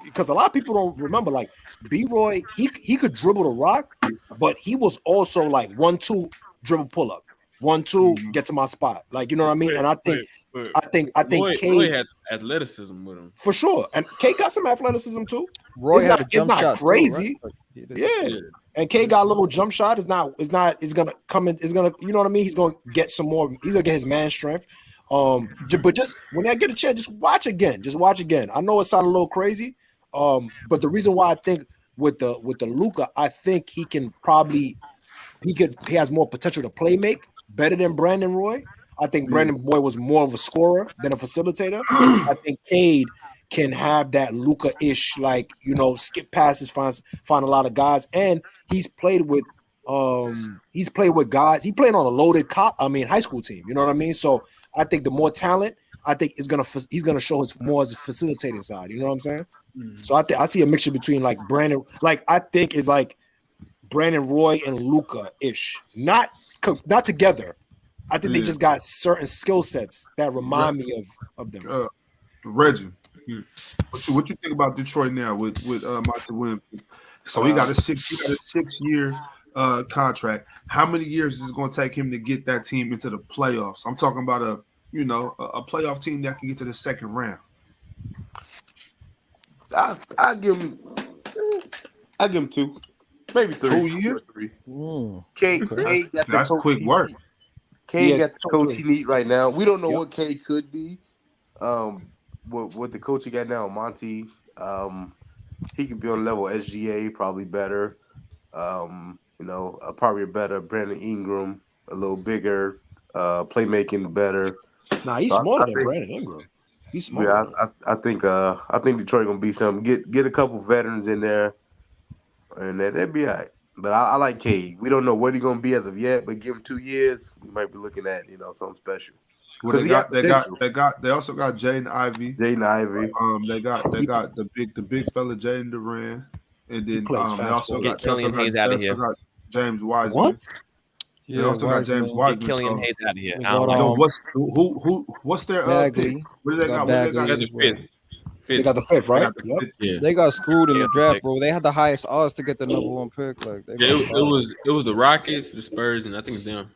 because a lot of people don't remember. Like B. Roy, he could dribble the rock, but he was also like 1-2 dribble pull up. 1-2 get to my spot. Like, you know what I mean? And I think Roy had athleticism with him. For sure. And K got some athleticism too. Roy had a jump shot. It's not crazy. Too, right? Yeah. And K got a little jump shot. It's gonna come in, you know what I mean? He's gonna get some more, he's gonna get his man strength. But just when I get a chance, just watch again. I know it sounded a little crazy. But the reason why I think with the Luka, I think he has more potential to play make better than Brandon Roy. I think Brandon Roy was more of a scorer than a facilitator. I think Cade can have that Luka-ish, like, you know, skip passes, find a lot of guys, and he's played with He's played with guys. He played on a loaded high school team. You know what I mean? So I think the more talent, I think he's gonna show his more as a facilitating side. You know what I'm saying? So I see a mixture between like Brandon, like I think is like Brandon Roy and Luka ish, not together. I think they just got certain skill sets that remind me of them. Reggie, what you think about Detroit now with Monty Williams? So he got a 6-year contract. How many years is it going to take him to get that team into the playoffs? I'm talking about a playoff team that can get to the second round. I give him 2, maybe 3. 2 years? 3. Cade got that's quick work. Cade got the coach he need right now. We don't know what Cade could be. What the coach he got now, Monty, he could be on level SGA, probably better. Probably better Brandon Ingram, a little bigger, playmaking better. Nah, he's smarter than Brandon Ingram. He's smart. Yeah, I think Detroit gonna be something. Get a couple veterans in there, and that'd be all right. But I like Cade. We don't know what he's gonna be as of yet, but give him 2 years, we might be looking at something special. Well, they also got Jaden Ivey. They got the big fella Jaden Duran, and then they also get Killian Hayes out of here. Got James Wiseman. What? They also got James Wiseman. Get Killian Hayes out of here. What's their pick? What do they got? They got the 5th, right? Yep. They got screwed in the draft, bro. They had the highest odds to get the number 1 pick. Like it was the Rockets, the Spurs, and I think it's them.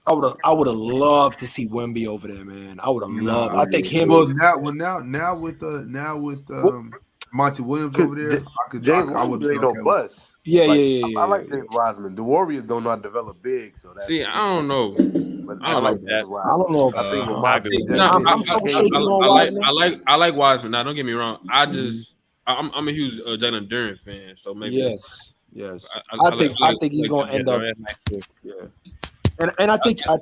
I would have loved to see Wemby over there, man. I would have loved. I think him. Well, now with Monty Williams over there, I would be no bust. Yeah. I like James Wiseman. The Warriors don't know how to develop big, so that's I don't know. I like that. I don't know. I like Wiseman. Now, don't get me wrong. I'm a huge Jalen Duran fan, so maybe yes. I think he's gonna end up. Yeah. And I think Ox,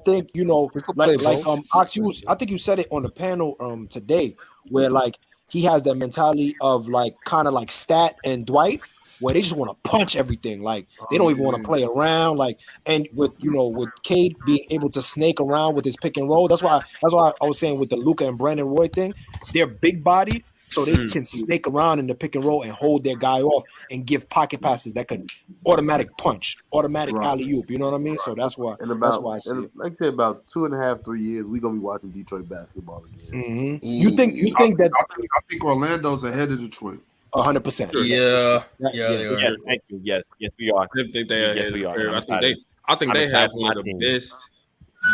I think you said it on the panel today, where like he has that mentality of like kind of like Stat and Dwight, where they just want to punch everything. Like they don't even want to play around. Like, and with Cade being able to snake around with his pick and roll. That's why I was saying with the Luka and Brandon Roy thing, they're big body, so they can snake around in the pick and roll and hold their guy off and give pocket passes that could automatic punch, automatic alley-oop. You know what I mean? So that's why I see it. Like I said, about 2.5, 3 years, we're gonna be watching Detroit basketball again. You think that? I think Orlando's ahead of Detroit. 100%. Yeah. Thank you. Yes, we are. I think they are. Yes, we are. I think they have one of the best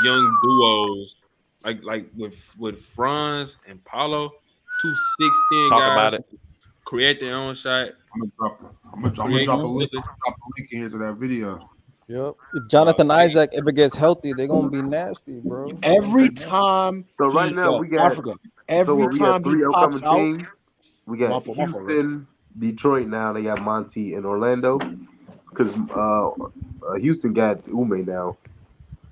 young duos, like with Franz and Paulo. 2 6'10" Talk guys about it. Create their own shot. I'm gonna drop a link in here to that video. Yep. If Jonathan Isaac ever gets healthy, they're gonna be nasty, bro. Every time. So right now we got Africa. Every time he pops out, teams. We got Houston, Detroit. Now they got Monty and Orlando, because Houston got Ume now.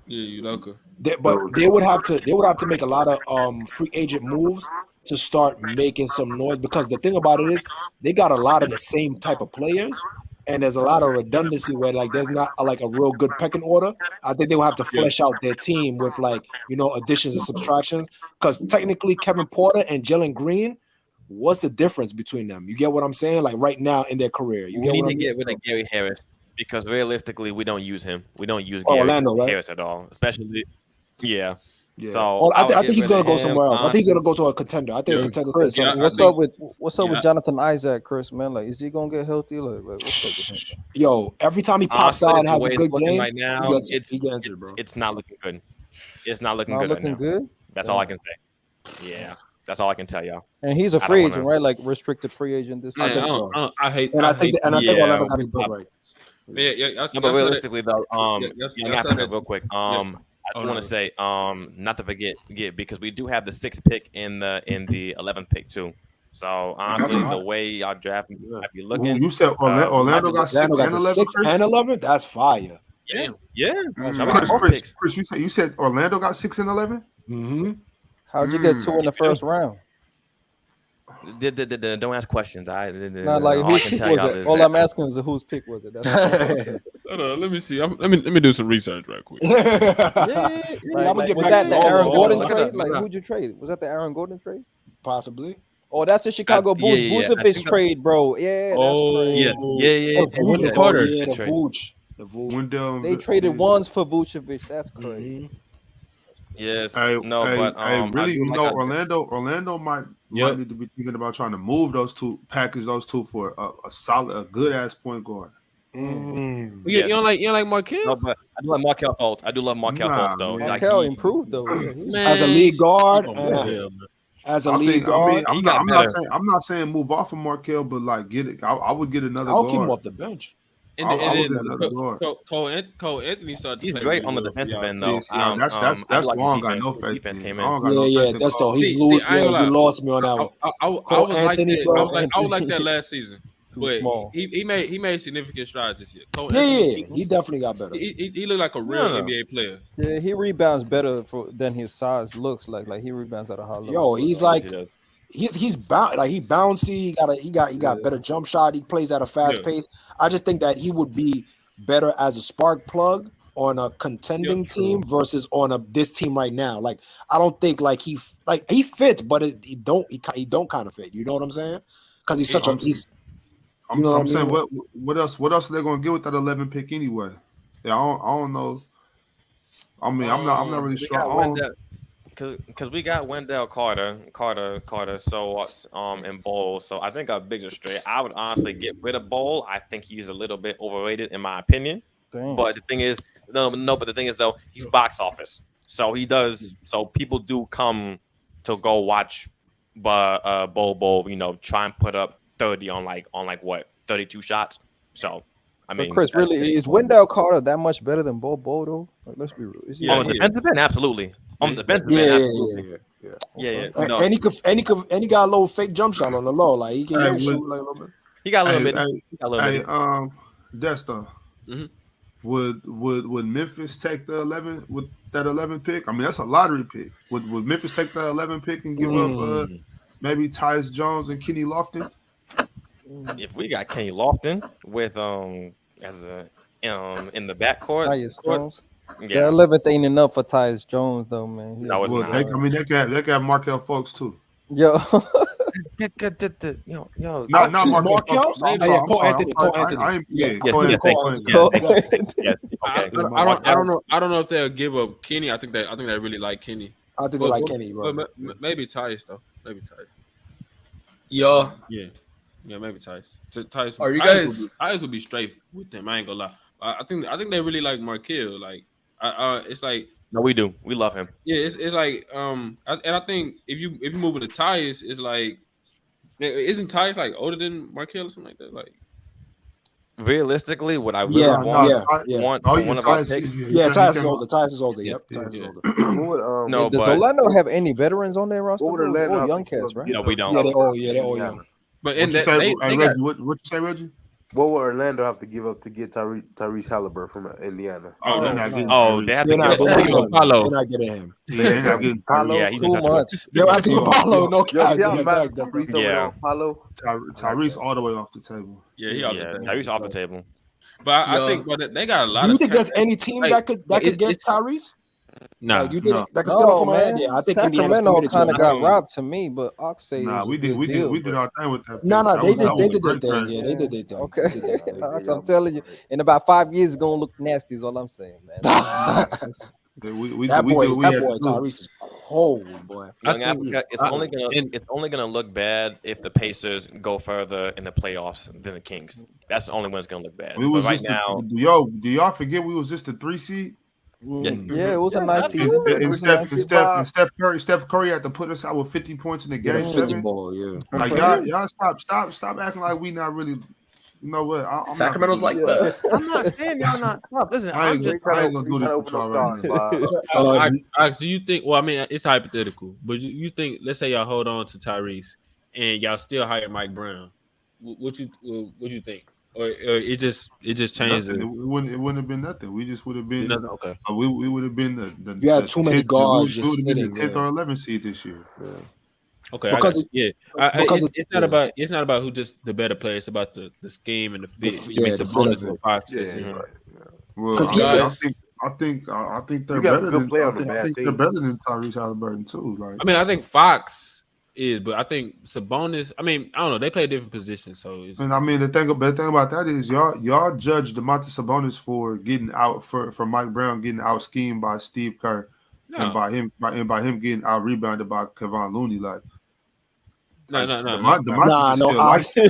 Yeah, Udoka. But they would have to make a lot of free agent moves to start making some noise, because the thing about it is they got a lot of the same type of players, and there's a lot of redundancy where like there's not like a real good pecking order. I think they will have to flesh out their team with like additions and subtractions, because technically Kevin Porter and Jalen Green, what's the difference between them? You get what I'm saying? Like right now in their career, we need to get rid of Gary Harris, because realistically we don't use him. We don't use Gary Harris at all, especially Yeah. So I think he's gonna go somewhere else. I think he's gonna go to a contender. I think a contender. Chris, what's up with Jonathan Isaac, Chris? Man, like, is he gonna get healthy? Like what's up with him? Yo, every time he pops out and has a good game, right now, it's not looking good. It's not looking good right now. Good? That's all I can say. Yeah, that's all I can tell y'all. And he's a free agent, right? Like restricted free agent this year. I think so. I think Orlando got his book right. But realistically though, real quick, I want to say, not to forget, because we do have the 6th pick in the 11th pick too. So honestly, the way y'all draft might be looking. You said Orlando got 6 and 11. That's fire. Yeah. Chris, you said Orlando got 6 and 11. Mm-hmm. How'd you get 2 in the first round? Don't ask questions. Whose pick was it? All I'm asking is whose pick was it. Hold on, let me see. Let me do some research right quick. I'm gonna get Was back that to the you. Aaron Gordon look it trade? up, look Like, it up. who'd you trade? Was that the Aaron Gordon trade? Possibly. Oh, that's the Chicago Bulls yeah. I Vucevic think trade, bro. Yeah, that's crazy. Yeah. Oh, Yeah, Carter. good The trade. Vooch. The Vooch. Wendell. They traded ones for Vucevic. That's crazy. Yes, Hey, no, hey, but hey, I really, do you like know, how Orlando might need to be thinking about trying to move those two, package those two for a solid, a good ass point guard. You don't like Markel? No, but I do like Markel Fultz. I do love Markel Fultz though. man. Like Markel he, improved though. Yeah, As a lead guard, man. as a I lead think. guard, I mean, I'm not saying move off of Markel, but like get it. I would get another I'll guard. keep him off the bench. And I then would get another guard. Cole Anthony started to he's play great really on the well for defensive y'all. end though. That's I do like why I his don't got no faith. defense in came him. I in. don't got no faith in That's Cole. though. He's See, lose. I ain't gonna lie. You lost me on that one. I Cole was like Anthony, that. bro. I was like that last season. Too But small. he made significant strides this year. Cole Yeah, Anthony, he definitely got better. he looked like a real NBA player. Yeah, he rebounds better than his size looks like. Like he rebounds at a high level. Yo, he's like he's bouncy. He got better jump shot. He plays at a fast pace. I just think that he would be better as a spark plug on a contending team versus on this team right now. Like I don't think he fits, but he don't kind of fit. You know what I'm saying? Because he's such a he's. I'm saying what else are they gonna get with that 11 pick anyway? Yeah, I don't know. I mean, I'm not really sure. Because we got Wendell Carter, so and Bowl. So I think our bigs are straight. I would honestly get rid of Bowl. I think he's a little bit overrated in my opinion. Dang. But the thing is, but the thing is though, he's box office. So he does. So people do come to go watch, Bowl. Try and put up 30 on what 32 shots. So I mean, but Chris, really, is Wendell Carter that much better than Bo though? Like, let's be real. On the defensive end, absolutely. On the defensive end, absolutely. Yeah. No. And he got a little fake jump shot on the low. Like he can shoot like a little bit. He got a little bit. Desta. Would Memphis take the 11 with that 11 pick? I mean, that's a lottery pick. Would Memphis take that 11 pick and give up maybe Tyus Jones and Kenny Lofton? If we got Kenny Lofton with as a in the backcourt, Tyus Jones. Yeah, that 11th ain't enough for Tyus Jones though, man. No, it's not. They got Markel Fultz too. Yo. Not Markel. Cole Anthony. I don't know if they'll give up Kenny. I think they really like Kenny. I think they like Kenny, bro. But maybe Tyus though. Maybe Tyus. Yo. Yeah, maybe Tyus. Tyus. Are you guys? Tyus will be straight with them. I ain't gonna lie. I think they really like Markel. Like, it's like. No, we do. We love him. Yeah, it's like I think if you move into Tyus, it's like, isn't Tyus like older than Markel or something like that? Like, realistically, what I really want for one of our picks. Yeah, Tyus is older. Tyus is older. Yep, Tyus is older. No, does but Orlando have any veterans on their roster? What would Orlando All young cats, right? No, we don't. Yeah, they're all young. But What you say, Reggie? What would Orlando have to give up to get Tyrese Halliburton from Indiana? They're not getting. They have to give up Paolo. They're not getting him. They're not getting Paolo. Yeah, he's Too much. They'll have to get Paolo. No cap. Paolo. Tyrese all the way off the table. Yeah, Tyrese off the table. But I think, they got a lot. Do you think there's any team that could get Tyrese? Nah, you think that could steal him from man. Yeah, I think Sacramento kind of got robbed to me, but Ox say we did our thing with that. No, they did their thing. Yeah, they did their thing. Okay, Ox, I'm telling you, in about 5 years, it's gonna look nasty. Is all I'm saying, man. That boy, Tyrese is cold, boy. It's only gonna look bad if the Pacers go further in the playoffs than the Kings. That's the only one that's gonna look bad. But right now, do y'all forget we was just a 3 seed? Yeah, it was a nice season. And Steph Curry had to put us out with 50 points in the game. 50 ball, yeah. Like y'all stop acting like we not really. You know what? Sacramento's like that. I'm not saying y'all not tough. Listen, I ain't gonna do this with y'all right now. Do you think? Well, I mean, it's hypothetical, but you think? Let's say y'all hold on to Tyrese, and y'all still hire Mike Brown. What you think? Or it just changed. It wouldn't have been nothing. We just would have been nothing. Okay. We would have been the. You had too many guards. We would have been the 10th or 11th seed this year. Yeah. Okay, it's not about who just the better player. It's about the scheme and the fit. The bonus for 5 seasons. Well, Because I think they're You got a better good than player I on the think, I bad think they're team. better than Tyrese Halliburton too. Like I mean, I think Fox is, but I think Sabonis. I mean, I don't know. They play different positions, so it's. and I mean the thing about that is y'all judge Domantas Sabonis for getting out for Mike Brown getting out schemed by Steve Kerr and No. by him getting out rebounded by Kevon Looney. Like No. Domantas is still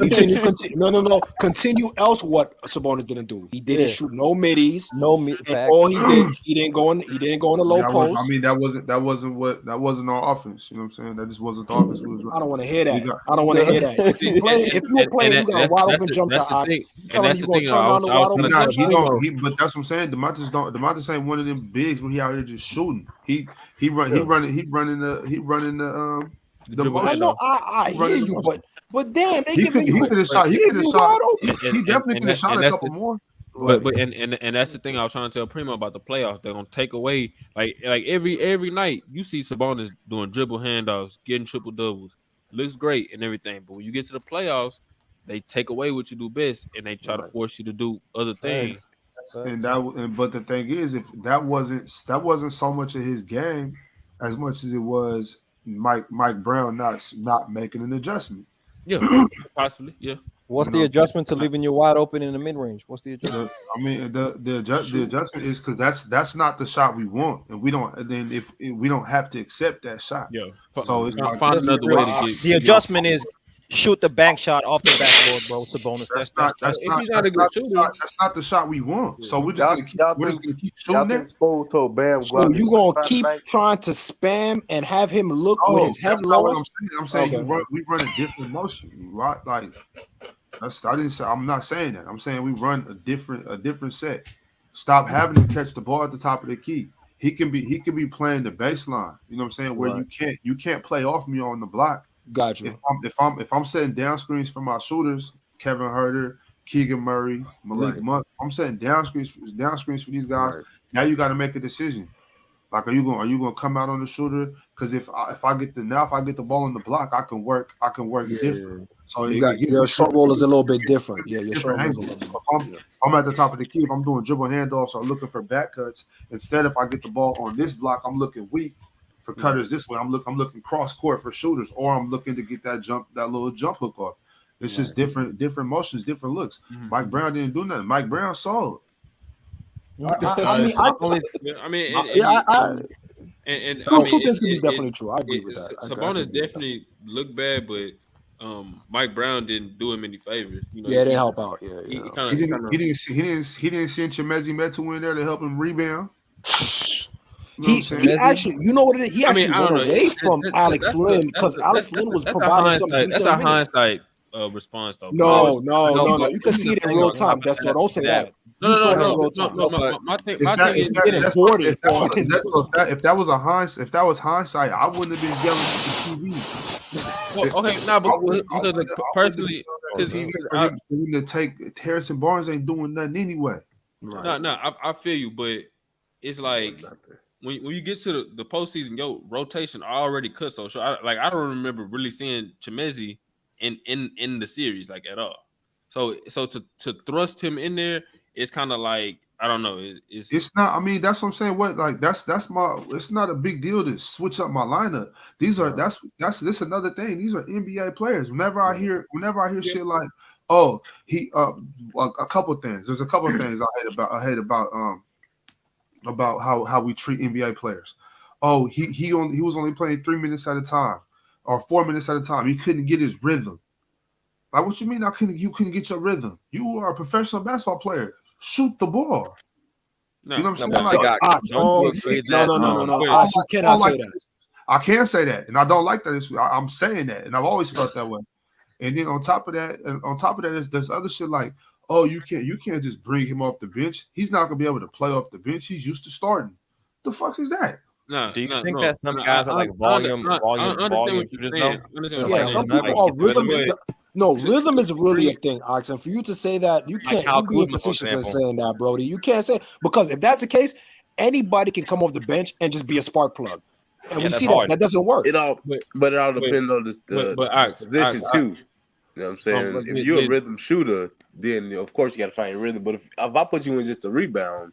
No. Continue else what Sabonis didn't do. He didn't shoot no middies. No mid. All he did, he didn't go in the low post. That wasn't our offense. You know what I'm saying? That just wasn't the offense. I don't want to hear that. I don't want to hear that. If you were playing, you got a wide open jump shot. You telling me you gonna turn on the wide open jump shot? But that's what I'm saying. Demontis ain't one of them bigs when he out here just shooting. He running the motion. I know. I hear you, but damn, they he giving could you. have shot. He definitely could have shot a couple more. But that's the thing I was trying to tell Primo about the playoffs. They're gonna take away like every night you see Sabonis doing dribble handoffs, getting triple doubles, looks great and everything. But when you get to the playoffs, they take away what you do best and they try to force you to do other things. But the thing is, if that wasn't so much of his game as much as it was Mike Brown not making an adjustment. Yeah, possibly. Yeah. What's the adjustment to leaving you wide open in the mid range? What's the adjustment? I mean, the adjustment is because that's not the shot we want, and we don't. And then if we don't have to accept that shot, so it's like find another way to get. The adjustment is shoot the bank shot off the backboard, bro. Sabonis. That's not the shot we want. So we're just gonna keep shooting it. So you gonna keep trying to spam and have him look with his head lower? I'm saying we run a different motion, right? Like I'm not saying that. I'm saying we run a different set. Stop having to catch the ball at the top of the key. He can be playing the baseline. You know what I'm saying? Where you can't play off me on the block. Got you. If I'm setting down screens for my shooters, Kevin Huerter, Keegan Murray, Malik Monk, I'm setting down screens for these guys. Right. Now you got to make a decision. Like, are you going to come out on the shooter? Because if I get the ball on the block, I can work different. So your short roll is a little bit different. Yeah, your short roll is a little bit different. I'm at the top of the key. If I'm doing dribble handoffs or looking for back cuts, instead if I get the ball on this block, I'm looking weak. For cutters this way, I'm looking cross court for shooters, or I'm looking to get that little jump look off. It's just different motions, different looks. Mm-hmm. Mike Brown didn't do nothing. Mike Brown saw it. Two things can be definitely true. I agree with that. Sabonis definitely looked bad, but Mike Brown didn't do him any favors. You know, it didn't help out. He didn't send Chemezi Metu in there to help him rebound. He actually, you know what it is? He actually went away from Alex Lynn because Alex Lynn was providing something. That's a hindsight response, though. No. You can see it in real time. That's what. Don't say that. No. My thing is getting bored. If that was hindsight, I wouldn't have been yelling at the TV. Well, okay, because personally, because to take Harrison Barnes ain't doing nothing anyway. Right. No, I feel you, but it's like when you get to the postseason, your rotation already cut so short. I don't remember really seeing Chemezi in the series like at all. So to thrust him in there, it's kind of like I don't know. It's not. I mean, that's what I'm saying. What like that's my. It's not a big deal to switch up my lineup. This another thing. These are NBA players. Whenever I hear shit like, oh, he a couple things. There's a couple of things I hate about how we treat NBA players. Oh, he was only playing 3 minutes at a time or 4 minutes at a time. He couldn't get his rhythm. Like, what you mean? You couldn't get your rhythm? You are a professional basketball player. Shoot the ball. No, you know what I'm saying? No, you cannot say that. I can't say that, and I don't like that. I'm saying that, and I've always felt that way. And then on top of that, there's other shit like, oh, you can't just bring him off the bench. He's not gonna be able to play off the bench. He's used to starting. The fuck is that? Do you think that some guys are like volume shooters though? Yeah, some people are rhythm. No, rhythm is really a thing, Ox. And for you to say that, you can't be facetious in saying that, Brody. You can't say because if that's the case, anybody can come off the bench and just be a spark plug. And we see that doesn't work. But it all depends on the position too. You know what I'm saying? But If you're a rhythm shooter, then of course you got to find your rhythm. But if I put you in just a rebound,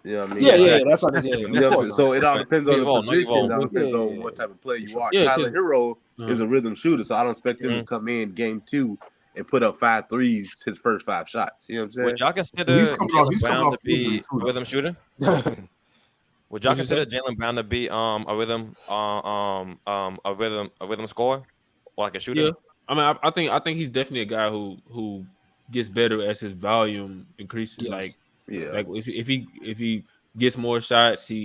you know what I mean? Yeah. That's what it is. You know what I'm saying? So it all depends on the position. It all depends Yeah. on what type of player you are. Yeah, Tyler Hero is a uh, rhythm shooter, so I don't expect him to come in game 2 and put up 5 threes his first 5 shots. You know what I'm saying? Would y'all consider Jalen Brown to be a rhythm shooter? Would y'all consider Jalen Brown to be a rhythm scorer or like a shooter? yeah. I mean, I think he's definitely a guy who gets better as his volume increases. Yes. Like Yeah. like if he gets more shots, he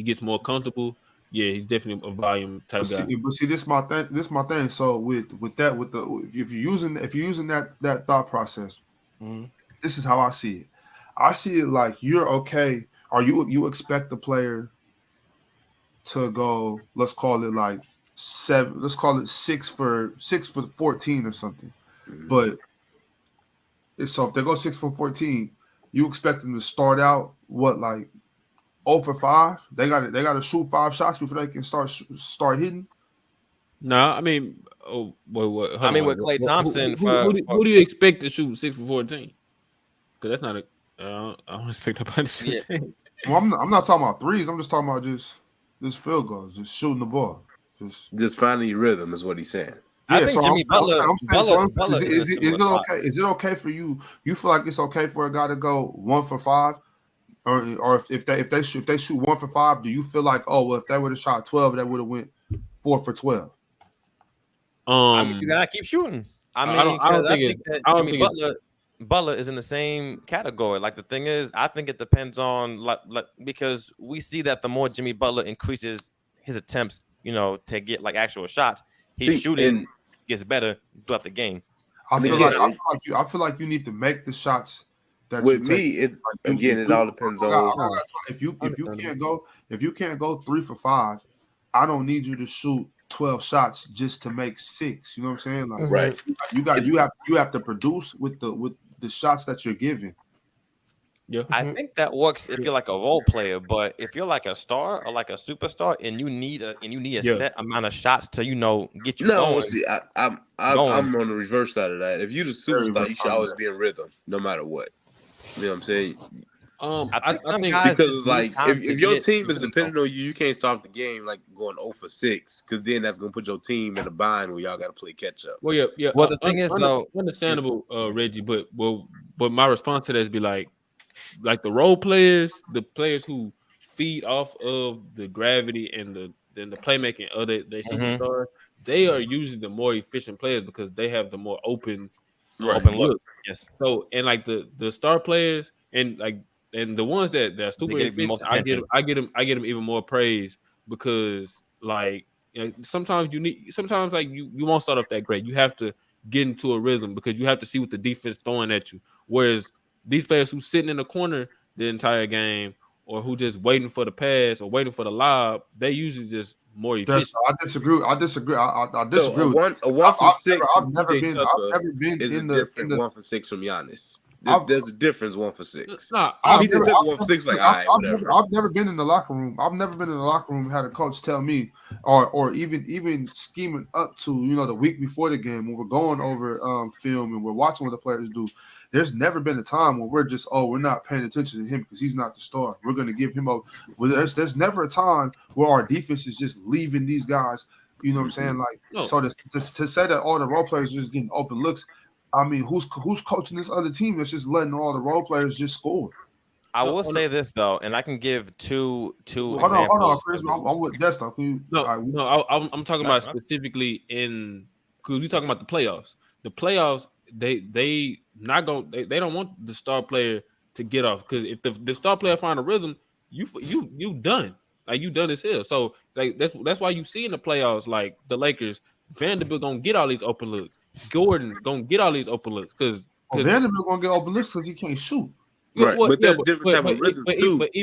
gets more comfortable. Yeah, he's definitely a volume type guy. But see, this my thing. This my thing. So with the if you're using that thought process, this is how I see it. I see it like you're okay, or you expect the player to go. Let's call it like 7. Let's call it 6 for 14 or something. But so if they go 6 for 14, you expect them to start out like 0 for 5? They got to shoot 5 shots before they can start hitting. No, I mean, what? I mean, with Klay Thompson, who do you expect to shoot 6 for 14? Because that's not a. I don't expect nobody to shoot. Yeah. Well, I'm not talking about threes. I'm just talking about just field goals, just shooting the ball, just finding your rhythm is what he's saying. I think Jimmy Butler. Is it okay? Is it okay for you? You feel like it's okay for a guy to go 1 for 5, or if they shoot 1 for 5, do you feel like, oh well, if they would have shot 12, they would have went 4 for 12? I mean, you gotta keep shooting. I mean, I think that Butler is in the same category. Like the thing is, I think it depends on like because we see that the more Jimmy Butler increases his attempts, to get like actual shots, his shooting gets better throughout the game. I feel like you need to make the shots. With me, it all depends on if you can't go 3 for 5, I don't need you to shoot 12 shots just to make 6. You know what I'm saying? Like, right. You have to produce with the shots that you're giving. Yeah. I think that works if you're like a role player, but if you're like a star or like a superstar and you need a set amount of shots to get you going. See, I'm on the reverse side of that. If you're the superstar, you should always be in rhythm, no matter what. You know what I'm saying? I think because like if your team is dependent on you, you can't start the game like going 0 for 6, because then that's gonna put your team in a bind where y'all got to play catch up. Well, yeah. Well, the thing is though, understandable, Reggie, but my response to that is be like the role players, the players who feed off of the gravity and the playmaking of their superstar, they are usually the more efficient players because they have the more open look. Yes. So and like the star players and the ones that are super efficient, I get them even more praise because like sometimes like you won't start off that great. You have to get into a rhythm because you have to see what the defense throwing at you. Whereas these players who sitting in the corner the entire game or who just waiting for the pass or waiting for the lob, they usually just more efficient. I disagree. I disagree. So a 1 for 6 I've never been is in a different 1 for 6 from Giannis. There's a difference 1 for 6. He just took 1 for 6 like, all right, whatever. I've never been in the locker room. I've never been in the locker room had a coach tell me or even scheming up to the week before the game when we're going over film and we're watching what the players do. There's never been a time when we're just we're not paying attention to him because he's not the star. We're going to give him there's never a time where our defense is just leaving these guys. You know what I'm saying? Like so to say that all the role players are just getting open looks. I mean, who's coaching this other team that's just letting all the role players just score? I will say this though, and I can give two Hold examples. on, Chris. I'm with Desktop. I'm talking about specifically because we're talking about the playoffs. The playoffs, they don't want the star player to get off because if the star player find a rhythm, you done. Like you done as hell. So like that's why you see in the playoffs like the Lakers, Vanderbilt gonna get all these open looks. Gordon gonna get all these open looks because Vanderbilt gonna get open looks because he can't shoot. Right, but there's different type of rhythm too. But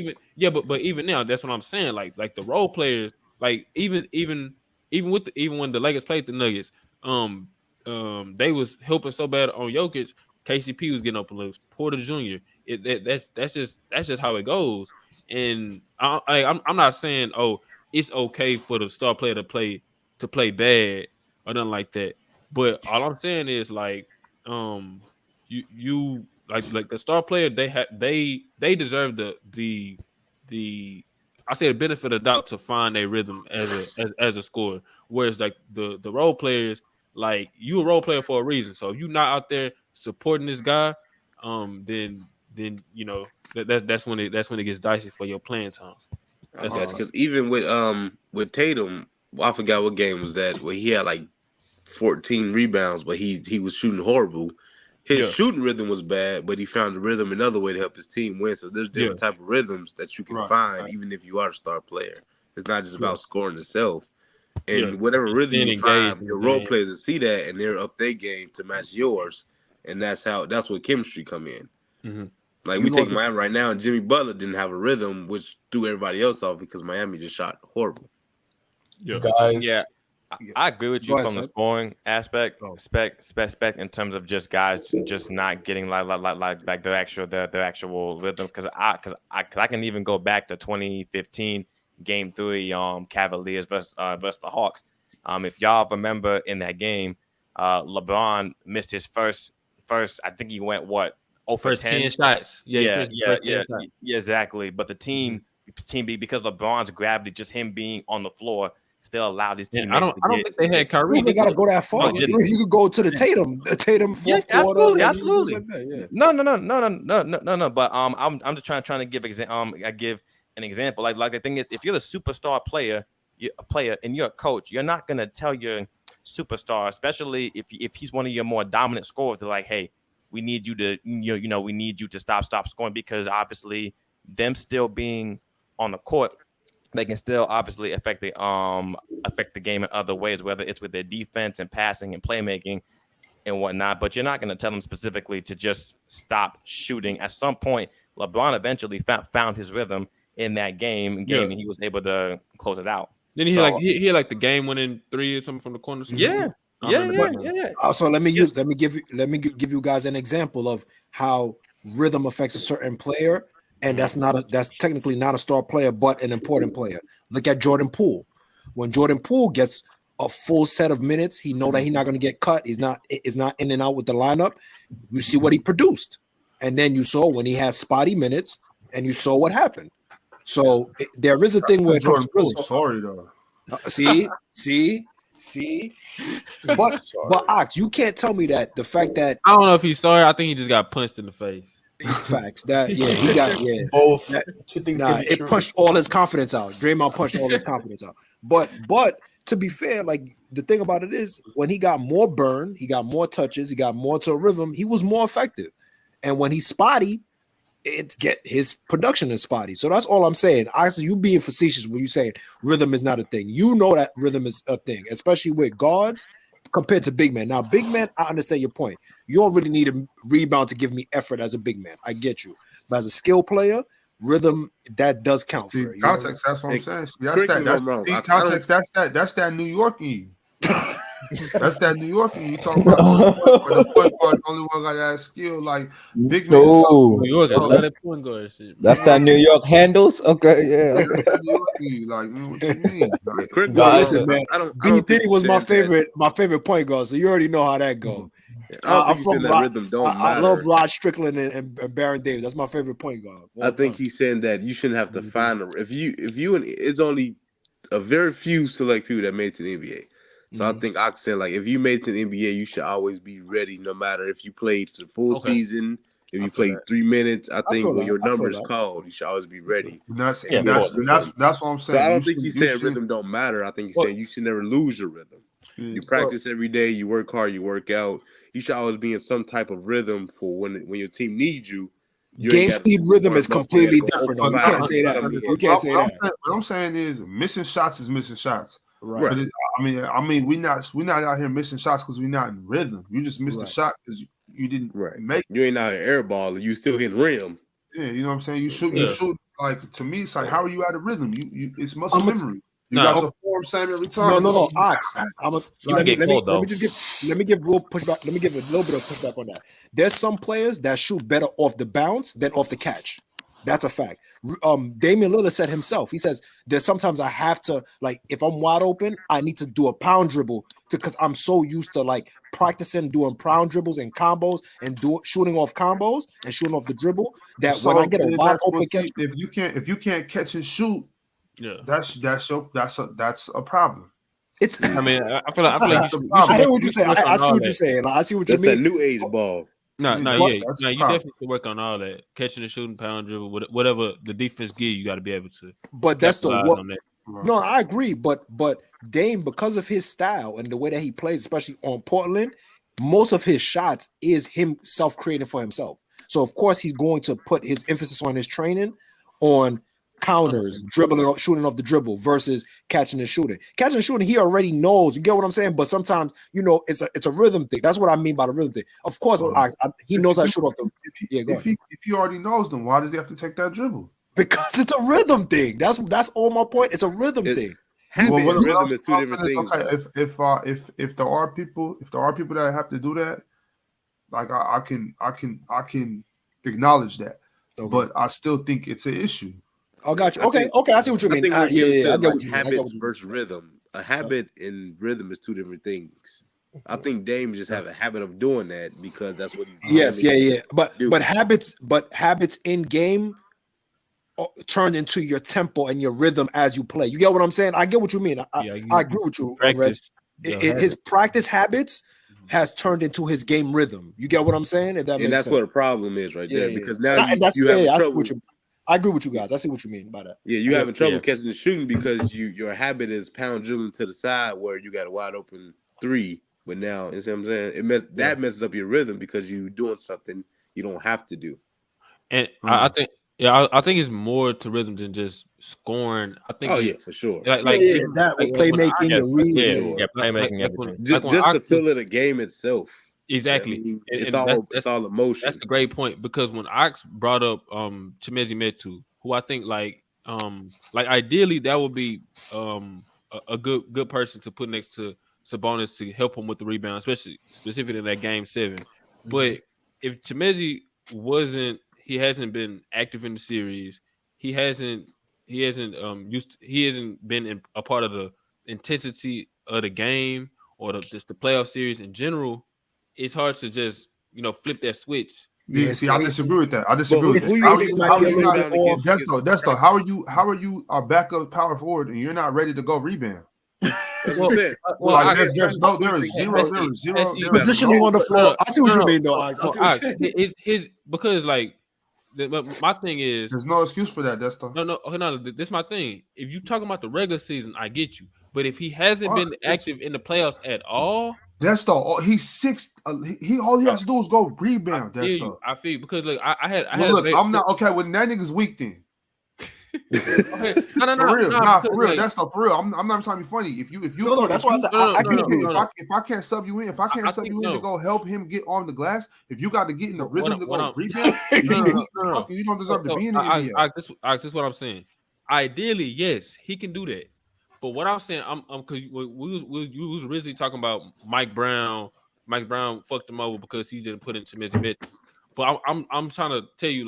even now, that's what I'm saying. Like the role players, like even when the Lakers played the Nuggets, they was helping so bad on Jokic. KCP was getting open looks. Porter Jr. That's just how it goes. And I'm not saying it's okay for the star player to play bad or nothing like that. But all I'm saying is like, you like the star player. They deserve the I say the benefit of the doubt to find a rhythm as a scorer. Whereas like the role players, like you a role player for a reason. So if you're not out there supporting this guy, then you know that's when it gets dicey for your playing time. I got you. Because even with Tatum, I forgot what game was that where he had like 14 rebounds, but he was shooting horrible. His shooting rhythm was bad, but he found the rhythm another way to help his team win. So there's different type of rhythms that you can find, even if you are a star player. It's not just about scoring itself. And whatever rhythm you find, your role players will see that and they're up their game to match yours. And that's what chemistry come in. Mm-hmm. Like we take Miami right now, and Jimmy Butler didn't have a rhythm, which threw everybody else off because Miami just shot horrible. Guys, I agree with you from the scoring aspect, spec in terms of just guys just not getting like their actual rhythm. Because I can even go back to 2015 Game 3, Cavaliers versus the Hawks. If y'all remember in that game, LeBron missed his first. I think he went over 10 shots. Yeah, exactly. But the team because LeBron's gravity, just him being on the floor, still allowed his team. I don't think they had Kyrie. You got to go that far. You could go to the Tatum fourth quarter. Absolutely. No. But I'm just trying to give an example. Like the thing is, if you're the superstar player, and you're a coach, you're not gonna tell your superstar, especially if he's one of your more dominant scorers, to like, hey, we need you to we need you to stop scoring, because obviously them still being on the court, they can still obviously affect the game in other ways, whether it's with their defense and passing and playmaking and whatnot. But you're not going to tell them specifically to just stop shooting. At some point, LeBron eventually found his rhythm in that game, and he was able to close it out. Then he had like the game-winning 3 or something from the corner. Yeah. So let me give you guys an example of how rhythm affects a certain player, and that's technically not a star player, but an important player. Look at Jordan Poole. When Jordan Poole gets a full set of minutes, he know that he's not going to get cut. He's not in and out with the lineup. You see what he produced, and then you saw when he had spotty minutes, and you saw what happened. So there is a thing where Jordan Poole, sorry though. See. But Ox, you can't tell me that the fact that I don't know if he's sorry. I think he just got punched in the face. Facts that he got both. Two things. It punched all his confidence out. Draymond punched all his confidence out. But to be fair, like the thing about it is when he got more burn, he got more touches, he got more to a rhythm, he was more effective. And when he's spotty, his production is spotty. So that's all I'm saying. Honestly, you being facetious when you say rhythm is not a thing. You know that rhythm is a thing, especially with guards compared to big men. Now, big men, I understand your point. You don't really need a rebound to give me effort as a big man. I get you. But as a skill player, rhythm, that does count for you. Context, that's what I'm saying. That's that New York in you. That's that New York in you. Talking about the point guard, only one got that skill, like big man. New York, point guard shit. That's that New York handles. Okay, yeah. New York in you, like, what you mean? Like, listen, man. B Diddy was my favorite point guard, so you already know how that goes. I love Rod Strickland and Baron Davis. That's my favorite point guard. I think he's saying that you shouldn't have to find it's only a very few select people that made it to the NBA. So I think Ox said, like, if you made it to the NBA, you should always be ready, no matter if you played the full season, if you played 3 minutes. I think when your number is called, you should always be ready. That's what I'm saying. So I don't think he's saying rhythm don't matter. I think he's saying you should never lose your rhythm. You practice every day, you work hard, you work out. You should always be in some type of rhythm for when your team needs you. Game speed rhythm is completely different. You can't say that. You can't say that. What I'm saying is missing shots is missing shots. Right. But I mean, we're not out here missing shots because we're not in rhythm. You just missed a shot because you didn't make. You ain't out here airball. You still hitting rim. Yeah, you know what I'm saying. You shoot. Like, to me, it's like, how are you out of rhythm? It's muscle memory. You got to perform same every time. No. Ox. Let me give real pushback. Let me give a little bit of pushback on that. There's some players that shoot better off the bounce than off the catch. That's a fact. Damian Lillard said himself. He says there's sometimes I have to, like, if I'm wide open, I need to do a pound dribble because I'm so used to like practicing doing pound dribbles and combos and shooting off combos and shooting off the dribble that So when I get a wide open catch, if you can't catch and shoot, Yeah, that's a problem. It's. I mean, I feel like I hear what you say. I see what you're saying. Like, I see what you That's mean. that new age ball. No, Yeah, you that's definitely can work on all that. Catching and shooting, pound dribble, whatever the defense give you got to be able to. But that's the capitalize what. on that. No, I agree. But Dame, because of his style and the way that he plays, especially on Portland, most of his shots is him self-creating for himself. So of course he's going to put his emphasis on his training on counters, dribbling, shooting off the dribble versus catching and shooting. Catching and shooting, he already knows. You get what I'm saying? But sometimes, it's a rhythm thing. That's what I mean by the rhythm thing. Of course, he knows how to shoot off the. If he already knows, then why does he have to take that dribble? Because it's a rhythm thing. That's all my point. It's a rhythm thing. Rhythm is two different things. Okay, if there are people that have to do that, like I can acknowledge that, but I still think it's an issue. Oh, got you. Okay, I see what you mean. I think we're I get what you mean. habits versus rhythm. A habit and rhythm is two different things. I think Dame just have a habit of doing that because that's what he's doing. Yes. But habits in game turn into your tempo and your rhythm as you play. You get what I'm saying? I get what you mean. I agree with you, Reg. His practice habits has turned into his game rhythm. You get what I'm saying? If that makes that's sense. what the problem is right there. Because now you I have trouble. I agree with you guys. I see what you mean by that. Yeah, you having trouble catching and shooting because your habit is pound dribbling to the side where you got a wide open three. But now, you see what I'm saying? That messes up your rhythm because you're doing something you don't have to do. And I think it's more to rhythm than just scoring. I think. For sure. Playmaking, playmaking, everything. Just the feel of the game itself. Exactly. I mean, it's all emotion. That's a great point because when Ox brought up Chimezie Metu, who I think like ideally that would be a good person to put next to Sabonis to help him with the rebound, specifically in that game 7. But if Chimezie he hasn't been active in the series. He hasn't been a part of the intensity of the game or just the playoff series in general. It's hard to just flip that switch. Yeah, see, I disagree with that. Desto, how are you a backup power forward and you're not ready to go rebound? There is zero positioning on the floor. I see what you mean, though. Because my thing is there's no excuse for that. Desto. No. This is my thing. If you talking about the regular season, I get you. But if he hasn't been active in the playoffs at all. That's he's 6. All he has to do is go rebound. I feel because I had. I'm not okay when that nigga's weak then. Okay. No. For real. That's not for real. I'm not trying to be funny. If you that's why I said I get it. If I can't sub you in, to go help him get on the glass, if you got to get in the rhythm to go rebound, you don't deserve to be in the NBA. This is what I'm saying. Ideally, yes, he can do that. But what I'm saying, because we was originally talking about Mike Brown. Mike Brown fucked him over because he didn't put in Chimezie Metu. But I'm trying to tell you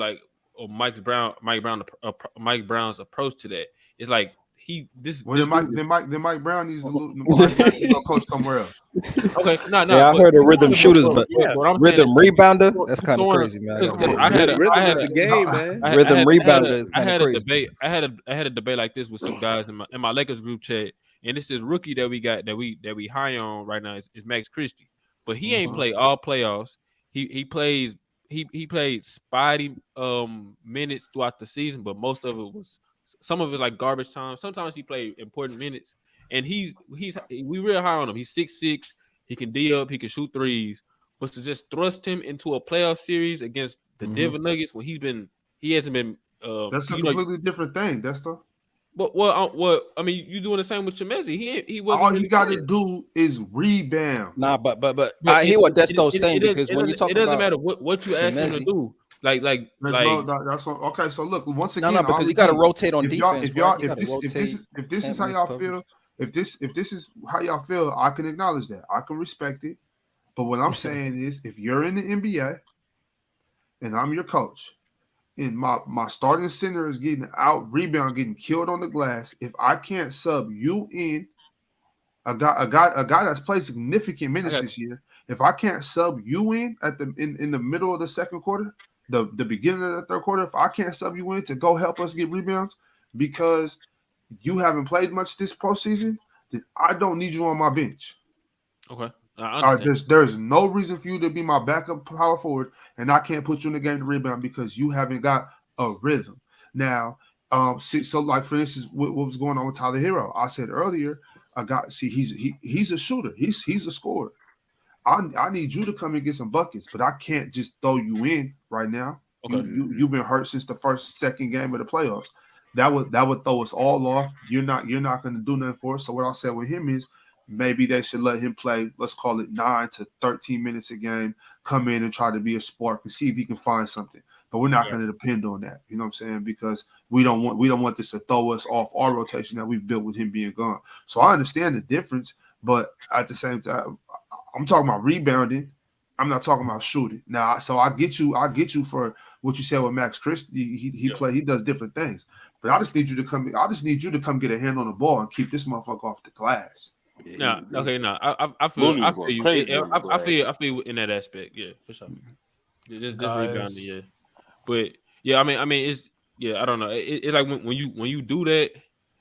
Mike Brown's approach to that. It's like Mike Brown needs to go coach somewhere else. Okay, no. Yeah, I heard of rhythm shooters, but rhythm rebounder, that's kind of crazy, man. Rhythm rebounder is kind of crazy. I had a debate like this with some guys in my Lakers group chat, and it's this rookie that we got that we high on right now is Max Christie, but he ain't played all playoffs. He played spotty minutes throughout the season, but most of it was. Some of it like garbage time. Sometimes he played important minutes, and we real high on him. He's 6'6". He can D up. He can shoot threes. But to just thrust him into a playoff series against the Denver Nuggets when he hasn't been. That's a completely different thing. That's the. But I mean, you doing the same with Chimezie. He wasn't. All he got to do is rebound. Nah, but I hear what Desto's saying because when you talk about it doesn't matter what you ask him to do. That's okay. So look, once again, because you got to rotate on defense. If this is how y'all feel, if this is how y'all feel, I can acknowledge that. I can respect it. But what I'm saying is, if you're in the NBA and I'm your coach, and my starting center is getting out rebound, getting killed on the glass, if I can't sub you in a guy that's played significant minutes this year, if I can't sub you in in the middle of the second quarter, the beginning of the third quarter, if I can't sub you in to go help us get rebounds because you haven't played much this postseason, then I don't need you on my bench. Okay. I understand. There's no reason for you to be my backup power forward, and I can't put you in the game to rebound because you haven't got a rhythm. Now, so like for instance, what was going on with Tyler Hero? I said earlier, he's a shooter. He's a scorer. I need you to come and get some buckets, but I can't just throw you in right now. Okay. You've been hurt since the second game of the playoffs. That would throw us all off. You're not going to do nothing for us. So what I said with him is, maybe they should let him play, let's call it 9 to 13 minutes a game, come in and try to be a spark and see if he can find something. But we're not going to depend on that. You know what I'm saying? Because we don't want this to throw us off our rotation that we've built with him being gone. So I understand the difference, but at the same time, I'm talking about rebounding. I'm not talking about shooting. Now, so I get you for what you said with Max Christie. He does different things. But I just need you to come get a hand on the ball and keep this motherfucker off the glass. I feel you. I feel in that aspect, yeah, for sure. Just rebounding, yeah. But yeah, I mean, it's I don't know. It's like when you do that,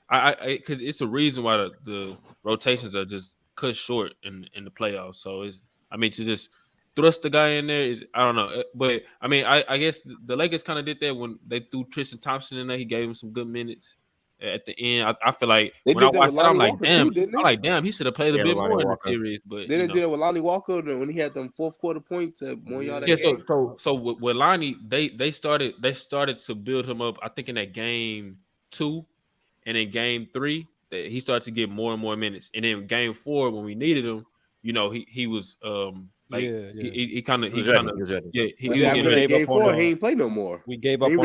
because it's a reason why the rotations are just cut short in the playoffs. So to just thrust the guy in there is, I don't know. But I mean, I guess the Lakers kind of did that when they threw Tristan Thompson in there. He gave him some good minutes. At the end, I feel like when I watched that, I'm like, damn, he should have played a bit more in the series. But then they did it with Lonnie Walker when he had them fourth quarter points at one yard. Yeah, so with Lonnie, they started to build him up. I think in that game 2, and in game 3, that he started to get more and more minutes. And then game 4, when we needed him, he was he kind of in game 4 he ain't play no more. We gave up. He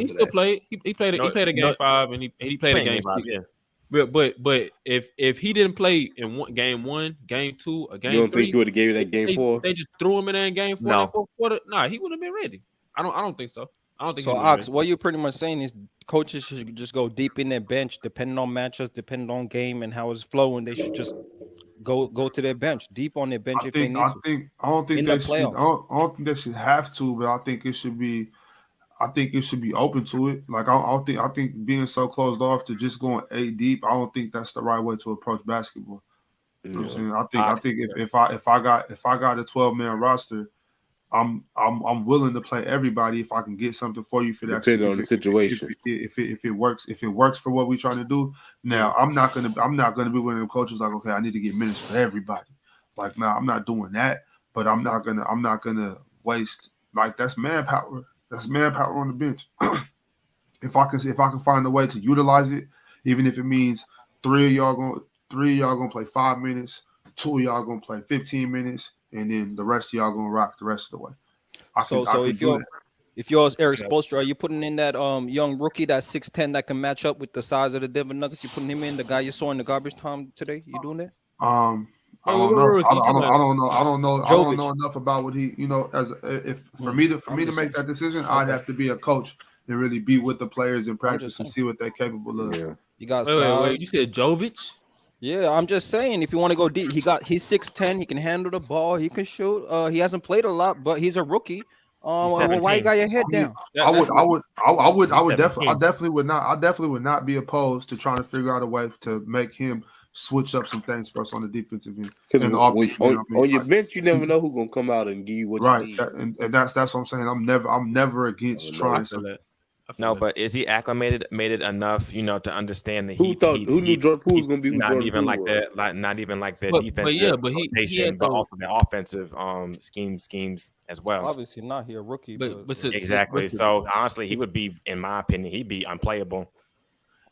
still played. He played a game 5 and he played a game 6. Yeah. But if he didn't play in game 1, game 2, or game 3, you don't think he would have gave you that game 4? They just threw him in there in game 4. No. Fourth quarter. Nah, he would have been ready. I don't think so. I don't think so. Ox, what you're pretty much saying is coaches should just go deep in their bench, depending on matchups, depending on game and how it's flowing. They should just go to their bench, deep on their bench if they need to. I don't think they should have to, but I think it should be. I think it should be open to it. Like I think being so closed off to just going 8 deep, I don't think that's the right way to approach basketball. You know what I'm saying? I think if I got a 12-man roster, I'm willing to play everybody if I can get something for you for that. Depending on the situation. If it works for what we're trying to do. Now I'm not gonna be one of them coaches like, okay, I need to get minutes for everybody. Like, nah, I'm not doing that. But I'm not gonna waste, like, that's manpower. That's manpower on the bench. If I can find a way to utilize it, even if it means 3 of y'all gonna play 5 minutes, 2 of y'all gonna play 15 minutes, and then the rest of y'all gonna rock the rest of the way. If you're Eric Spoelstra, are you putting in that young rookie, that 6'10" that can match up with the size of the Denver Nuggets? You putting him in, the guy you saw in the garbage time today? You doing that? I don't know. I don't know enough about what he, for me to make that decision, I'd have to be a coach and really be with the players in practice and see what they're capable of. Yeah. You got wait, you said Jovic? Yeah, I'm just saying, if you want to go deep, he's 6'10", he can handle the ball, he can shoot. He hasn't played a lot, but he's a rookie. Why you got your head down? I definitely would not be opposed to trying to figure out a way to make him switch up some things for us on the defensive end. Because on your bench, you never know who's gonna come out and give you what you need. And that's what I'm saying. I'm never against trying something. No, but is he acclimated, made it enough, to understand the Heat? Who knew Jordan Poole was going to be not even like that, not even like the defensive, but also the offensive schemes as well. Obviously not. He a rookie, but exactly. So honestly, he would be, in my opinion, he'd be unplayable.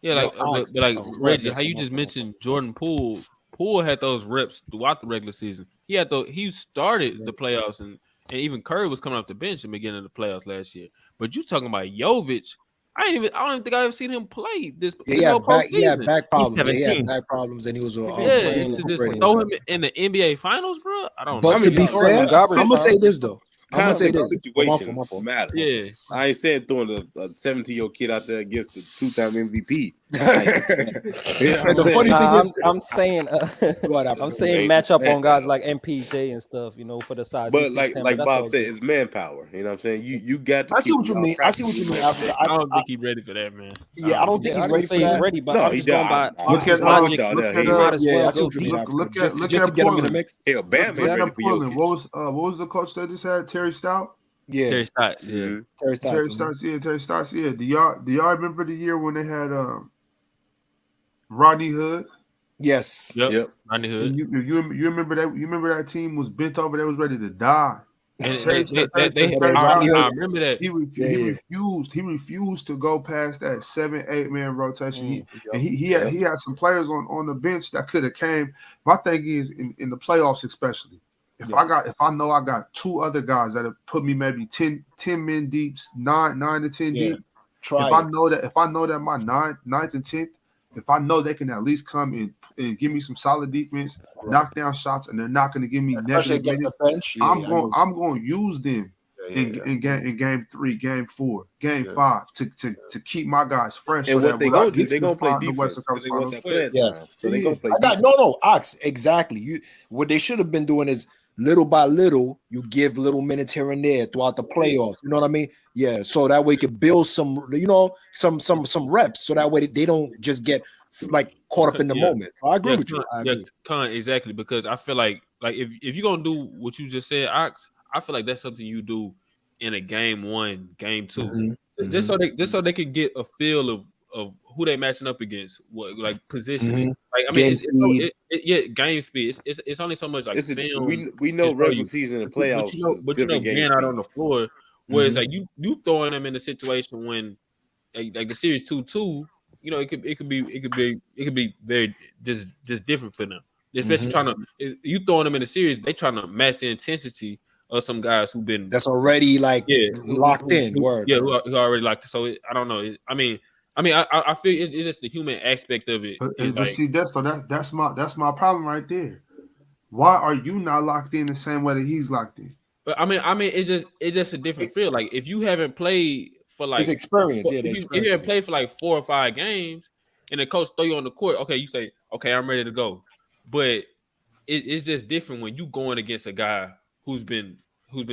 Yeah, like Reggie, how you just mentioned Jordan Poole. Poole had those reps throughout the regular season. He started the playoffs, and even Curry was coming off the bench in the beginning of the playoffs last year. But you talking about Jovic? I don't even think I've ever seen him play this. He had back problems. He had back problems, and he was just throw him in the NBA Finals, bro. I don't know. But to be fair, I'm gonna say this though. gonna say context this. situations matter. Yeah. I ain't saying throwing a 17-year-old kid out there against the 2-time MVP. Like, you know what The I'm funny saying? thing is, I'm saying, Go ahead, I'm Africa. saying match up on guys like MPJ and stuff, you know, for the size. But He's 6'10", but like that's Bob all said, good. it's manpower. You know what I'm saying? You got to I see keep what you y'all mean. I see what you mean, practicing Africa. I don't think he's ready for that, man. Yeah, I don't think Yeah, I he's didn't ready for say he's that. ready, but No, I'm he just going by I Look at Ox's logic. look He at might as Yeah, well I see go what you mean, deep. Africa. look Just at to get him in the Portland. mix. Hell, Bam Look ain't ready at for Portland. Jokic. What was the coach that just had? Terry Stout. Yeah, Terry Stotts, yeah. Mhm. Terry Stotts. Terry Stotts. Yeah, Terry Stotts. Yeah. Do y'all remember the year when they had Rodney Hood? Yes. Yep. Rodney Hood. And you remember that? You remember that team was bent over. They was ready to die. And Terry I remember that. He refused. He refused to go past that 7-8 man rotation. He had some players on the bench that could have came. My thing is in the playoffs, especially if I know I got two other guys that have put me maybe 10 men deep, 9 to 10 deep. If I know that my ninth and 10th, if I know they can at least come and give me some solid defense, knock down shots, and they're not going to give me Especially negative against minutes, the bench. Yeah, I'm going to use them in game 3, game 4, game 5 to keep my guys fresh. And so what that they when I gonna do? get They to gonna play the Western defense because Conference they want Finals. that playing Yes. time. So they gonna play I got defense. no, Ox, exactly. What they should have been doing is little by little, you give little minutes here and there throughout the playoffs. You know what I mean? Yeah. So that way you can build some, some reps. So that way they don't just get like caught up in the moment. I agree with you. I agree. Exactly. Because I feel like if you're gonna do what you just said, Ox, I feel like that's something you do in a game 1, game 2. Mm-hmm. Just so they could get a feel of who they matching up against, what like positioning. Like I mean, Game speed. Game speed. It's only so much like film. We know can show regular you. season and But playoffs. being out on the floor, where it's like you throwing them in a situation when like the series 2-2, it could be very just different for them. Especially trying to you throwing them in a series, they trying to match the intensity of some guys who've been That's already like locked in. Who already locked. So I don't know. I feel it's just the human aspect of it. But see, that's my problem right there. Why are you not locked in the same way that he's locked in? But I mean, it's just a different feel. Like if you haven't played for like his experience, if you haven't played for like 4 or 5 games, and the coach throw you on the court, okay, you say, okay, I'm ready to go. But it's just different when you going against a guy who's been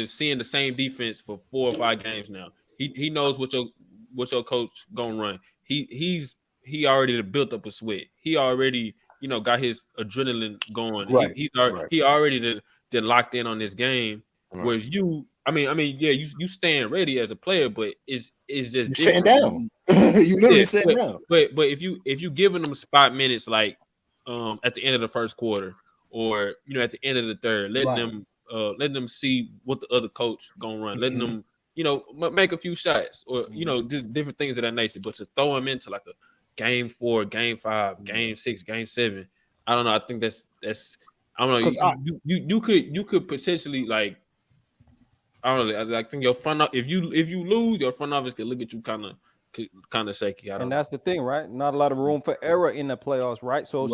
seeing the same defense for 4 or 5 games now. He knows what your coach gonna run. He already built up a sweat. He already got his adrenaline going. Right. He already did locked in on this game. Right. Whereas you stand ready as a player, but it's just sitting down. You literally sitting down. But if you giving them spot minutes like at the end of the first quarter or at the end of the third, letting them see what the other coach gonna run, letting them make a few shots or just different things of that nature. But to throw them into like a game 4, game 5, game 6, game 7, I don't know. I think that's I don't know. You could potentially like. I don't know. I think your front if you lose, your front office could look at you kind of shaky. And that's the thing, right? Not a lot of room for error in the playoffs, right? So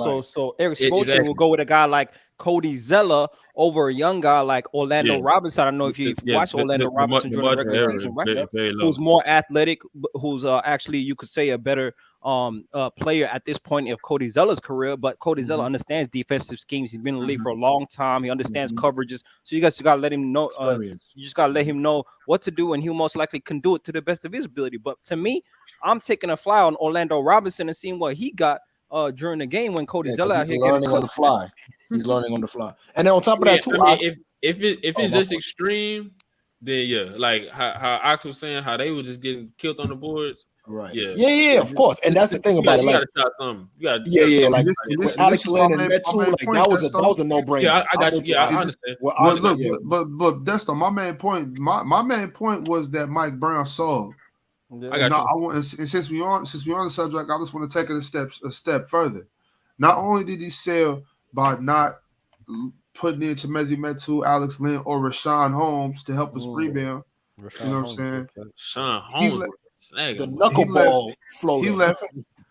Eric Spoelstra exactly. will go with a guy like Cody Zeller over a young guy like Orlando Robinson. I don't know if you watched Orlando Robinson during the regular season, right? Who's more athletic, who's actually you could say a better player at this point of Cody Zeller's career, but Cody Zeller understands defensive schemes. He's been in the league for a long time. He understands coverages. So you guys just gotta let him know. You just gotta let him know what to do, and he most likely can do it to the best of his ability. But to me, I'm taking a fly on Orlando Robinson and seeing what he got during the game when Cody Zeller out here learning on the fly. He's learning on the fly, and then on top of that too, if it's just extreme, then like how Ox was saying, how they were just getting killed on the boards. Right. Yeah, of course. And that's the thing about it. Like, you gotta shot something. Like with Alex Lynn and Metu, like that was a no-brainer. Yeah, I got you. Yeah, I understand. But that's my main point. My main point was that Mike Brown saw. I got you. I want, and since we on the subject, I just want to take it a step further. Not only did he sell by not putting in Chimezie Metu, Alex Lynn, or Rashawn Holmes to help us rebound. You know what I'm saying? Rashawn Holmes. The knuckleball floater.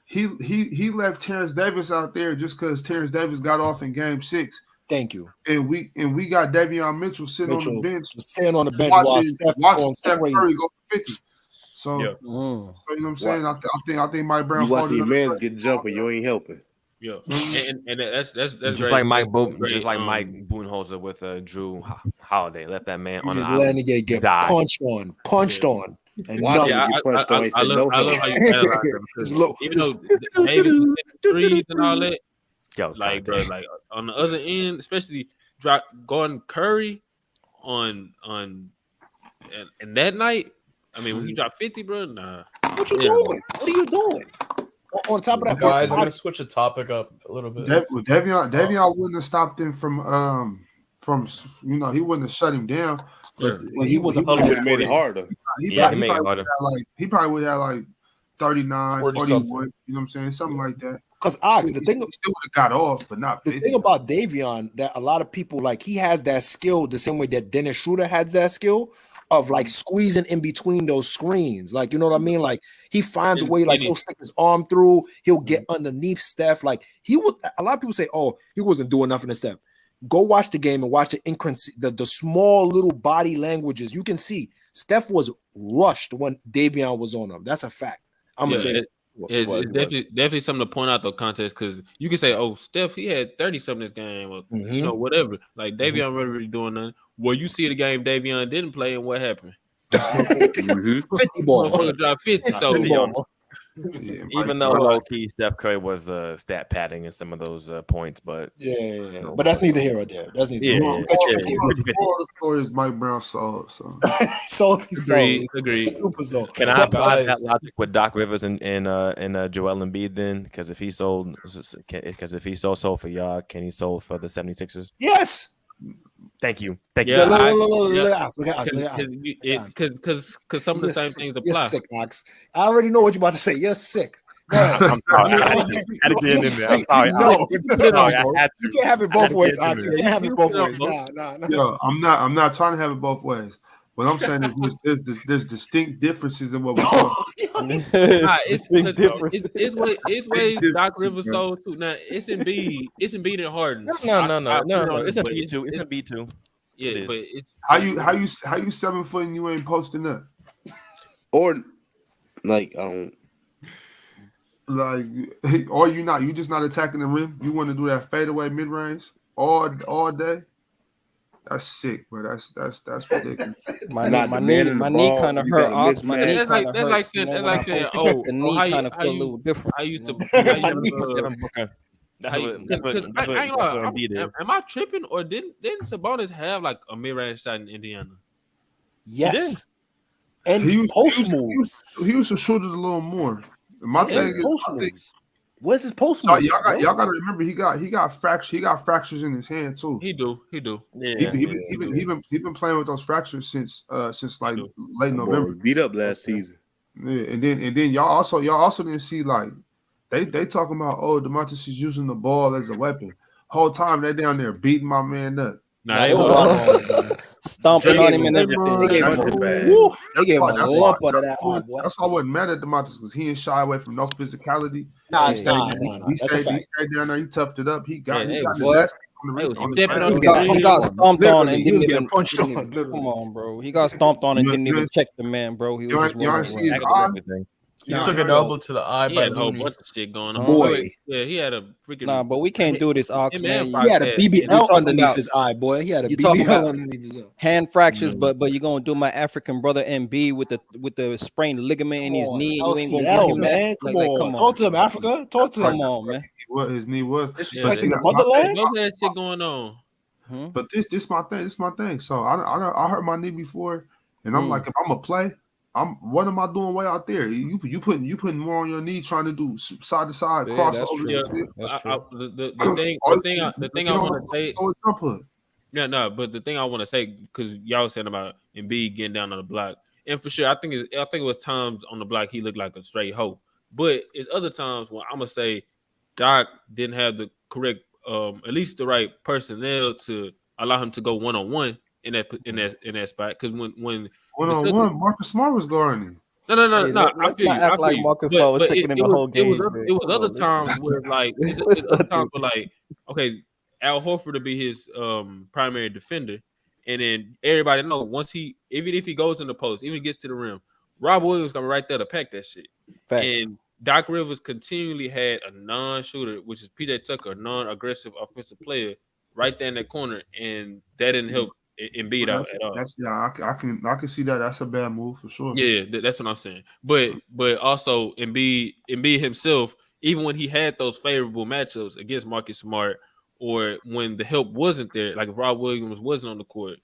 He left Terrence Davis out there just because Terrence Davis got off in game 6. Thank you. And we got Davion Mitchell sitting on the bench, sitting on the bench while Steph watching Steph crazy. Curry go for 50. So, Yeah. so you know what I'm saying? I think Mike Brown. You watching your man's get jumping, you ain't helping. Yeah, and that's just great. like Mike Great, Mike Budenholzer with Drew Holiday. Let that man You on just the letting island it get die. punched on, and Watch nothing. it get punched on. He said I no love help. how you analyze that because even though Davis threes and all that, like bro, like on the other end, especially Gordon Curry on and that night. I mean, when you drop 50, bro, nah. What you doing? What are you doing? On top of that, guys, I'm gonna switch the topic up a little bit. Davion wouldn't have stopped him from he wouldn't have shut him down. But he was would have made it harder. He probably would have like 39, 41. You know what I'm saying? Something like that. Because Ox, the thing he still would have got off, but not 50. The thing about Davion that a lot of people like, he has that skill the same way that Dennis Schroeder has that skill of like squeezing in between those screens. Like, you know what I mean? Like he finds a way, like he'll stick his arm through, he'll get underneath Steph. Like he would, a lot of people say, oh, he wasn't doing nothing to Steph. Go watch the game and watch the small little body languages. You can see Steph was rushed when Davion was on him. That's a fact. I'm gonna say it's definitely something to point out though, contest, because you can say, "Oh, Steph, he had 30 something this game," or you know, whatever. Like Davion wasn't really doing nothing. Well, you see the game Davion didn't play, and what happened? 50 ball. Motherfucker dropped 50. So Even though low key Steph Curry was stat padding in some of those points, but but that's neither here or there. That's neither. The story is Mike Brown sold. So agreed. Can I apply that logic with Doc Rivers and Joel Embiid then? Because if he sold for y'all, can he sold for the 76ers? Yes. Thank you. Yeah, because some of the same things apply. You're sick, Ox. I already know what you're about to say. You're sick. I'm sorry. I had to get in there. I'm sorry. I had to. You can't have it both ways, Ox. You can't have it both ways. Nah. Yo, I'm not trying to have it both ways. What I'm saying is there's distinct differences in what we're talking about. It's ways Doc Rivers sold too. Now it's Embiid. It's Embiid and Harden. No. It's Embiid too. It's Embiid too. Yeah, but it's how you 7 foot and you ain't posting up, or like or you just not attacking the rim. You want to do that fadeaway mid range all day. That's sick, bro. That's ridiculous. My knee kind of hurt. That's like saying, oh, the knee kind of feel a little different. I used to. Am I tripping, or didn't Sabonis have like a mid-range shot in Indiana? Yes, and he post moves. He used to shoot it a little more. My thing is, where's his post move? Y'all got to remember he got fractures in his hand too. He do. Yeah. He been playing with those fractures since like late November. Beat up last season. Yeah, and then y'all also didn't see like they talking about DeMontis is using the ball as a weapon. Whole time they down there beating my man up. Stomping on him and everything. They gave him a lump out of that. That's why I wasn't mad at DeMontis because he didn't shy away from no physicality. He stayed down there. He toughed it up. He got his ass he got stomped on and didn't even punched on. Come on, bro. He got stomped on and didn't even check the man, bro. He was He took an elbow to the eye by a whole bunch of shit going on. Boy. Yeah, he had a freaking. Nah, but we can't do this, Ox, man. He had a BBL underneath his eye, boy. He had a BBL underneath his eye. Hand fractures, but you're gonna do my African brother Embiid with the sprained ligament in his knee. You ain't gonna give him man. Come on. Talk to him, Africa. Talk to him. Come on, man. What his knee was. Disrespecting the motherland. What's that shit going on? But this my thing. This my thing. So I hurt my knee before, and I'm like, if I'm gonna play. What am I doing way out there? You putting more on your knee, trying to do side to side crossover. The thing I want to say. But the thing I want to say, because y'all saying about Embiid getting down on the block, and for sure, I think it was times on the block he looked like a straight hoe. But it's other times when I'm gonna say Doc didn't have the correct, at least the right personnel to allow him to go 1-on-1 in that spot. Because when 1-on-1, Marcus Smart was guarding. No. I feel you. Like Marcus Smart was taking in the whole game. It was other times where like, it's other times where like, okay, Al Horford to be his primary defender, and then everybody know even if he goes in the post, even gets to the rim, Rob Williams coming right there to pack that shit. Facts. And Doc Rivers continually had a non-shooter, which is PJ Tucker, a non-aggressive offensive player, right there in that corner, and that didn't help Embiid out at all. I can see that. That's a bad move for sure. Yeah, that's what I'm saying. But also Embiid himself, even when he had those favorable matchups against Marcus Smart, or when the help wasn't there, like if Rob Williams wasn't on the court,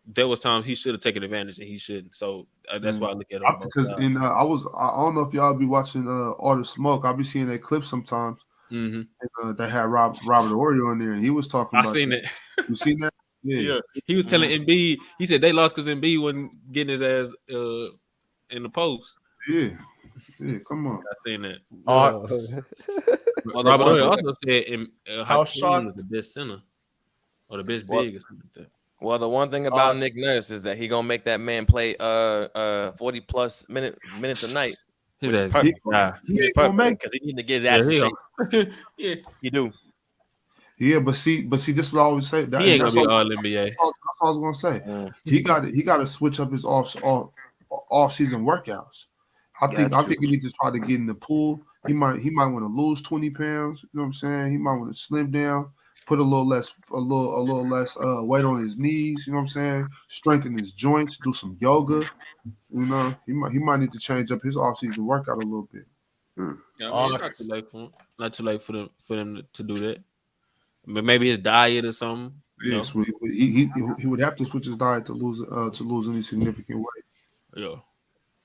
there was times he should have taken advantage and he shouldn't. So that's why I look at it. Because I don't know if y'all be watching All the Smoke. I'll be seeing that clip sometimes. Mm-hmm. And, they had Robert Orio in there, and he was talking about. I seen it. You seen that? Yeah. He was telling Embiid. He said they lost because Embiid wasn't getting his ass in the post. Yeah. Come on. I seen that. Well, Robert Ory also said how Hakeem shocked was the best center or the best big or something like that. Well, the one thing about Nick Nurse is that he gonna make that man play 40 plus minutes a night. Which is perfect. He ain't gonna make because he need to get his ass in shape. Yeah, he do. Yeah, but see, this is what I always say. He ain't gonna be all NBA. That's what I was gonna say. He got to switch up his off season workouts. I think he needs to try to get in the pool. He might want to lose 20 pounds. You know what I'm saying? He might want to slim down, put a little less weight on his knees. You know what I'm saying? Strengthen his joints, do some yoga. You know, he might need to change up his off-season workout a little bit. Yeah, I mean, not too late for them to do that. But maybe his diet or something. Yes, he would have to switch his diet to lose any significant weight. Yeah.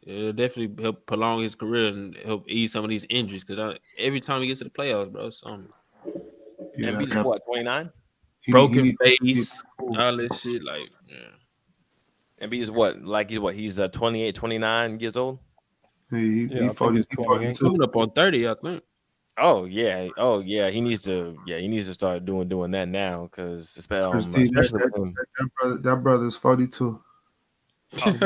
It'll definitely help prolong his career and help ease some of these injuries. Because every time he gets to the playoffs, bro, something. Yeah, and he's what, 29? Broken face, all this shit. Like, yeah. And he's what? Like he's 28, 29 years old. He's coming up on 30, I think. Oh yeah. He needs to start doing that now because especially that brother's 42. Don't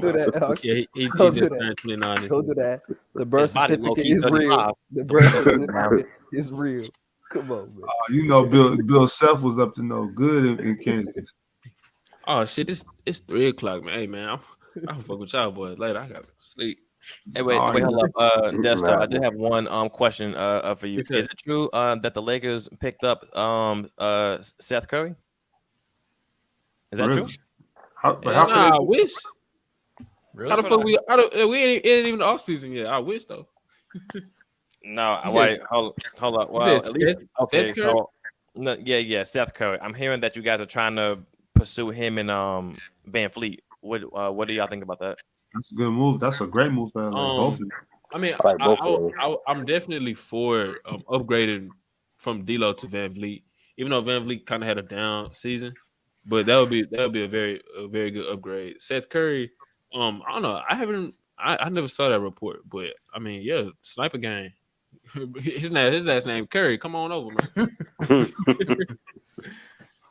do that, Alex. Yeah, he Don't just do that. turned 29. Don't do that. The birth certificate is real. The birth certificate is real. Come on, man. You know, Bill Self was up to no good in Kansas. Oh shit! It's 3:00, man. Hey man, I'm fuck with y'all boys later. I gotta sleep. Hey, wait, hold up, Desktop. I did have one question for you. Is it true that the Lakers picked up Seth Curry? Is that true? I wish. Really? How the fuck we ain't even the offseason yet. I wish though. No, wait, hold up. Well, at least, okay, so yeah, Seth Curry. I'm hearing that you guys are trying to pursue him and Van Fleet. What do y'all think about that? That's a good move. That's a great move. Both of them. I mean, I'm definitely for upgrading from D'Lo to Van Vliet, even though Van Vliet kind of had a down season. But that would be a very good upgrade. Seth Curry, I don't know. I never saw that report, but I mean, yeah, sniper game. His last name Curry. Come on over, man.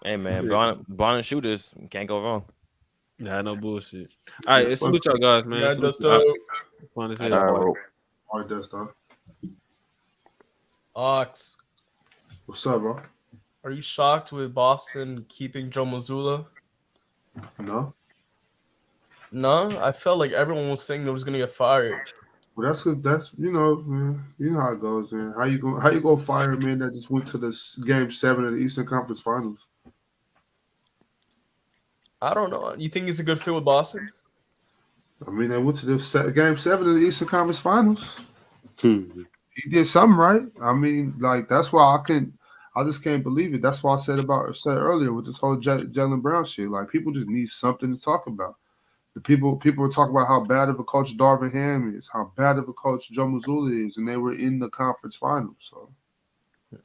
Hey man, Braun and shooters can't go wrong. Nah, no bullshit. All right, salute y'all guys, man. Yeah, that's dope. Fun as All hell. right, Desktop. Ox, What's up, bro? are you shocked with Boston keeping Joe Mazzulla? No. No, I felt like everyone was saying they was gonna get fired. Well, that's man, you know how it goes, man. How you go fire a man that just went to the game 7 of the Eastern Conference Finals? I don't know. You think he's a good fit with Boston? I mean, they went to the game 7 of the Eastern Conference Finals. He did something right. I mean, like that's why I just can't believe it. That's why I said earlier with this whole Jalen Brown shit. Like people just need something to talk about. The people were talking about how bad of a coach Darvin Ham is, how bad of a coach Joe Mazzulla is, and they were in the conference finals. So I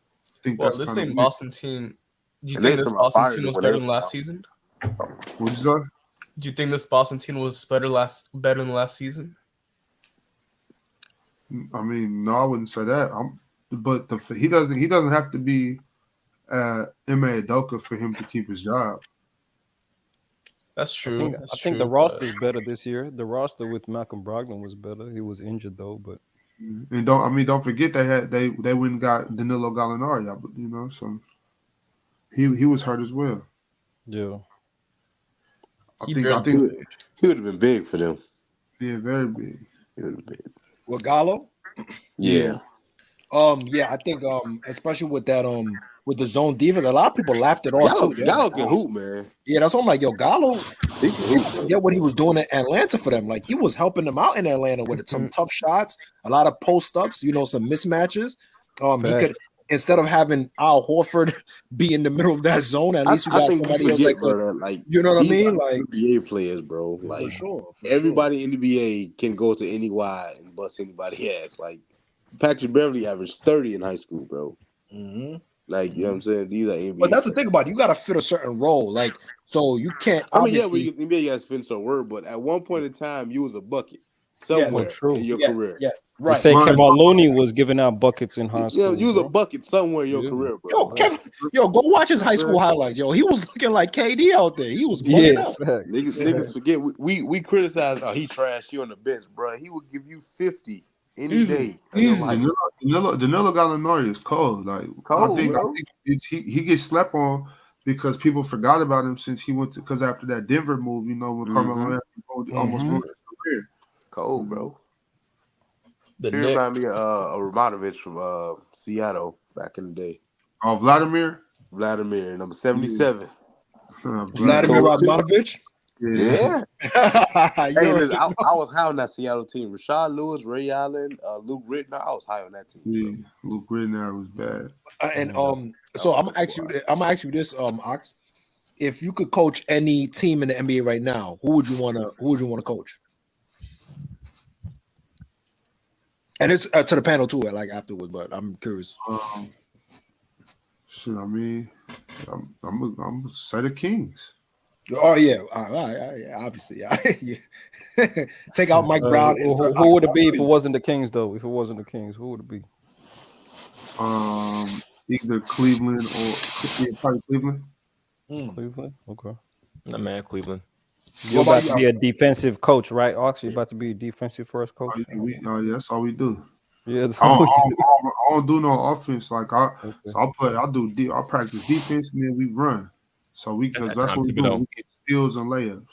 think Well, this same Boston team. Do you think this Boston team was better than last season? What'd you say? Do you think this Boston team was better than last season? I mean, no, I wouldn't say that. He doesn't have to be Ime Udoka for him to keep his job. That's true. I think the roster is better this year. The roster with Malcolm Brogdon was better. He was injured though, but And don't forget they went and got Danilo Gallinari, so he was hurt as well. Yeah. I He think he would have been big for them. Yeah, very big. He would have been. With Gallo? Yeah. Yeah, I think especially with that with the zone defense, a lot of people laughed it off too. Gallo can hoop, man. Yeah, that's what I'm like, yo, Gallo. Forget what he was doing in Atlanta for them. Like he was helping them out in Atlanta with some tough shots, a lot of post ups, some mismatches. He could, instead of having Al Horford be in the middle of that zone, at least you got somebody else like you know what I mean? Like NBA players, bro. Like for sure. Everybody in the NBA can go to any Y and bust anybody ass. Like Patrick Beverly averaged 30 in high school, bro. Mm-hmm. Like, you know what I'm saying? These are NBA. But that's the thing about it. You got to fit a certain role. Like, so you can't obviously. NBA guys finish a word, but at one point in time, you was a bucket somewhere in your career. Yes, right. They say Kevon Looney was giving out buckets in high school. Yeah, you was a bucket somewhere in your career, bro. Go watch his high school highlights. Yo, he was looking like KD out there. He was bugging out. Niggas forget we criticize. Oh, he trash. You on the bench, bro. He would give you 50 any day. Danilo Gallinari is cold. Like I think he gets slept on because people forgot about him since he went because after that Denver move, when Carmelo Anthony almost ruined his career. Cold, bro. He remind me of Romanovich from Seattle back in the day. Oh, Vladimir, number 77. Vladimir Romanovich. Yeah. Hey, listen, I was high on that Seattle team. Rashad Lewis, Ray Allen, Luke Ridnour. I was high on that team. Yeah, Luke Ridnour was bad. And so I'm gonna ask you this, Ox. If you could coach any team in the NBA right now, who would you want to coach? And it's to the panel too, like afterwards. But I'm curious. I'm gonna say the Kings. Oh yeah, obviously. Take out Mike Brown. Who would it be if it wasn't the Kings, though? If it wasn't the Kings, who would it be? Either Cleveland or probably Cleveland. Cleveland, okay. I'm mad, Cleveland. You're about to be a defensive coach, right? Ox, you're about to be a defensive first coach. Yeah, that's all we do. Yeah, I don't do no offense. Like I practice defense and then we run. So that's what we do. We get steals and layups.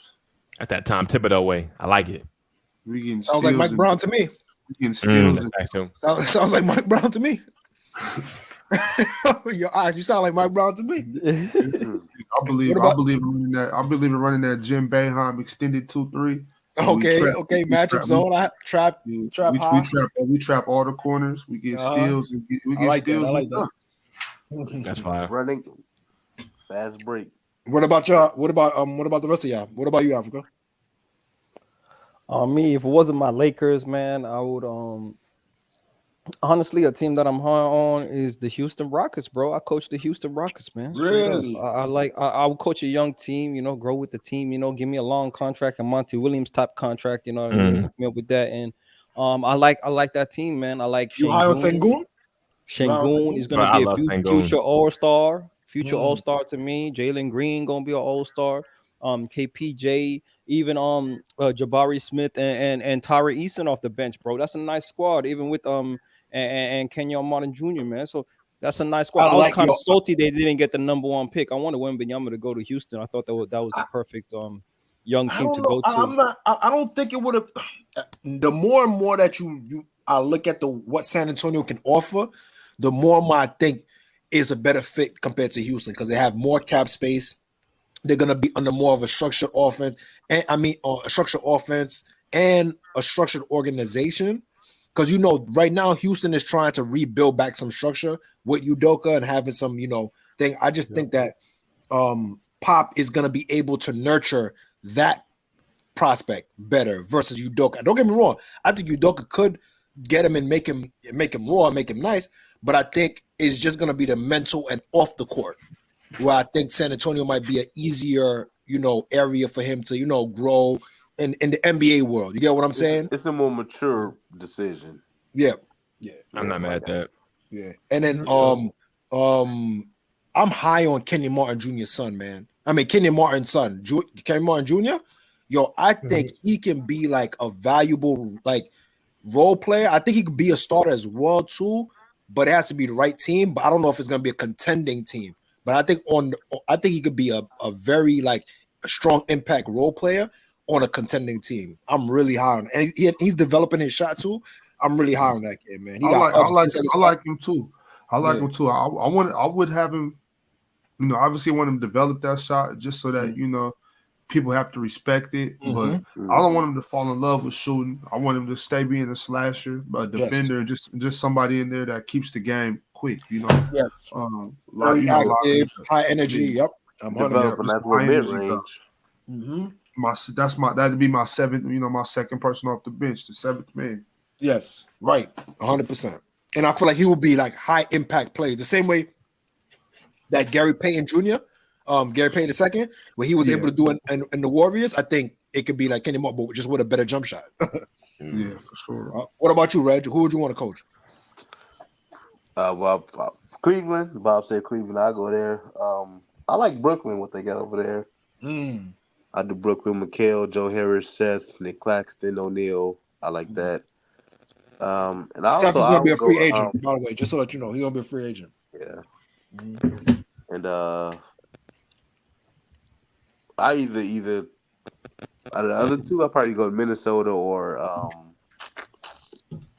That's that Tom Thibodeau way. I like it. We getting sounds like Mike Brown to me. We getting steals. Sounds like Mike Brown to me. Your eyes, you sound like Mike Brown to me. I believe in running that Jim Boeheim extended 2-3. Okay, matchup zone. We trap all the corners. We get steals and we get steals. I like that. That's fine. Running fast break. What about y'all? What about the rest of y'all? What about you, Africa? Me, if it wasn't my Lakers, man, I would honestly, a team that I'm high on is the Houston Rockets, bro. I coach the Houston Rockets, man. Really? I would coach a young team, grow with the team, give me a long contract, a Monty Williams type contract, hook me up with that. And I like that team, man. I like you high on Sengun? Sengun is gonna be a future all-star. All-star to me. Jalen Green gonna be an all-star. KPJ, even Jabari Smith and Tyre Eason off the bench, bro. That's a nice squad, even with and Kenyon Martin Jr., man. So that's a nice squad. I was kind of salty they didn't get the number 1 pick. I wanted Wembanyama to go to Houston. I thought that was the perfect young team to go to. I don't think it would have. The more and more that I look at what San Antonio can offer, the more I think is a better fit compared to Houston because they have more cap space. They're gonna be under more of a structured offense, and a structured offense and a structured organization. Because right now Houston is trying to rebuild back some structure with Udoka and having some thing. I just think that Pop is gonna be able to nurture that prospect better versus Udoka. Don't get me wrong. I think Udoka could get him and make him raw, make him nice. But I think it's just gonna be the mental and off the court, where I think San Antonio might be an easier, area for him to, grow in the NBA world. You get what I'm saying? It's a more mature decision. Yeah. I'm not mad at that. Yeah. And then I'm high on Kenyon Martin Jr.'s son, man. I mean Kenyon Martin's son, Kenyon Martin Jr. Yo, I think he can be like a valuable, like role player. I think he could be a starter as well too, but it has to be the right team. But I don't know if it's going to be a contending team. But I think he could be a very like a strong impact role player on a contending team. I'm really high on, and he's developing his shot too. I'm really high on that kid, man. I like him too. I like him too. I would have him. You know, obviously, I want him to develop that shot just so that you know people have to respect it. But I don't want him to fall in love with shooting. I want him to stay being a slasher, a defender, just somebody in there that keeps the game quick. You know, yes, very active, high energy. Yep, I'm developing that little mid range. That'd be my seventh. You know, my second person off the bench, the seventh man. Yes, right, 100%. And I feel like he will be like high impact plays the same way that Gary Payton Jr., Gary Payton II, where he was able to do it in the Warriors. I think it could be like Kenny Moore, but just with a better jump shot. Yeah, for sure. What about you, Reg? Who would you want to coach? Cleveland. Bob said Cleveland. I go there. I like Brooklyn. What they got over there. I do Brooklyn. McHale, Joe Harris, Seth, Nick Claxton, O'Neal. I like that. And Seth is going to be a free agent, by the way, just so that you know. He's going to be a free agent. Yeah. And I either out of the other two, I'll probably go to Minnesota or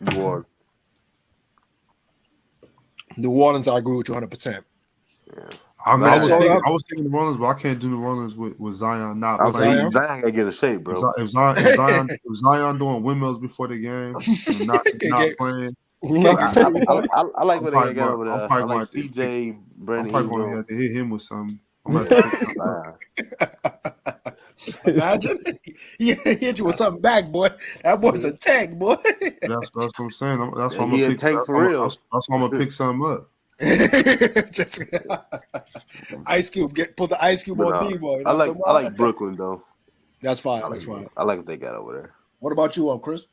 New Orleans. New Orleans, I agree with you 100%. Yeah. I was thinking New Orleans, but I can't do New Orleans with Zion not playing. Zion gotta get in shape, bro. If Zion doing windmills before the game, and not playing. I like what they got over there. I like CJ, Brandon. I'm probably going to have to hit him with something. Imagine he hit you with something back, boy. That boy's a tank, boy. That's what I'm saying. That's why I'm He gonna a pick. tank for real. That's why I'm gonna pick something up. Just Ice Cube, put the Ice Cube on D-boy. I like Brooklyn though. That's fine. That's fine. I like what they got over there. What about you, Chris?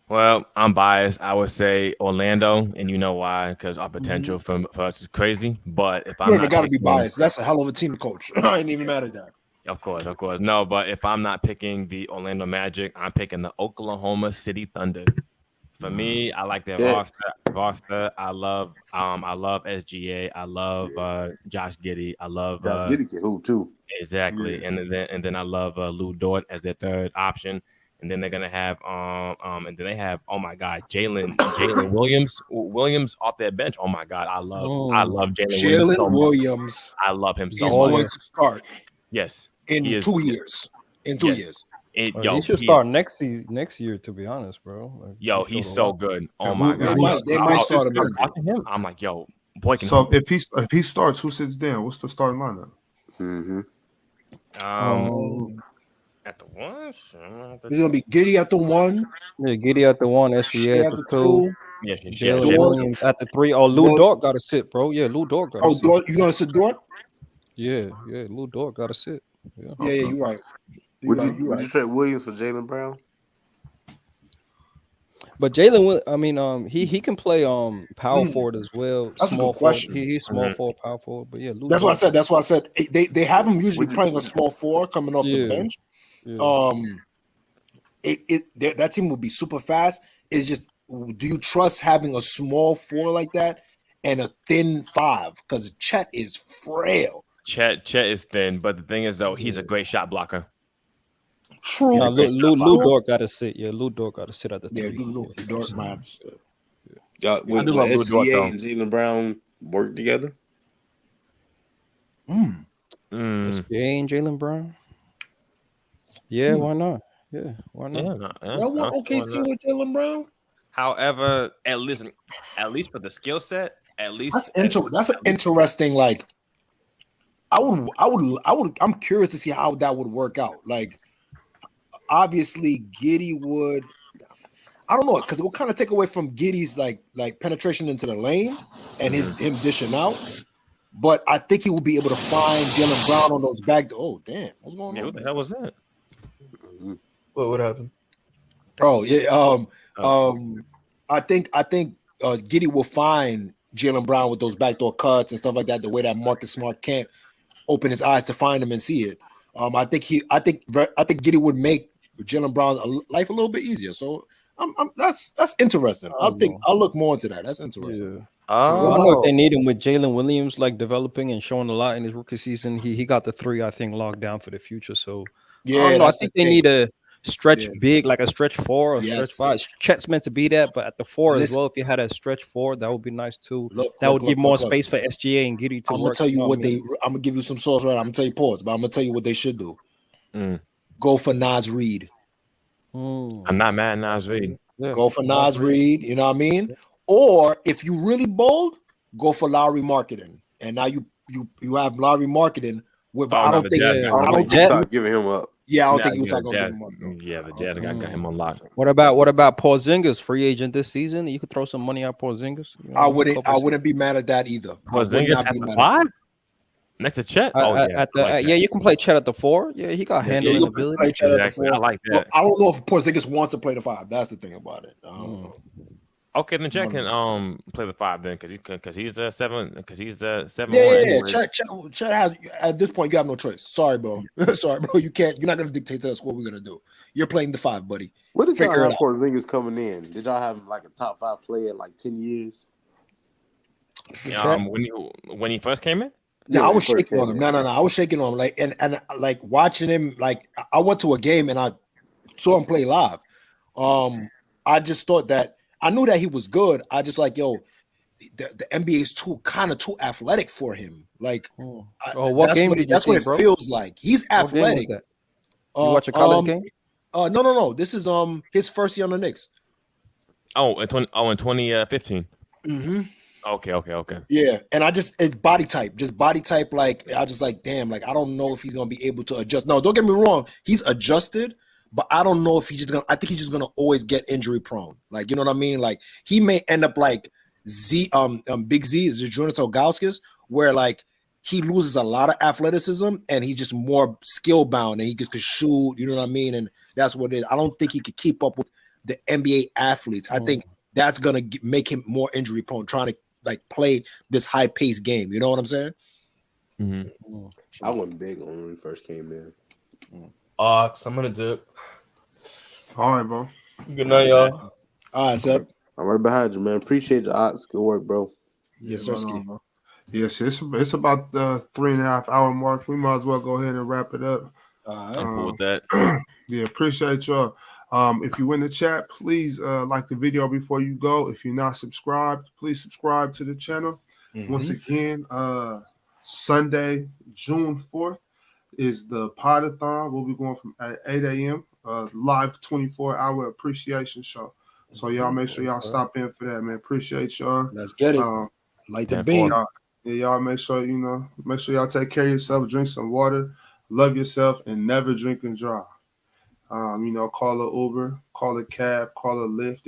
Well, I'm biased. I would say Orlando, and you know why? Because our potential for us is crazy. But if I'm not got to be biased. That's a hell of a team to coach. I ain't even mad at that. Of course. No, but if I'm not picking the Orlando Magic, I'm picking the Oklahoma City Thunder. For me, I like their roster. I love SGA. I love Josh Giddey. I love Giddey can hoop too. Exactly, and then I love Lou Dort as their third option. And then they're gonna have and then they have Jalen Williams off their bench. Oh my God, I love Jalen Williams. I love him so much. He's going to start. Yes, in 2 years. In 2 years. He should start next year. To be honest, bro. Like, he's so good. Oh my God, they might start him. I'm like, yo, boy. So if he starts, who sits down? What's the starting lineup? At the one, he's gonna be Giddey at the 1. Yeah, Giddey at the 1, SGA at the 2. Yeah, Jalen Williams at the 3. Oh, Lou Dort got to sit, bro. Yeah, Lou Dort got to sit. Dort, you gonna sit Dort? Yeah, Lou Dort got to sit. Yeah, you're right. Would you trade Williams for Jalen Brown? But Jalen, he can play power forward as well. That's small a good question. Forward. He's small forward, power forward. But yeah, Lou that's Dort. what I said. They have him usually playing a small forward coming off the bench. Yeah. That team will be super fast. It's just, do you trust having a small 4 like that and a thin 5? Because Chet is frail. Chet is thin, but the thing is though, he's a great shot blocker. True. No, Lou Dort got to sit. Yeah, Lou Dort got to sit at the 3. Yeah, Lou Dort might sit. Would SGA and Jalen Brown work together? SGA and Jalen Brown. Yeah, why not? Yeah, why not? I want OKC with Jalen Brown. However, at least for the skill set, that's an interesting. Like, I'm curious to see how that would work out. Like, obviously, Giddey would. I don't know, because it will kind of take away from Giddey's like penetration into the lane and him dishing out. But I think he will be able to find Jalen Brown on those back. Oh damn, what's going on? What the hell was that? What happened? Oh yeah. I think Giddey will find Jalen Brown with those backdoor cuts and stuff like that. The way that Marcus Smart can't open his eyes to find him and see it. I think Giddey would make Jalen Brown life a little bit easier. So That's interesting. I'll look more into that. That's interesting. Well, I know if they need him with Jalen Williams like developing and showing a lot in his rookie season, he got the 3 I think locked down for the future. So I don't know. I think they need a stretch big, like a stretch 4 or stretch 5. Chet's meant to be that, but at the 4 as well, if you had a stretch 4, that would be nice too. That would give more space for SGA and Giddey to I'm work. gonna tell you what they. I'm gonna give you some source right. I'm gonna tell you pause, but I'm gonna tell you what they should do. Go for Nas Reed. I'm not mad at Nas Reed. Go for Nas Reed. You know what I mean? Or if you really bold, go for Lowry Marketing. And now you have Lowry Marketing. But I don't think Utah giving him up. Yeah, I don't think Utah gonna give him up. Yeah, the Jazz got him on lock. What about Porzingis, free agent this season? You could throw some money at Porzingis. You know, I wouldn't be mad at that either. Porzingis at the 5? Next to Chet? You can play Chet at the 4. Yeah, he got handling ability. Play Chet at the 4. I like that. Well, I don't know if Porzingis wants to play the 5. That's the thing about it. I don't know. Okay, then Chet can play the 5 then because he's a 7 Yeah. Chet has at this point you have no choice. Sorry, bro. Sorry, bro. You can't. You're not gonna dictate to us what we're gonna do. You're playing the 5, buddy. What did y'all Figure have it out. Porzingis coming in? Did y'all have him like a top 5 player in like 10 years? When he first came in? No, I was shaking on him. No. I was shaking on him. Like and like watching him. Like I went to a game and I saw him play live. I just thought that I knew that he was good. I just like the NBA is too athletic for him. Like, what game did you that's see, what it bro? feels like. He's athletic. You watch a college game? No. This is his first year on the Knicks. In 2015. Mm-hmm. Okay. Yeah, and it's body type. Like I just like, damn. Like I don't know if he's gonna be able to adjust. No, don't get me wrong. He's adjusted. But I don't know if I think he's just gonna always get injury prone. Like, you know what I mean? Like he may end up like Big Z, Zydrunas Ilgauskas, where like he loses a lot of athleticism and he's just more skill bound and he gets to shoot, you know what I mean? And that's what it is. I don't think he could keep up with the NBA athletes. I think that's gonna make him more injury prone, trying to like play this high paced game. You know what I'm saying? Mm-hmm. I wasn't big on when he first came in. I'm gonna dip. All right, bro. Good night, y'all. All right, sir. I'm right behind you, man. Appreciate your Ox. Good work, bro. Yes, sir. Yes, it's about the 3.5 hour mark. We might as well go ahead and wrap it up. I'm cool with that. Yeah, appreciate y'all. If you in the chat, please like the video before you go. If you're not subscribed, please subscribe to the channel. Once again, Sunday, June 4th is the Podathon. We'll be going from at 8 a.m. Live 24-hour appreciation show. So y'all make sure y'all stop in for that, man. Appreciate y'all. Let's get it. Light the beam. Y'all make sure y'all take care of yourself, drink some water, love yourself, and never drink and drive. Call an Uber, call a cab, call a Lyft.